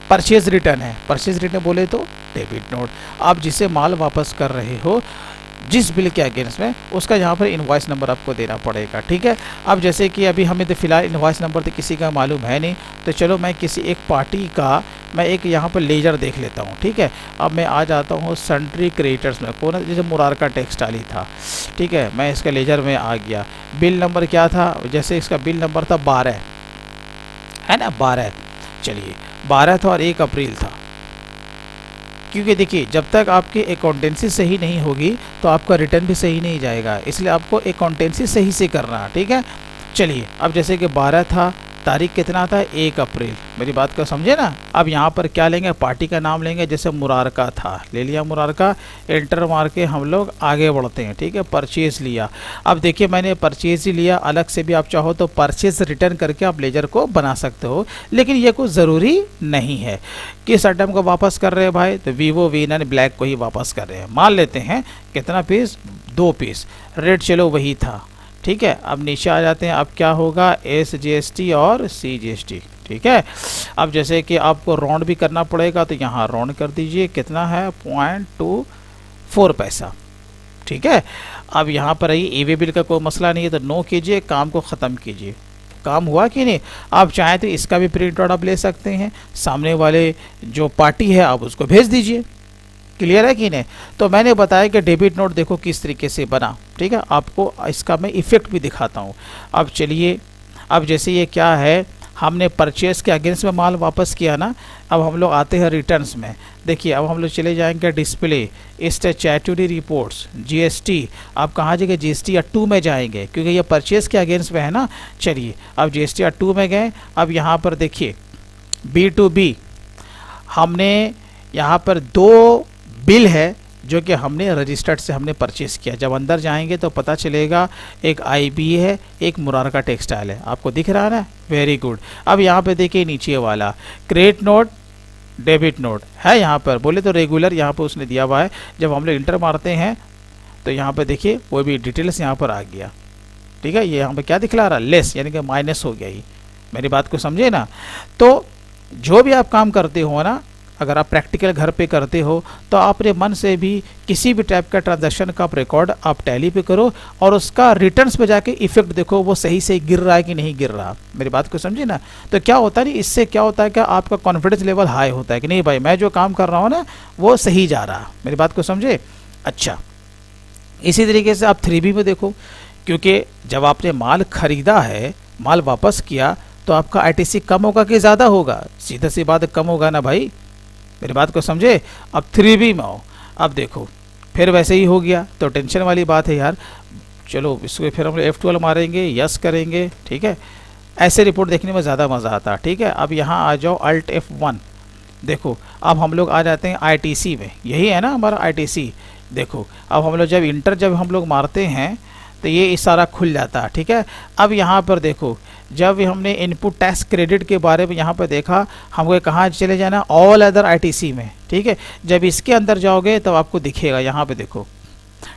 परचेज रिटर्न है, परचेज रिटर्न बोले तो डेबिट नोट, आप जिसे माल वापस कर रहे हो जिस बिल के अगेंस्ट में, उसका यहाँ पर इनवॉइस नंबर आपको देना पड़ेगा। ठीक है, अब जैसे कि अभी हमें तो फिलहाल इनवॉइस नंबर तो किसी का मालूम है नहीं, तो चलो मैं किसी एक पार्टी का मैं एक यहाँ पर लेजर देख लेता हूँ। ठीक है, अब मैं आ जाता हूँ सन्ड्री क्रेडिटर्स में, कौन, जैसे मुरारका टेक्सटाइल ही था। ठीक है, मैं इसका लेजर में आ गया, बिल नंबर क्या था, जैसे इसका बिल नंबर था 12, है ना, 12, चलिए 12 था और 1 अप्रैल था। क्योंकि देखिए जब तक आपकी अकाउंटेंसी सही नहीं होगी तो आपका रिटर्न भी सही नहीं जाएगा, इसलिए आपको अकाउंटेंसी सही से करना है। ठीक है, चलिए अब जैसे कि 12 था, तारीख कितना था? 1 अप्रैल। मेरी बात को समझे ना? अब यहाँ पर क्या लेंगे? पार्टी का नाम लेंगे, जैसे मुरारका था, ले लिया मुरारका, एंटर मार के हम लोग आगे बढ़ते हैं। ठीक है, परचेज लिया। अब देखिए मैंने परचेज ही लिया, अलग से भी आप चाहो तो परचेज रिटर्न करके आप लेजर को बना सकते हो, लेकिन ये कुछ ज़रूरी नहीं है। किस आइटम को वापस कर रहे हैं भाई? तो वीवो V9 ब्लैक को ही वापस कर रहे हैं। मान लेते हैं कितना पीस? 2 पीस। रेट चलो वही था। ठीक है, अब नीचे आ जाते हैं, अब क्या होगा? SGST और CGST। ठीक है, अब जैसे कि आपको राउंड भी करना पड़ेगा, तो यहाँ राउंड कर दीजिए, कितना है? 0.24 पैसा। ठीक है, अब यहाँ पर आइए, ईवे बिल का कोई मसला नहीं है, तो नो कीजिए, काम को ख़त्म कीजिए। काम हुआ कि नहीं? आप चाहें तो इसका भी प्रिंट आउट आप ले सकते हैं, सामने वाले जो पार्टी है आप उसको भेज दीजिए। क्लियर है कि नहीं? तो मैंने बताया कि डेबिट नोट देखो किस तरीके से बना। ठीक है, आपको इसका मैं इफ़ेक्ट भी दिखाता हूँ। अब चलिए, अब जैसे ये क्या है, हमने परचेस के अगेंस्ट में माल वापस किया ना, अब हम लोग आते हैं रिटर्न्स में। देखिए अब हम लोग चले जाएंगे डिस्प्ले, स्टैट्यूटरी रिपोर्ट्स, GST। आप कहाँ जाएंगे? GSTR2 में जाएंगे, क्योंकि ये परचेस के अगेंस्ट में है ना। चलिए अब GSTR2 में गए। अब यहाँ पर देखिए B2B, हमने यहाँ पर 2 बिल है जो कि हमने रजिस्टर्ड से हमने परचेस किया। जब अंदर जाएंगे तो पता चलेगा, एक IB है, एक मुरारका टेक्सटाइल है। आपको दिख रहा है ना? Very good. अब यहाँ पे देखिए नीचे वाला क्रेडिट नोट, डेबिट नोट है यहाँ पर, बोले तो रेगुलर यहाँ पर उसने दिया हुआ है। जब हम लोग इंटर मारते हैं तो यहाँ पर देखिए वो भी डिटेल्स यहाँ पर आ गया। ठीक है, ये यहाँ पर क्या दिखला रहा है? लेस, यानी कि माइनस हो गया ही। मेरी बात को समझे ना। तो जो भी आप काम करते हो ना, अगर आप प्रैक्टिकल घर पे करते हो तो अपने मन से भी किसी भी टाइप का ट्रांजैक्शन का आप रिकॉर्ड आप टैली पे करो और उसका रिटर्न्स पे जाके इफेक्ट देखो वो सही से गिर रहा है कि नहीं गिर रहा। मेरी बात को समझे ना। तो क्या होता है नहीं, इससे क्या होता है कि आपका कॉन्फिडेंस लेवल हाई होता है कि नहीं भाई मैं जो काम कर रहा हूँ ना वो सही जा रहा। मेरी बात को समझे। अच्छा, इसी तरीके से आप 3B में देखो, क्योंकि जब आपने माल खरीदा है, माल वापस किया, तो आपका ITC कम होगा कि ज़्यादा होगा? सीधा सी बात कम होगा ना भाई। मेरी बात को समझे। अब 3B में आओ, अब देखो फिर वैसे ही हो गया, तो टेंशन वाली बात है यार। चलो इसको फिर हम F12 मारेंगे, यस करेंगे, ठीक है। ऐसे रिपोर्ट देखने में ज़्यादा मज़ा आता है, ठीक है। अब यहाँ आ जाओ Alt F1, देखो अब हम लोग आ जाते हैं ITC में, यही है ना हमारा ITC। देखो अब हम लोग जब इंटर जब हम लोग मारते हैं तो ये सारा खुल जाता है, ठीक है। अब यहाँ पर देखो, जब हमने इनपुट टैक्स क्रेडिट के बारे में यहाँ पर देखा, हमको कहाँ चले जाना, ऑल अदर ITC में, ठीक है। जब इसके अंदर जाओगे तब आपको दिखेगा, यहाँ पे देखो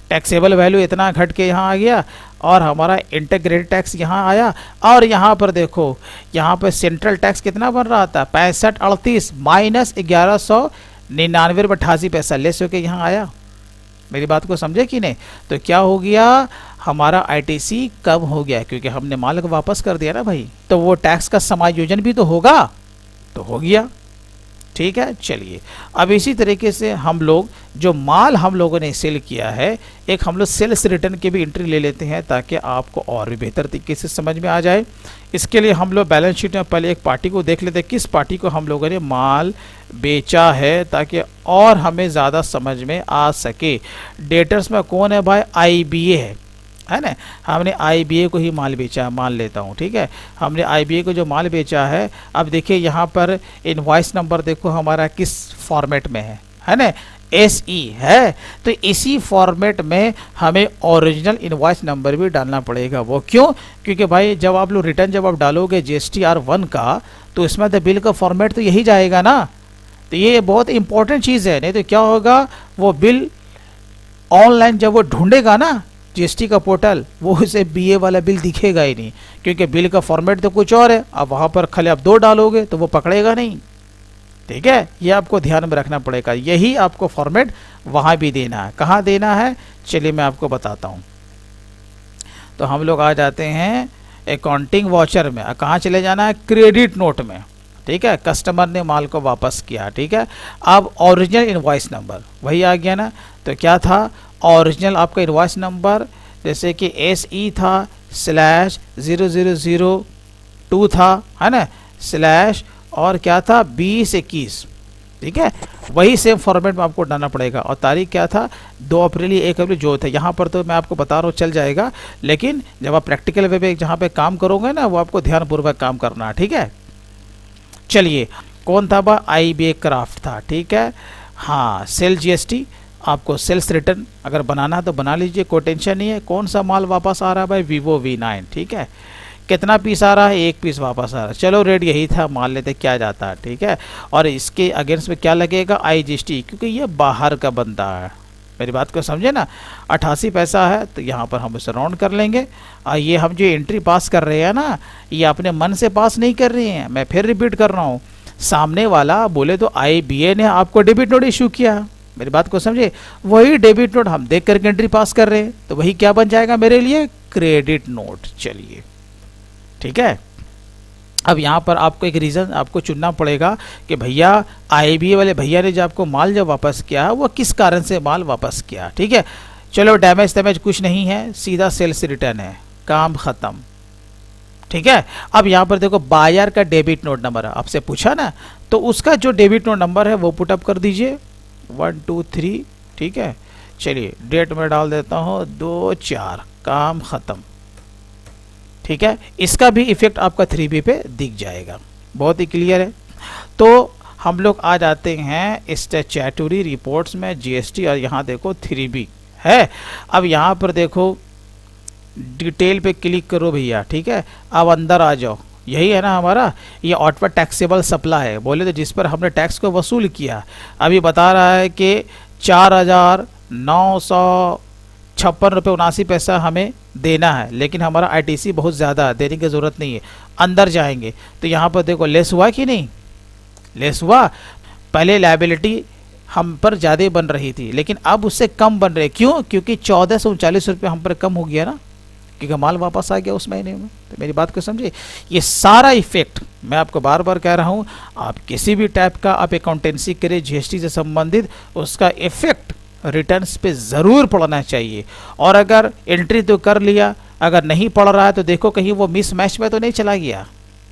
टैक्सेबल वैल्यू इतना घट के यहाँ आ गया और हमारा इंटीग्रेटेड टैक्स यहाँ आया। और यहाँ पर देखो, यहाँ पर सेंट्रल टैक्स कितना बन रहा था, 6538 माइनस 1199.88 लेस होके यहाँ आया। मेरी बात को समझे कि नहीं। तो क्या हो गया, हमारा ITC कम हो गया क्योंकि हमने माल को वापस कर दिया ना भाई। तो वो टैक्स का समायोजन भी तो होगा, तो हो गया, ठीक है। चलिए अब इसी तरीके से हम लोग जो माल हम लोगों ने सेल किया है, एक हम लोग सेल्स रिटर्न की भी एंट्री ले लेते हैं ताकि आपको और भी बेहतर तरीके से समझ में आ जाए। इसके लिए हम लोग बैलेंस शीट में पहले एक पार्टी को देख लेते हैं, किस पार्टी को हम लोगों ने माल बेचा है, ताकि और हमें ज़्यादा समझ में आ सके। डेटर्स में कौन है भाई, IBA है ना। हमने IBA को ही माल बेचा, मान लेता हूँ, ठीक है। हमने IBA को जो माल बेचा है, अब देखिए यहाँ पर इनवॉइस नंबर देखो हमारा किस फॉर्मेट में है ना, SE है। तो इसी फॉर्मेट में हमें ओरिजिनल इनवॉइस नंबर भी डालना पड़ेगा। वो क्यों, क्योंकि भाई जब आप लोग रिटर्न जब आप डालोगे GSTR1 का, तो इसमें तो बिल का फॉर्मेट तो यही जाएगा ना। तो ये बहुत इंपॉर्टेंट चीज़ है, नहीं तो क्या होगा, वो बिल ऑनलाइन जब वो ढूंढेगा ना GST का पोर्टल, वो उसे BA वाला बिल दिखेगा ही नहीं, क्योंकि बिल का फॉर्मेट तो कुछ और है। अब वहाँ पर खाली आप 2 डालोगे तो वो पकड़ेगा नहीं, ठीक है। ये आपको ध्यान में रखना पड़ेगा। यही आपको फॉर्मेट वहाँ भी देना है। कहाँ देना है, चलिए मैं आपको बताता हूँ। तो हम लोग आ जाते हैं अकाउंटिंग वाउचर में, कहाँ चले जाना है, क्रेडिट नोट में, ठीक है। कस्टमर ने माल को वापस किया, ठीक है। अब ओरिजिनल इनवॉइस नंबर वही आ गया ना। तो क्या था, ओरिजिनल आपका इनवॉइस नंबर जैसे कि SE था /0002 था, है ना, स्लैश और क्या था 2021, ठीक है। वही सेम फॉर्मेट में आपको डालना पड़ेगा। और तारीख क्या था, 2 अप्रैल 1 अप्रैल जो था। यहाँ पर तो मैं आपको बता रहा हूँ चल जाएगा, लेकिन जब आप प्रैक्टिकल वे पे जहाँ पे काम करोगे ना, वो आपको ध्यानपूर्वक काम करना है, ठीक है। चलिए कौन था बा, IBA क्राफ्ट था, ठीक है। हाँ, सेल GST आपको सेल्स रिटर्न अगर बनाना है तो बना लीजिए, कोई टेंशन नहीं है। कौन सा माल वापस आ रहा है भाई, Vivo V9, ठीक है। कितना पीस आ रहा है, 1 पीस वापस आ रहा है। चलो रेट यही था, मान लेते क्या जाता है, ठीक है। और इसके अगेंस्ट में क्या लगेगा, IGST, क्योंकि ये बाहर का बंदा है। मेरी बात को समझे ना। 88 पैसा है तो यहाँ पर हम इसे राउंड कर लेंगे। और ये हम जो एंट्री पास कर रहे हैं ना, ये अपने मन से पास नहीं कर रहे हैं। मैं फिर रिपीट कर रहा हूँ, सामने वाला बोले तो IBA ने आपको डेबिट नोट इशू किया, मेरी बात को समझे। वही डेबिट नोट हम देख करके एंट्री पास कर रहे हैं, तो वही क्या बन जाएगा मेरे लिए, क्रेडिट नोट। चलिए ठीक है। अब यहाँ पर आपको एक रीज़न आपको चुनना पड़ेगा कि भैया IBA वाले भैया ने जो आपको माल जब वापस किया वो किस कारण से माल वापस किया, ठीक है। चलो डैमेज कुछ नहीं है, सीधा सेल्स रिटर्न है, काम ख़त्म, ठीक है। अब यहाँ पर देखो बायर का डेबिट नोट नंबर है, आपसे पूछा ना, तो उसका जो डेबिट नोट नंबर है वो पुटअप कर दीजिए 1 2 3, ठीक है। चलिए डेट में डाल देता हूँ 2/4, काम ख़त्म, ठीक है। इसका भी इफेक्ट आपका 3B पे दिख जाएगा, बहुत ही क्लियर है। तो हम लोग आ जाते हैं स्टैट्यूटरी रिपोर्ट्स में GST, और यहाँ देखो 3B है। अब यहाँ पर देखो डिटेल पे क्लिक करो भैया, ठीक है। अब अंदर आ जाओ, यही है ना हमारा, ये आउटवर्ड टैक्सेबल सप्लाई है, बोले तो जिस पर हमने टैक्स को वसूल किया। अभी बता रहा है कि 4,956 रुपये 79 पैसा हमें देना है, लेकिन हमारा आईटीसी बहुत ज़्यादा है, देने की ज़रूरत नहीं है। अंदर जाएंगे तो यहाँ पर देखो लेस हुआ कि नहीं, लेस हुआ। पहले लायबिलिटी हम पर ज़्यादा बन रही थी, लेकिन अब उससे कम बन रही। क्यों? क्योंकि 1439 रुपये हम पर कम हो गया ना, क्योंकि माल वापस आ गया उस महीने में। तो मेरी बात को समझिए, ये सारा इफेक्ट मैं आपको बार बार कह रहा हूँ, आप किसी भी टाइप का आप अकाउंटेंसी करें जीएसटी से संबंधित, उसका इफेक्ट रिटर्न्स पे ज़रूर पड़ना चाहिए। और अगर एंट्री तो कर लिया, अगर नहीं पड़ रहा है तो देखो कहीं वो मिस मैच में तो नहीं चला गया।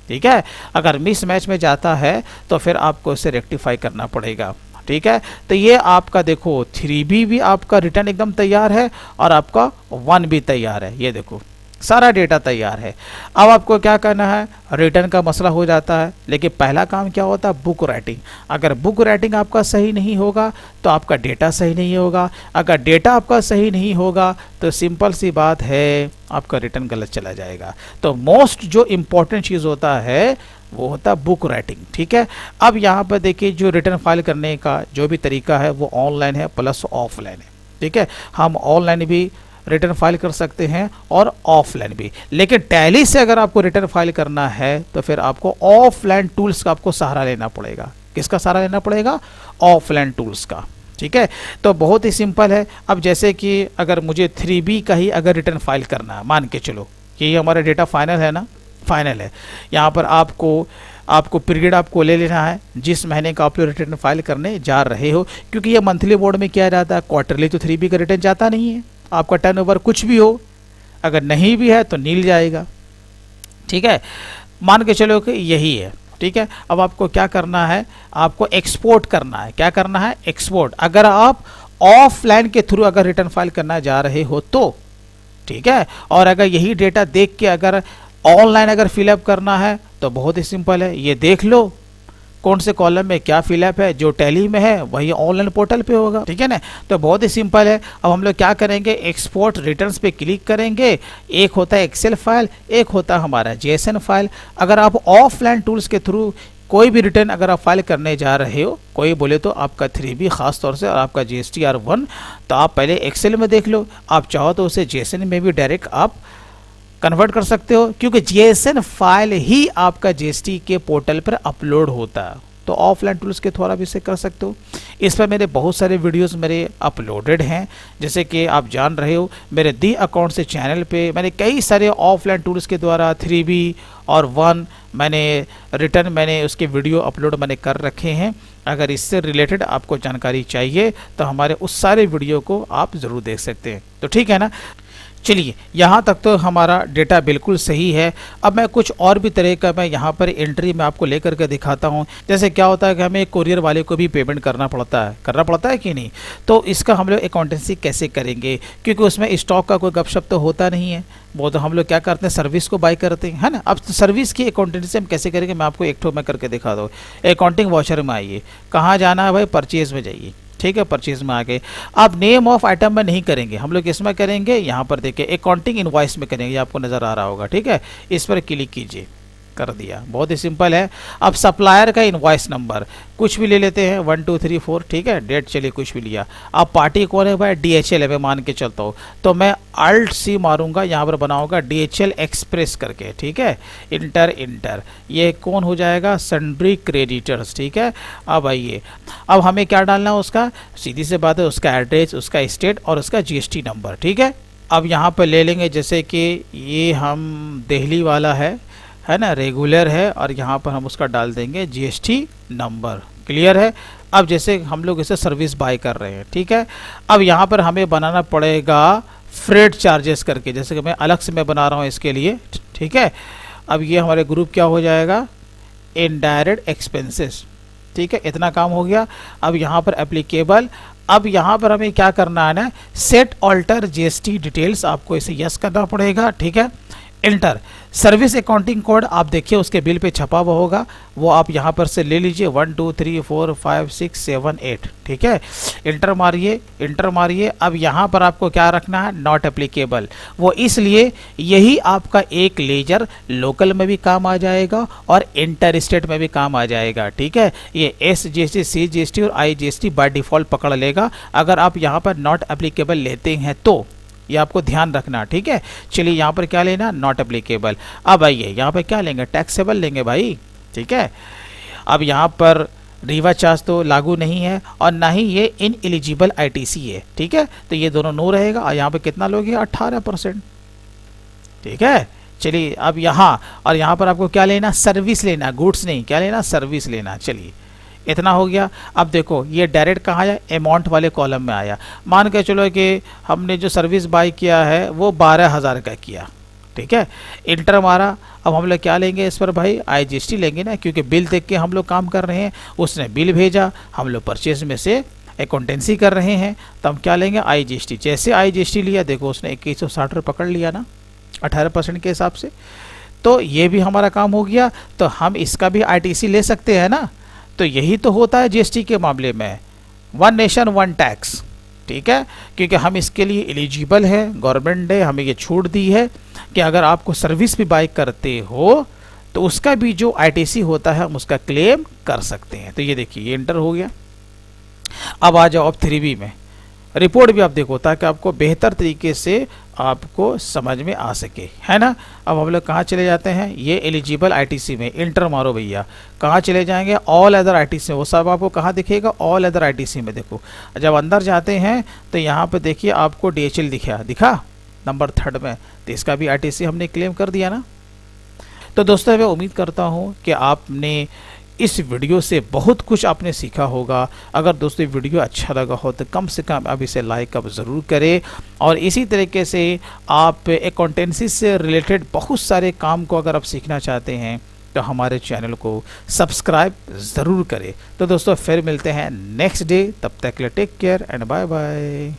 ठीक है, अगर मिस मैच में जाता है तो फिर आपको इसे रेक्टिफाई करना पड़ेगा। ठीक है, तो ये आपका देखो 3B भी आपका रिटर्न एकदम तैयार है और आपका 1 भी तैयार है। ये देखो सारा डेटा तैयार है। अब आपको क्या करना है, रिटर्न का मसला हो जाता है, लेकिन पहला काम क्या होता है, बुक राइटिंग। अगर बुक राइटिंग आपका सही नहीं होगा तो आपका डेटा सही नहीं होगा। अगर डेटा आपका सही नहीं होगा तो सिंपल सी बात है, आपका रिटर्न गलत चला जाएगा। तो मोस्ट जो इम्पोर्टेंट चीज़ होता है वो होता है बुक राइटिंग। ठीक है, अब यहाँ पर देखिए जो रिटर्न फाइल करने का जो भी तरीका है वो ऑनलाइन है प्लस ऑफलाइन है। ठीक है, हम ऑनलाइन भी रिटर्न फाइल कर सकते हैं और ऑफलाइन भी, लेकिन टैली से अगर आपको रिटर्न फाइल करना है तो फिर आपको ऑफलाइन टूल्स का आपको सहारा लेना पड़ेगा। किसका सहारा लेना पड़ेगा? ऑफलाइन टूल्स का। ठीक है, तो बहुत ही सिंपल है। अब जैसे कि अगर मुझे 3B का ही अगर रिटर्न फाइल करना है, मान के चलो कि ये हमारा डेटा फाइनल है ना, फाइनल है। यहाँ पर आपको पीरियड आपको ले लेना है जिस महीने का आप लोग रिटर्न फाइल करने जा रहे हो, क्योंकि ये मंथली बोर्ड में किया जाता है, क्वार्टरली तो 3B का रिटर्न जाता नहीं है। आपका टर्नओवर कुछ भी हो, अगर नहीं भी है तो नील जाएगा। ठीक है, मान के चलो कि यही है। ठीक है, अब आपको क्या करना है, आपको एक्सपोर्ट करना है। क्या करना है? एक्सपोर्ट। अगर आप ऑफलाइन के थ्रू अगर रिटर्न फाइल करना जा रहे हो तो ठीक है, और अगर यही डेटा देख के अगर ऑनलाइन अगर फिलअप करना है तो बहुत ही सिंपल है, ये देख लो कौन से कॉलम में क्या फिलअप है, जो टैली में है वही ऑनलाइन पोर्टल पे होगा। ठीक है ना, तो बहुत ही सिंपल है। अब हम लोग क्या करेंगे, एक्सपोर्ट रिटर्न्स पे क्लिक करेंगे। एक होता है एक्सेल फाइल, एक होता है हमारा जेएसएन फाइल। अगर आप ऑफलाइन टूल्स के थ्रू कोई भी रिटर्न अगर आप फाइल करने जा रहे हो, कोई बोले तो आपका 3B खास तौर से और आपका GSTR1, तो आप पहले एक्सेल में देख लो। आप चाहो तो उसे जेएसएन में भी डायरेक्ट आप कन्वर्ट कर सकते हो, क्योंकि जेएसएन फाइल ही आपका जीएसटी के पोर्टल पर अपलोड होता है। तो ऑफलाइन टूल्स के द्वारा भी इसे कर सकते हो। इस पर मेरे बहुत सारे वीडियोस मेरे अपलोडेड हैं, जैसे कि आप जान रहे हो मेरे दी अकाउंट से चैनल पे मैंने कई सारे ऑफलाइन टूल्स के द्वारा 3B और 1 मैंने रिटर्न मैंने उसके वीडियो अपलोड मैंने कर रखे हैं। अगर इससे रिलेटेड आपको जानकारी चाहिए तो हमारे उस सारे वीडियो को आप ज़रूर देख सकते हैं। तो ठीक है ना, चलिए यहाँ तक तो हमारा डेटा बिल्कुल सही है। अब मैं कुछ और भी तरह का मैं यहाँ पर एंट्री में आपको लेकर के दिखाता हूँ। जैसे क्या होता है कि हमें कोरियर वाले को भी पेमेंट करना पड़ता है कि नहीं, तो इसका हम लोग अकाउंटेंसी कैसे करेंगे, क्योंकि उसमें स्टॉक का कोई गपशप तो होता नहीं है। वो तो हम लोग क्या करते हैं, सर्विस को बाय करते हैं, है ना। अब सर्विस की अकाउंटेंसी हम कैसे करेंगे, मैं आपको एक ठो में करके दिखा दूँ। अकाउंटिंग वाउचर में आइए, कहाँ जाना है भाई, परचेज में जाइए। ठीक है, परचेज में आ गए। अब नेम ऑफ आइटम में नहीं करेंगे, हम लोग इसमें करेंगे, यहाँ पर देखिए अकाउंटिंग इनवॉइस में करेंगे, आपको नज़र आ रहा होगा। ठीक है, इस पर क्लिक कीजिए, कर दिया, बहुत ही सिंपल है। अब सप्लायर का इनवॉइस नंबर कुछ भी ले लेते हैं, 1 2 3 4, ठीक है, डेट चलिए कुछ भी लिया। अब पार्टी कौन है भाई, DHL है, मैं मान के चलता हूँ, तो मैं Alt+C मारूंगा, यहाँ पर बनाऊंगा DHL एक्सप्रेस करके। ठीक है, इंटर, ये कौन हो जाएगा, सन्ड्री क्रेडिटर्स। ठीक है, अब आइए, अब हमें क्या डालना है, उसका सीधी से बात है, उसका एड्रेस, उसका स्टेट और उसका GST नंबर। ठीक है, अब यहाँ पर ले लेंगे, जैसे कि ये हम दिल्ली वाला है ना, रेगुलर है, और यहाँ पर हम उसका डाल देंगे GST नंबर। क्लियर है। अब जैसे हम लोग इसे सर्विस बाय कर रहे हैं, ठीक है, अब यहाँ पर हमें बनाना पड़ेगा फ्रेट चार्जेस करके, जैसे कि मैं अलग से मैं बना रहा हूँ इसके लिए। ठीक है, अब ये हमारे ग्रुप क्या हो जाएगा, इनडायरेक्ट एक्सपेंसेस। ठीक है, इतना काम हो गया। अब यहाँ पर एप्लीकेबल, अब यहाँ पर हमें क्या करना है ना, सेट ऑल्टर GST डिटेल्स, आपको इसे यस करना पड़ेगा। ठीक है, इंटर। सर्विस अकाउंटिंग कोड आप देखिए उसके बिल पे छपा हुआ होगा, वो आप यहाँ पर से ले लीजिए, 1 2 3 4 5 6 7 8। ठीक है, इंटर मारिए। अब यहाँ पर आपको क्या रखना है, नॉट एप्लीकेबल। वो इसलिए यही आपका एक लेजर लोकल में भी काम आ जाएगा और इंटर स्टेट में भी काम आ जाएगा। ठीक है, ये SGST, CGST और IGST बाय डिफ़ॉल्ट पकड़ लेगा। अगर आप यहाँ पर नॉट एप्लीकेबल लेते हैं तो ये आपको ध्यान रखना, ठीक है। चलिए यहाँ पर क्या लेना, नॉट एप्लीकेबल। अब आइए यहाँ पर क्या लेंगे, टैक्सेबल लेंगे भाई, ठीक है। अब यहाँ पर रीवा चार्ज तो लागू नहीं है और ना ही ये इन एलिजिबल आईटीसी है, ठीक है। तो ये दोनों नो रहेगा और यहाँ पे कितना लोगे, 18%, ठीक है। चलिए अब यहाँ और यहाँ पर आपको क्या लेना, सर्विस लेना, गुड्स नहीं, क्या लेना, सर्विस लेना। चलिए इतना हो गया। अब देखो ये डायरेक्ट कहाँ आया, अमाउंट वाले कॉलम में आया। मान के चलो कि हमने जो सर्विस बाय किया है वो 12,000 का किया, ठीक है। इंटर मारा। अब हम लोग क्या लेंगे इस पर भाई, आईजीएसटी लेंगे ना, क्योंकि बिल देख के हम लोग काम कर रहे हैं। उसने बिल भेजा, हम लोग परचेज में से अकाउंटेंसी कर रहे हैं, तो हम क्या लेंगे, आईजीएसटी। जैसे आईजीएसटी लिया, देखो उसने 2160 रुपये पकड़ लिया ना 18% के हिसाब से, तो ये भी हमारा काम हो गया। तो हम इसका भी आईटीसी ले सकते हैं ना। तो यही तो होता है जीएसटी के मामले में, वन नेशन वन टैक्स, ठीक है। क्योंकि हम इसके लिए एलिजिबल है, गवर्नमेंट ने हमें ये छूट दी है कि अगर आपको सर्विस भी बाय करते हो तो उसका भी जो आईटीसी होता है हम उसका क्लेम कर सकते हैं। तो ये देखिए ये इंटर हो गया। अब आ जाओ अब 3B में, रिपोर्ट भी आप देखो ताकि आपको बेहतर तरीके से आपको समझ में आ सके, है ना। अब हम लोग कहाँ चले जाते हैं, ये एलिजिबल आईटीसी में, इंटर मारो भैया। कहाँ चले जाएंगे, ऑल अदर आईटीसी में। वो सब आपको कहाँ दिखेगा, ऑल अदर आईटीसी में। देखो जब अंदर जाते हैं तो यहाँ पे देखिए आपको डीएचएल दिखा नंबर 3 में, तो इसका भी आईटीसी हमने क्लेम कर दिया ना। तो दोस्तों मैं उम्मीद करता हूँ कि आपने इस वीडियो से बहुत कुछ आपने सीखा होगा। अगर दोस्तों वीडियो अच्छा लगा हो तो कम से कम आप इसे लाइक अब ज़रूर करें, और इसी तरीके से आप अकाउंटेंसी से रिलेटेड बहुत सारे काम को अगर आप सीखना चाहते हैं तो हमारे चैनल को सब्सक्राइब ज़रूर करें। तो दोस्तों फिर मिलते हैं नेक्स्ट डे, तब तक के लिए take care and bye bye.